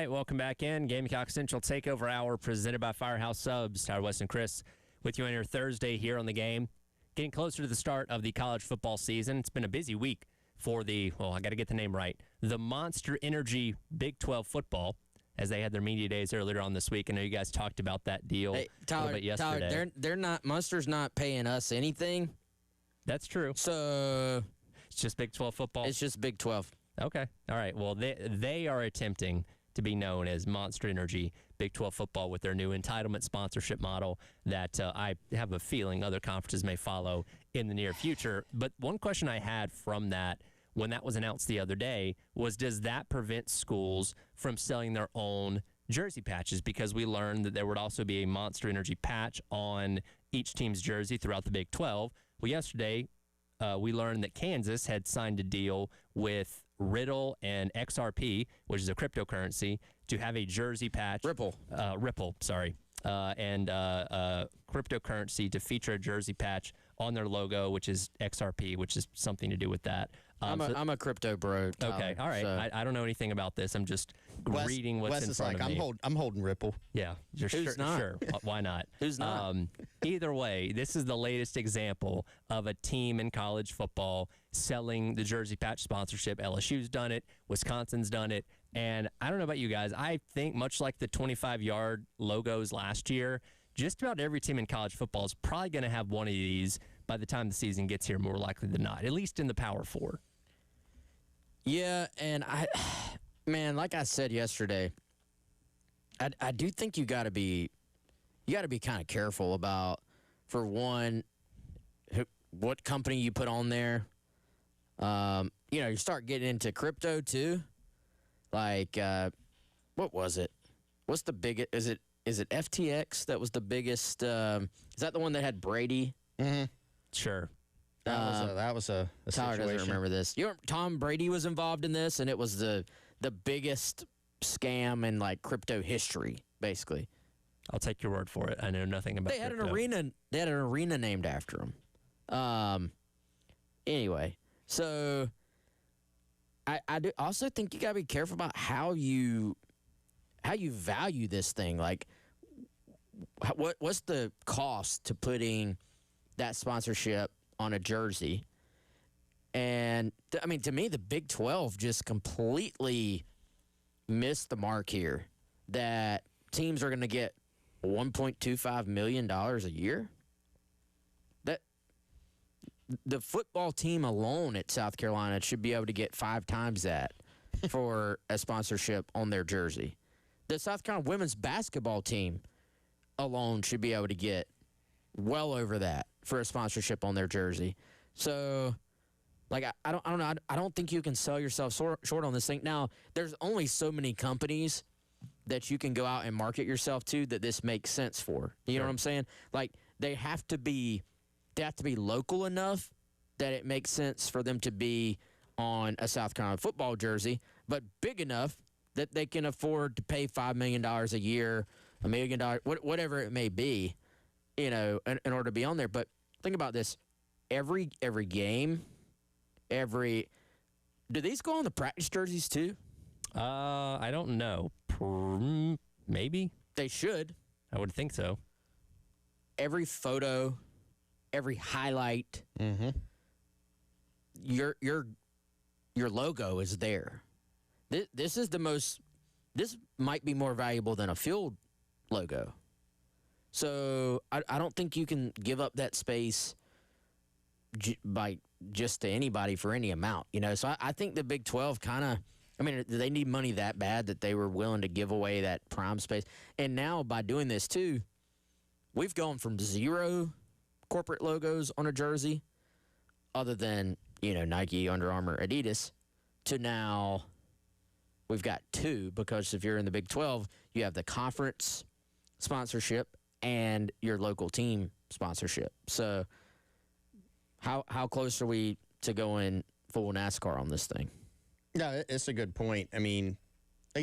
right, welcome back in. Gamecock Central Takeover Hour presented by Firehouse Subs. Tyler West and Chris with you on your Thursday here on the game. Getting closer to the start of the college football season. It's been a busy week for I got to get the name right, the Monster Energy Big 12 football, as they had their media days earlier on this week. I know you guys talked about that deal a little bit yesterday. Tyler, they're not, Monster's not paying us anything. That's true. So it's just Big 12 football? It's just Big 12. Okay. All right. Well, they are attempting to be known as Monster Energy Big 12 football with their new entitlement sponsorship model that I have a feeling other conferences may follow in the near future. But one question I had from that when that was announced the other day was, does that prevent schools from selling their own jersey patches? Because we learned that there would also be a Monster Energy patch on each team's jersey throughout the Big 12. Well, yesterday we learned that Kansas had signed a deal with Riddle and XRP, which is a cryptocurrency, to have a jersey patch. Ripple, sorry. And cryptocurrency to feature a jersey patch on their logo, which is XRP, which is something to do with that. I'm a crypto bro, Tyler, okay, all right. So. I don't know anything about this. I'm just reading what's in front of me. I'm holding Ripple. Yeah, Who's not? Sure. Why not? Who's not? Either way, this is the latest example of a team in college football selling the jersey patch sponsorship. LSU's done it. Wisconsin's done it. And I don't know about you guys. I think much like the 25-yard logos last year, just about every team in college football is probably going to have one of these by the time the season gets here, more likely than not, at least in the Power Four. Yeah, and like I said yesterday, I do think you got to be kind of careful about, for one, what company you put on there. You start getting into crypto too. Like, what was it? What's the biggest? Is it FTX that was the biggest? Is that the one that had Brady? Mm-hmm. Sure. That was a Tyler situation. doesn't remember this. Tom Brady was involved in this, and it was the biggest scam in like crypto history, basically. I'll take your word for it. I know nothing about. They had crypto. an arena. They had an arena named after him. Anyway, so I do also think you gotta be careful about how you value this thing. Like, what's the cost to putting that sponsorship on a jersey? And to me, the Big 12 just completely missed the mark here. That teams are going to get $1.25 million a year. That the football team alone at South Carolina should be able to get 5 times that for a sponsorship on their jersey. The South Carolina women's basketball team alone should be able to get well over that for a sponsorship on their jersey. So, like, I don't know. I don't think you can sell yourself short on this thing. Now, there's only so many companies that you can go out and market yourself to that this makes sense for. You know what I'm saying? Like, they have to be local enough that it makes sense for them to be on a South Carolina football jersey, but big enough that they can afford to pay $5 million a year, $1 million, whatever it may be, in order to be on there. But think about this. Every game, do these go on the practice jerseys too? I don't know. Maybe. They should. I would think so. Every photo, every highlight, your logo is there. This might be more valuable than a field logo. So I don't think you can give up that space just to anybody for any amount, So I think the Big 12 kind of, do they need money that bad that they were willing to give away that prime space? And now by doing this too, we've gone from 0 corporate logos on a jersey, other than, Nike, Under Armour, Adidas, to now we've got 2, because if you're in the Big 12, you have the conference sponsorship and your local team sponsorship. So how close are we to going full NASCAR on this thing? No, it's a good point. Like,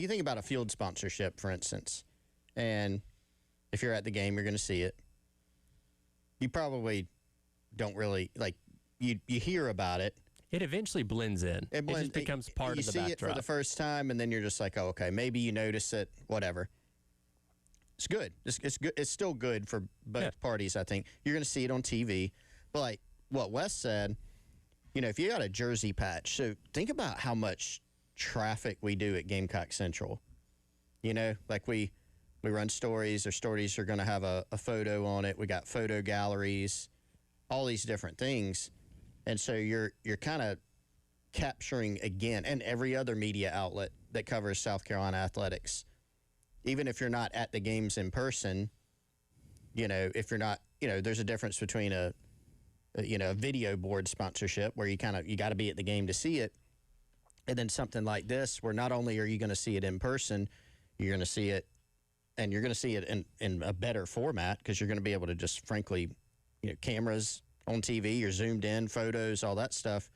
you think about a field sponsorship, for instance, and if you're at the game, you're going to see it. You probably don't really, like, you hear about it. It eventually blends in. It just becomes part of the backdrop. You see it for the first time, and then you're just like, oh, okay, maybe you notice it, whatever. It's good. It's good. It's still good for both parties, I think. You're going to see it on TV. But like what Wes said, if you got a jersey patch, so think about how much traffic we do at Gamecock Central. Like we run stories. Our stories are going to have a photo on it. We got photo galleries, all these different things. And so you're kind of capturing, again, and every other media outlet that covers South Carolina athletics. Even if you're not at the games in person, if you're not, there's a difference between a video board sponsorship where you got to be at the game to see it. And then something like this where not only are you going to see it in person, you're going to see it, and you're going to see it in a better format because you're going to be able to just, frankly, cameras on TV, you're zoomed in, photos, all that stuff.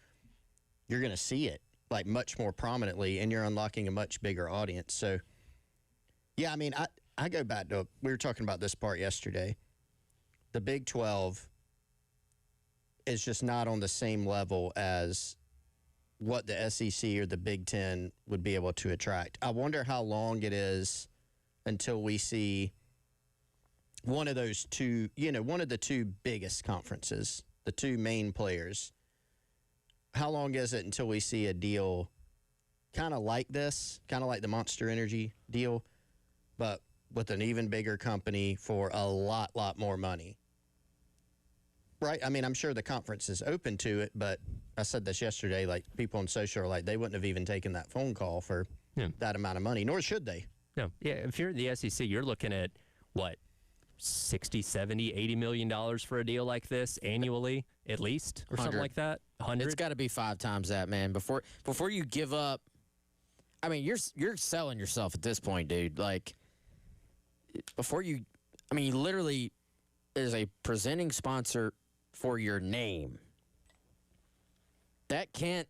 You're going to see it like much more prominently, and you're unlocking a much bigger audience. So, yeah, I mean, I go back to, we were talking about this part yesterday. The Big 12 is just not on the same level as what the SEC or the Big 10 would be able to attract. I wonder how long it is until we see one of those two, one of the two biggest conferences, the two main players. How long is it until we see a deal kind of like this, kind of like the Monster Energy deal, but with an even bigger company for a lot more money? Right? I mean, I'm sure the conference is open to it, but I said this yesterday, like people on social are like, they wouldn't have even taken that phone call for that amount of money, nor should they. No. Yeah, if you're the SEC, you're looking at, what, 60, 70, $80 million for a deal like this annually, at least, or something like that? 100? It's got to be 5 times that, man. Before you give up, I mean, you're selling yourself at this point, dude. Like, you literally is a presenting sponsor for your name. That can't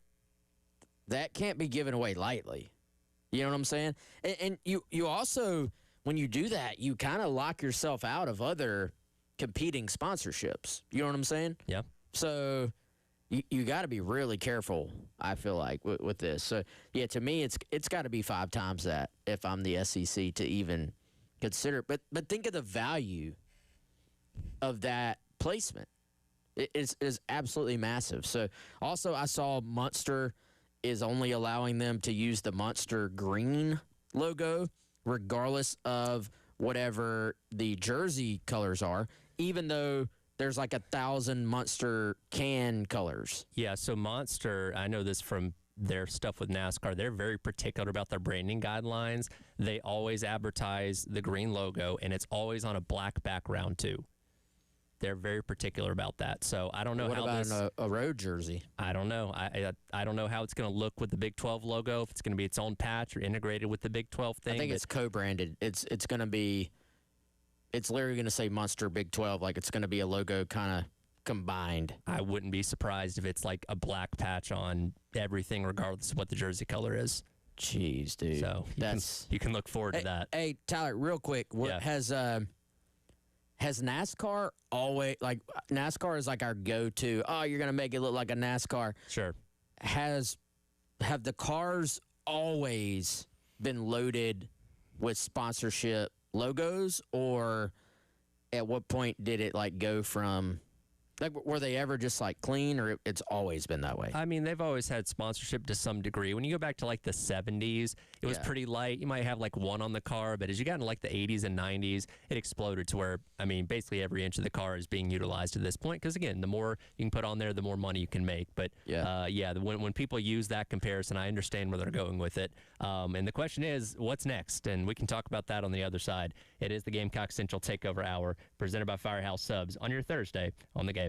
be given away lightly. You know what I'm saying? And you also, when you do that, you kind of lock yourself out of other competing sponsorships. You know what I'm saying? Yeah. So you got to be really careful, I feel like, with this. So, yeah, to me, it's got to be 5 times that if I'm the SEC to even consider it. But think of the value of that placement. It is absolutely massive. So, also, I saw Munster is only allowing them to use the Munster green logo regardless of whatever the jersey colors are, even though there's like 1,000 Munster can colors. Yeah, so Monster, I know this from their stuff with NASCAR, they're very particular about their branding guidelines. They always advertise the green logo, and it's always on a black background, too. They're very particular about that. So I don't know how this... What about a road jersey? I don't know. I don't know how it's going to look with the Big 12 logo, if it's going to be its own patch or integrated with the Big 12 thing. I think it's co-branded. It's going to be... It's literally going to say Munster Big 12. Like, it's going to be a logo kind of combined. I wouldn't be surprised if it's like a black patch on everything, regardless of what the jersey color is. Jeez, dude. So you can look forward to that. Hey, Tyler, real quick. Has NASCAR always, like, NASCAR is like our go-to, you're going to make it look like a NASCAR. Sure. Have the cars always been loaded with sponsorship logos, or at what point did it, like, go from, like, were they ever just, like, clean, or it's always been that way? I mean, they've always had sponsorship to some degree. When you go back to, like, the 70s, it was pretty light. You might have, like, one on the car, but as you got into, like, the 80s and 90s, it exploded to where, I mean, basically every inch of the car is being utilized at this point because, again, the more you can put on there, the more money you can make. But, when people use that comparison, I understand where they're going with it. And the question is, what's next? And we can talk about that on the other side. It is the Gamecock Central Takeover Hour, presented by Firehouse Subs on your Thursday on the Game.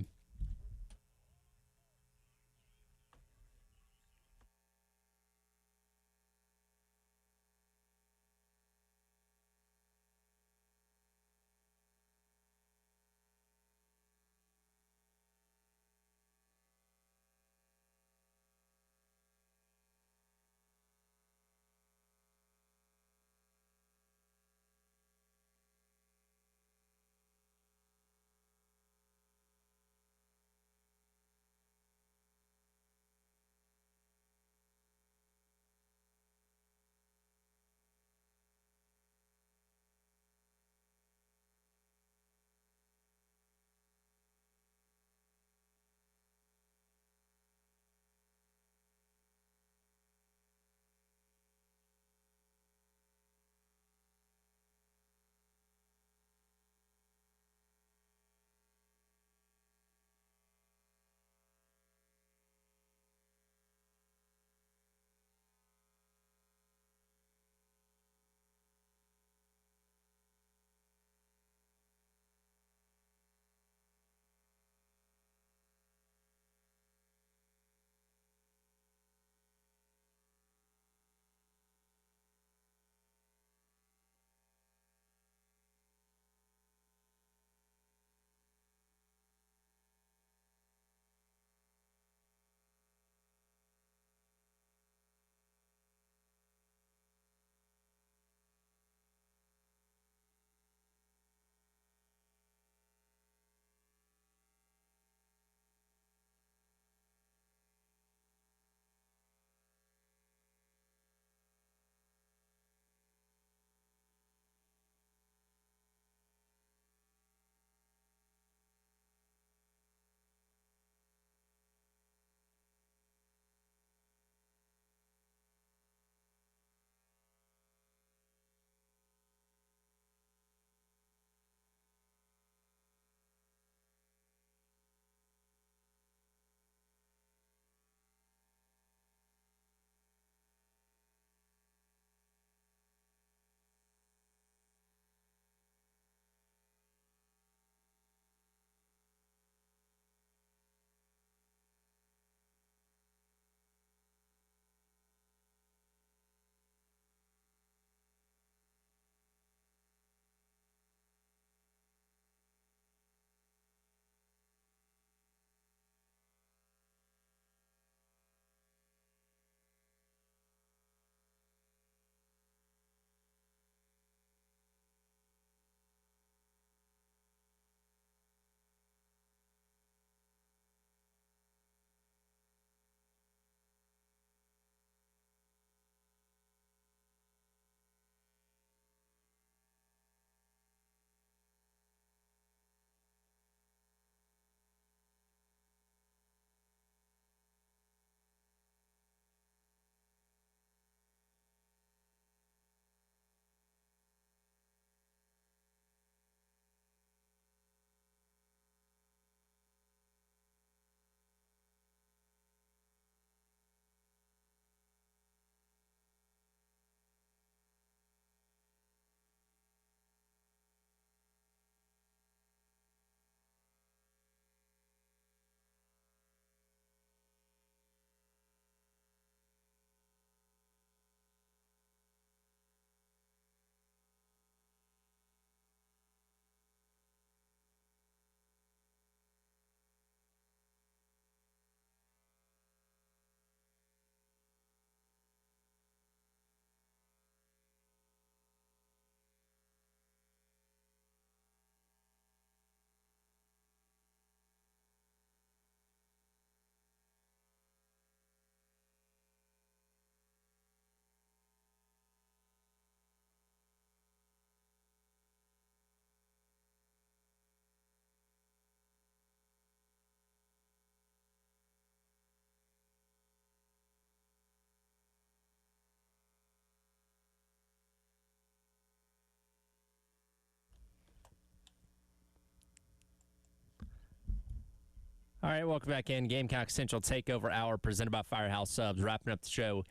All right, welcome back in. Gamecock Central Takeover Hour presented by Firehouse Subs. Wrapping up the show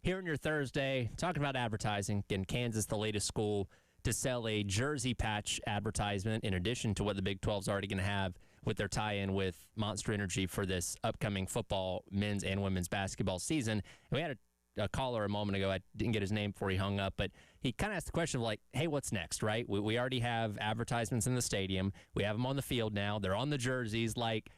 here on your Thursday, talking about advertising. Again, Kansas, the latest school to sell a jersey patch advertisement in addition to what the Big 12 is already going to have with their tie-in with Monster Energy for this upcoming football men's and women's basketball season. And we had a caller a moment ago. I didn't get his name before he hung up, but he kind of asked the question of like, hey, what's next, right? We already have advertisements in the stadium. We have them on the field now. They're on the jerseys. Like,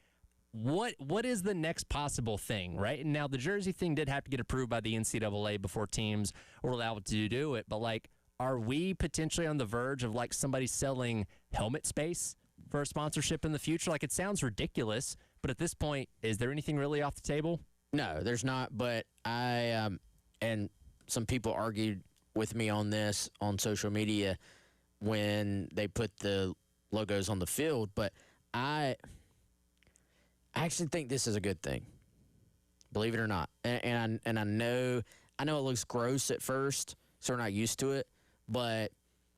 what is the next possible thing, right? And now the jersey thing did have to get approved by the NCAA before teams were allowed to do it. But, like, are we potentially on the verge of, like, somebody selling helmet space for a sponsorship in the future? Like, it sounds ridiculous, but at this point, is there anything really off the table? No, there's not. But I and some people argued with me on this on social media when they put the logos on the field. But I actually think this is a good thing, believe it or not. And I know it looks gross at first, so we're not used to it. But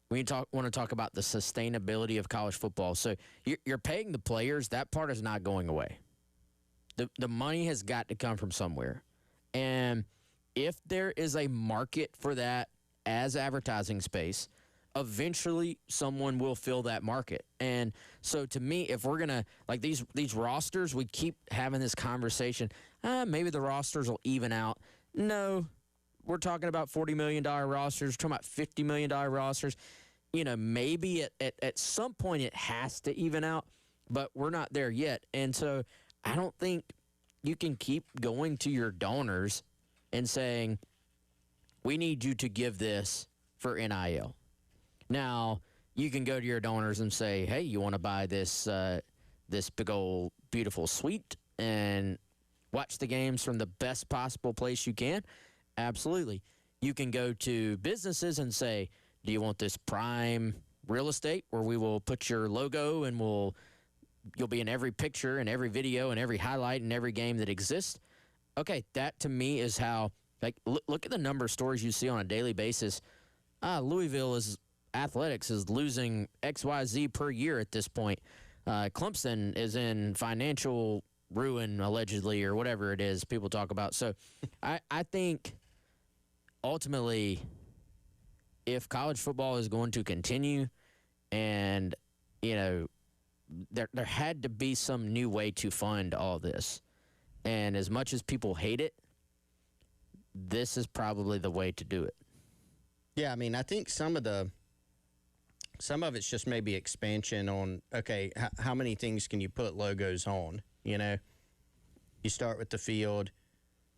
we want to talk about the sustainability of college football. So you're paying the players. That part is not going away. The money has got to come from somewhere. And if there is a market for that as advertising space, eventually someone will fill that market. And so to me, if we're going to, like these rosters, we keep having this conversation, maybe the rosters will even out. No, we're talking about $40 million rosters, we're talking about $50 million rosters. You know, maybe at some point it has to even out, but we're not there yet. And so I don't think you can keep going to your donors and saying, we need you to give this for NIL. Now, you can go to your donors and say, hey, you want to buy this this big old beautiful suite and watch the games from the best possible place you can? Absolutely. You can go to businesses and say, do you want this prime real estate where we will put your logo and you'll be in every picture and every video and every highlight and every game that exists? Okay, that to me is how, like, look at the number of stories you see on a daily basis. Louisville athletics is losing XYZ per year at this point. Clemson is in financial ruin, allegedly, or whatever it is people talk about. So I think ultimately, if college football is going to continue and, you know, there had to be some new way to fund all this. And as much as people hate it, this is probably the way to do it. Yeah, I mean, I think some of it's just maybe expansion on, okay, how many things can you put logos on, you know? You start with the field.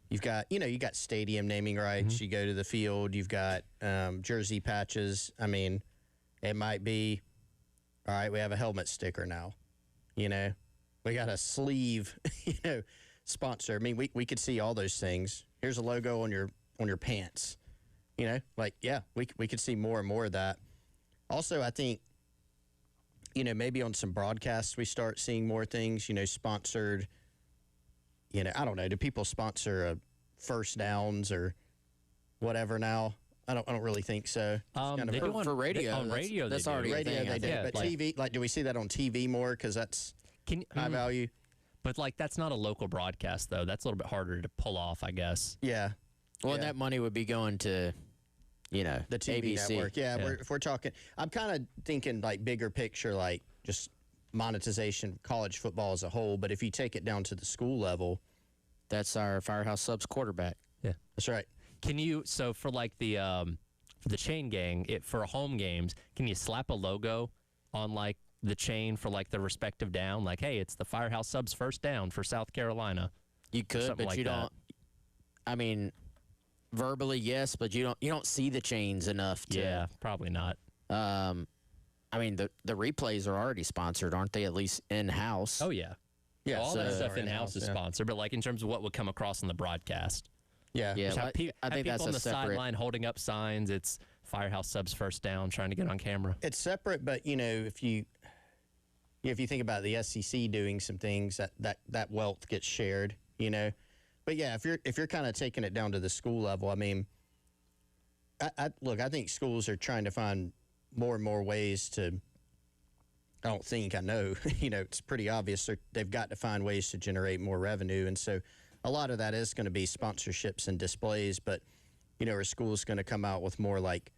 You've got, you got stadium naming rights. Mm-hmm. You go to the field. You've got jersey patches. I mean, it might be, all right, we have a helmet sticker now, you know? We got a sleeve, sponsor. I mean, we could see all those things. Here's a logo on your pants, like, yeah, we could see more and more of that. Also, I think, maybe on some broadcasts we start seeing more things, sponsored. I don't know. Do people sponsor first downs or whatever now? I don't really think so. They do for radio. On radio, that's already a thing. They do. Yeah, but TV, do we see that on TV more? Because that's high value. But that's not a local broadcast though. That's a little bit harder to pull off, I guess. Yeah. Well, that money would be going to, the TV ABC. network. Yeah, yeah. If we're talking, I'm kind of thinking bigger picture, just monetization of college football as a whole. But if you take it down to the school level, that's our Firehouse Subs quarterback. Yeah, that's right. Can you for the chain gang for home games? Can you slap a logo on the chain for the respective down? Hey, it's the Firehouse Subs first down for South Carolina. You could, but you don't. I mean, verbally yes, but you don't see the chains enough to. Yeah, probably not. I mean, the replays are already sponsored, aren't they? At least in house. Oh yeah, yeah. All that stuff in house is sponsored, but in terms of what would come across on the broadcast. Yeah. I think that's people on the separate sideline holding up signs. It's Firehouse Subs first down, trying to get on camera. It's separate, but if you think about the SEC doing some things, that wealth gets shared. But yeah, if you're kind of taking it down to the school level, I mean, I think schools are trying to find more and more ways to I don't think, I know, it's pretty obvious. They've got to find ways to generate more revenue. And so a lot of that is going to be sponsorships and displays. But, our school's going to come out with more like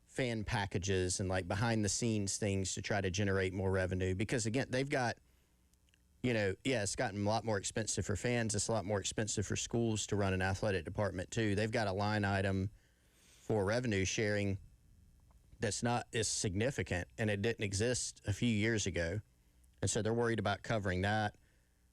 fan packages and like behind the scenes things to try to generate more revenue. Because, again, they've got, it's gotten a lot more expensive for fans. It's a lot more expensive for schools to run an athletic department, too. They've got a line item for revenue sharing that's not as significant, and it didn't exist a few years ago. And so they're worried about covering that.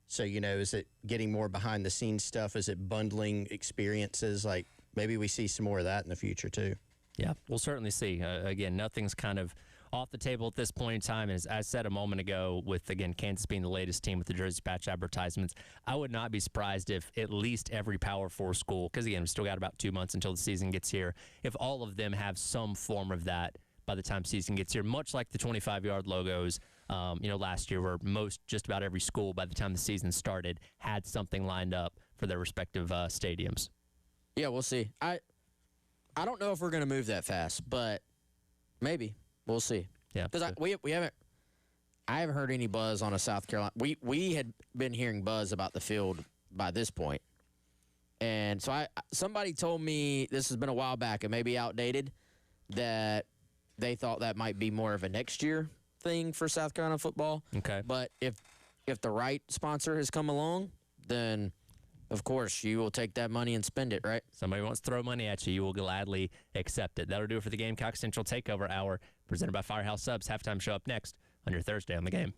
So, is it getting more behind the scenes stuff? Is it bundling experiences? Like maybe we see some more of that in the future too. Yeah, we'll certainly see. Again, nothing's kind of off the table at this point in time. And as I said a moment ago, with, again, Kansas being the latest team with the Jersey Patch advertisements, I would not be surprised if at least every Power 4 school, because, again, we've still got about 2 months until the season gets here, if all of them have some form of that by the time season gets here, much like the 25-yard logos, last year, where just about every school, by the time the season started, had something lined up for their respective stadiums. Yeah, we'll see. I don't know if we're going to move that fast, but maybe. We'll see. Yeah. Because I haven't heard any buzz on a South Carolina. We had been hearing buzz about the field by this point. And so somebody told me, this has been a while back and maybe outdated, that they thought that might be more of a next year thing for South Carolina football. Okay. But if the right sponsor has come along, then of course you will take that money and spend it, right? Somebody wants to throw money at you, you will gladly accept it. That'll do it for the Gamecock Central Takeover Hour, presented by Firehouse Subs. Halftime show up next on your Thursday on the Game.